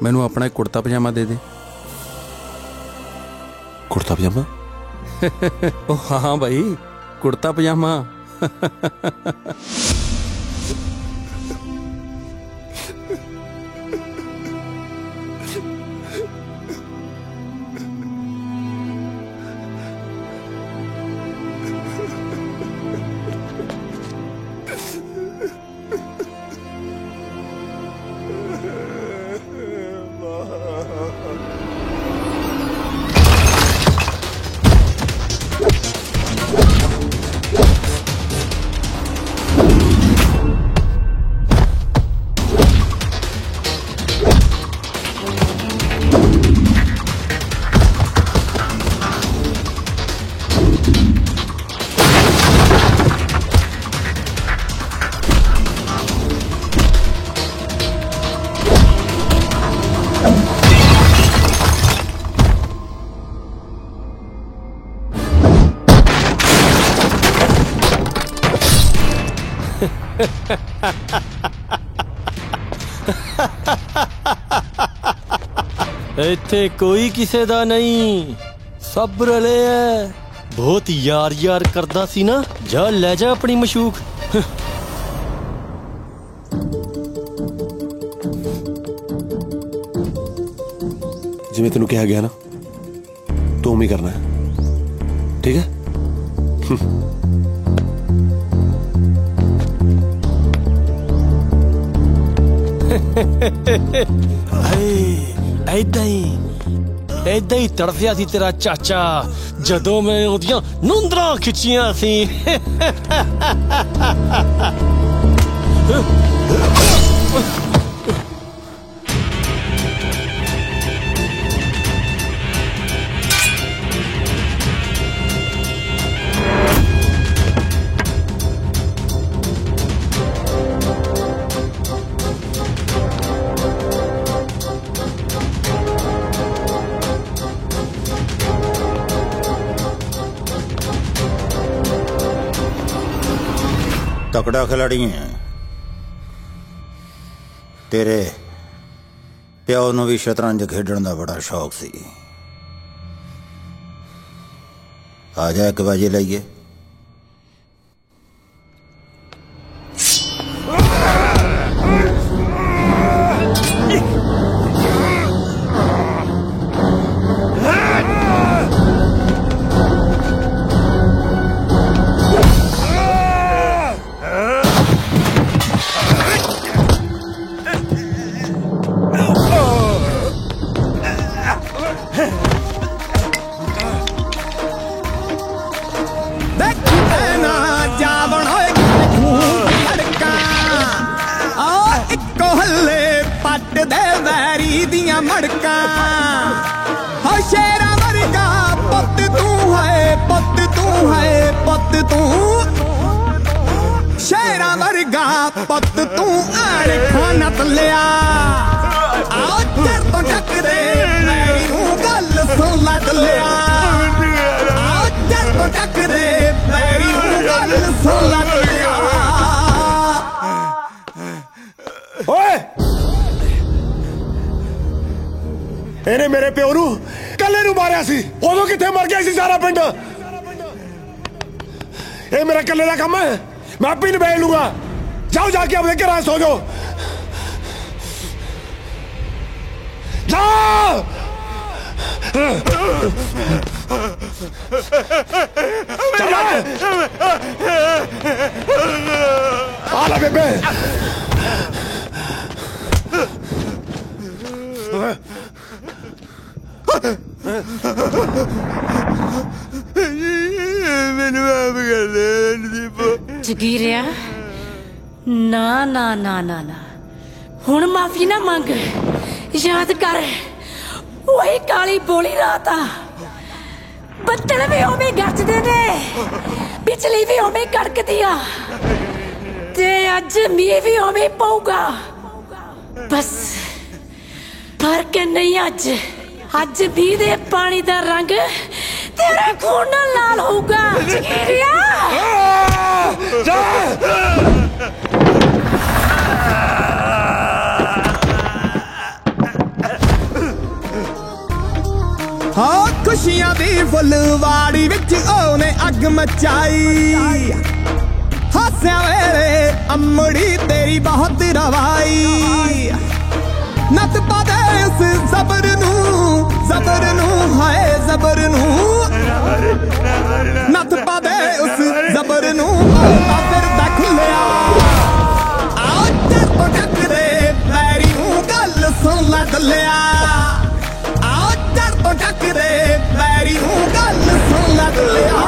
मैनू अपना एक कुर्ता पजामा दे दे। कुर्ता पजामा? ओ हाँ भाई कुर्ता पजामा। ਇੱਥੇ ਕੋਈ ਕਿਸੇ ਦਾ ਨਹੀਂ, ਸਭ ਰਲੇ ਐ। ਬਹੁਤ ਯਾਰ ਯਾਰ ਕਰਦਾ ਸੀ ਨਾ, ਜਾ ਲੈ ਜਾ ਆਪਣੀ ਮਸ਼ੂਕ। ਜਿਵੇਂ ਤੈਨੂੰ ਕਿਹਾ ਗਿਆ ਨਾ, ਤੂੰ ਉਵੇਂ ਕਰਨਾ ਹੈ, ਠੀਕ ਹੈ? ਏਦਾਂ ਹੀ ਤੜਫਿਆ ਸੀ ਤੇਰਾ ਚਾਚਾ ਜਦੋਂ ਮੈਂ ਉਹਦੀਆਂ ਨੂੰਦਰਾਂ ਖਿੱਚੀਆਂ ਸੀ। तकड़ा खिलाड़ी है। तेरे प्यो नूं भी शतरंज खेडण दा बड़ा शौक सी। आ जा एक बाजी लाइए। पत तू आड़ खाना तलिया आओ तेर तो ढक दे मेरी हूँ गल सुन ला तलिया आओ तेर तो ढक दे मेरी हूँ गल सुन ला तलिया। ओए ਇਹਨੇ ਮੇਰੇ ਪਿਓ ਨੂੰ ਕੱਲੇ ਨੂੰ ਮਾਰਿਆ ਸੀ, ਉਦੋਂ ਕਿੱਥੇ ਮਰ ਗਿਆ ਸੀ ਸਾਰਾ ਪਿੰਡ। ਇਹ ਮੇਰਾ ਕੱਲੇ ਦਾ ਕੰਮ ਹੈ, ਮੈਂ ਆਪੇ ਨਿਭਾ ਲੂੰਗਾ। जाओ जाके अपने घर सो जाओ, जाओ। आला बेबे मैनू माफ कर दे जगीरिया। ना ना ना ना ना हुण माफी ना मंग, याद कर वही काली बोली रात आ। बदल भी उवें गरजदे ने, बिजली भी उवें कड़कदी आ, ते अज मींह भी उवें पऊगा। बस फर्क नहीं अज, अज मींह दे पानी दा रंग तेरे खून नाल लाल होऊगा। जगीरिया हाँ खुशियां दी फुलवाड़ी विच ओने अग मचाई, हास्या वेले अमड़ी तेरी बहुत रवाई। नत पादे उस जबर नू हाय जबर नू, नत पादे उस जबर नू फिर देख लिया। आओ तेरे तो ढक दे मेरी हूँ गल सुन ला दलिया, आओ तेरे तो ढक दे मेरी हूँ गल सुन ला दलिया।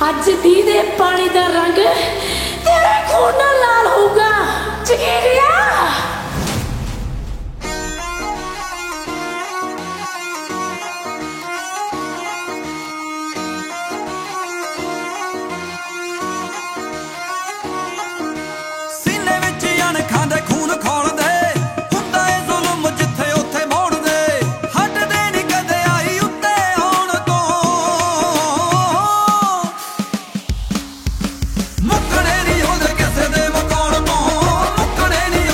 अज दी दे पानी दा रंग तेरे खून नाल लाल होगा जगीरिया। सीने विच अणखां दे खून खोल दे हुंदा ए जुल्म जिथे उथे मोड़ दे हटदे नहीं कदे आई उत्ते आउण तो मुक्कने नहीं होंदे किसे दे मकान तो मुक्कने नहीं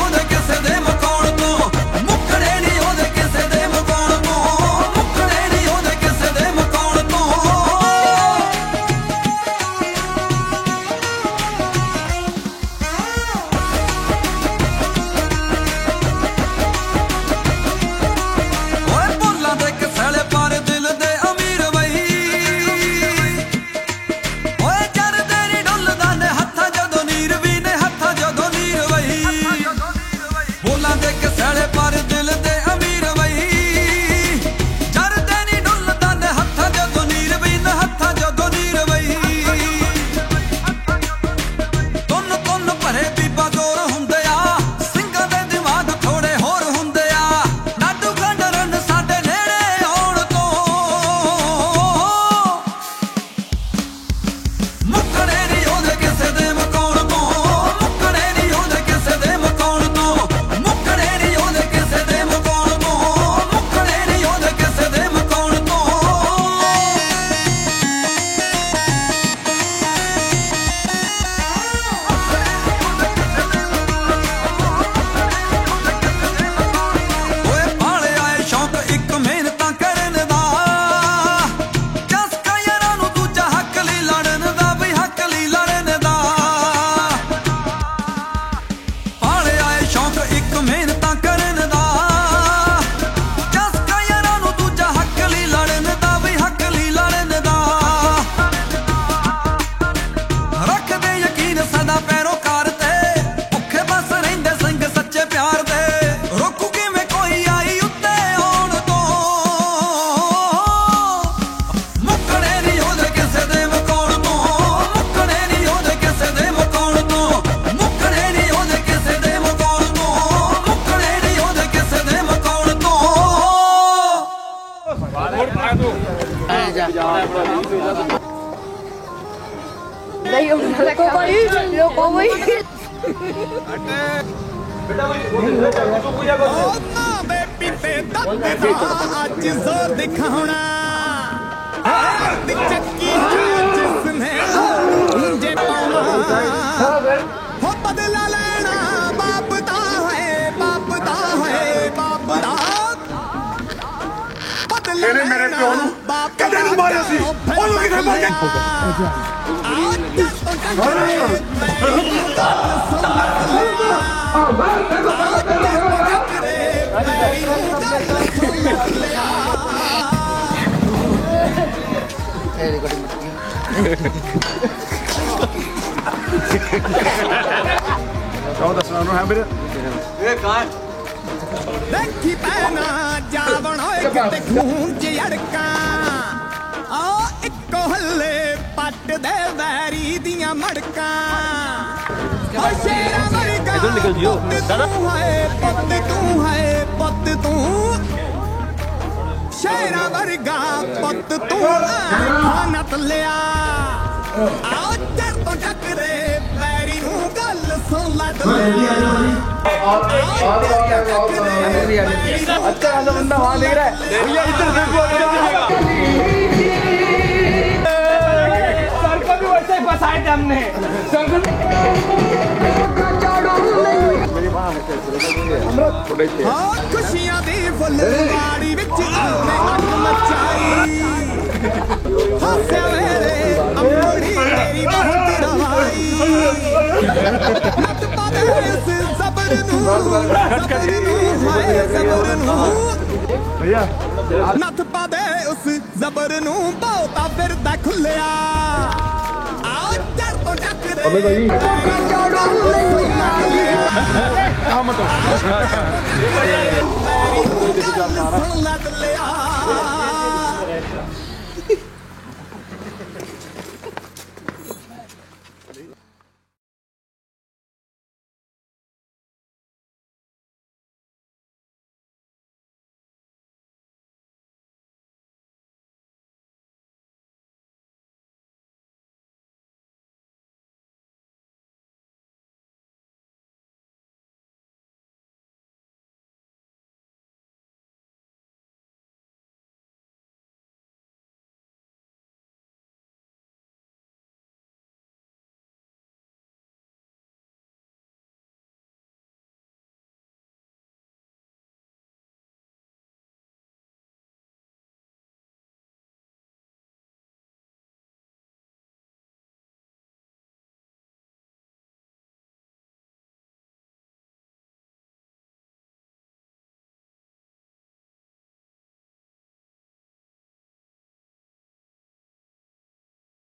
लोको भाई लोको भाई आज जोर दिखाना चक्की जिसने मुझे पाना हो बदला लेना बाप दा है बाप दा है बाप दा बदला लेना बाप कहते नु मारे सी ओनु किथे मार देखी पैना जावण होए किते खून च अड़का आ इको हल्ले पट दे वैरी दियां मड़का ओ शेरा वर्गा इधर निकल जियो दादा तू है पत तू शेरा वर्गा पत तू नत लिया आओ चर तो टकरे वैरी नू गल सुन लट अच्छा वाला बंदा वहां देख रहा है भैया इधर देखो सर को भी वैसे ही फंसाए थे हमने सर को खुशियां दी फुलवाड़ी विच आने मचाई हंसे मेरे अम्बड़ी तेरी बहुत रवाई नत पादे इस सबर नू भैया नत पादे उस जबर नू बहुता फिरदा खुलिया आओ चर तो टकरे अबे भाई काम तो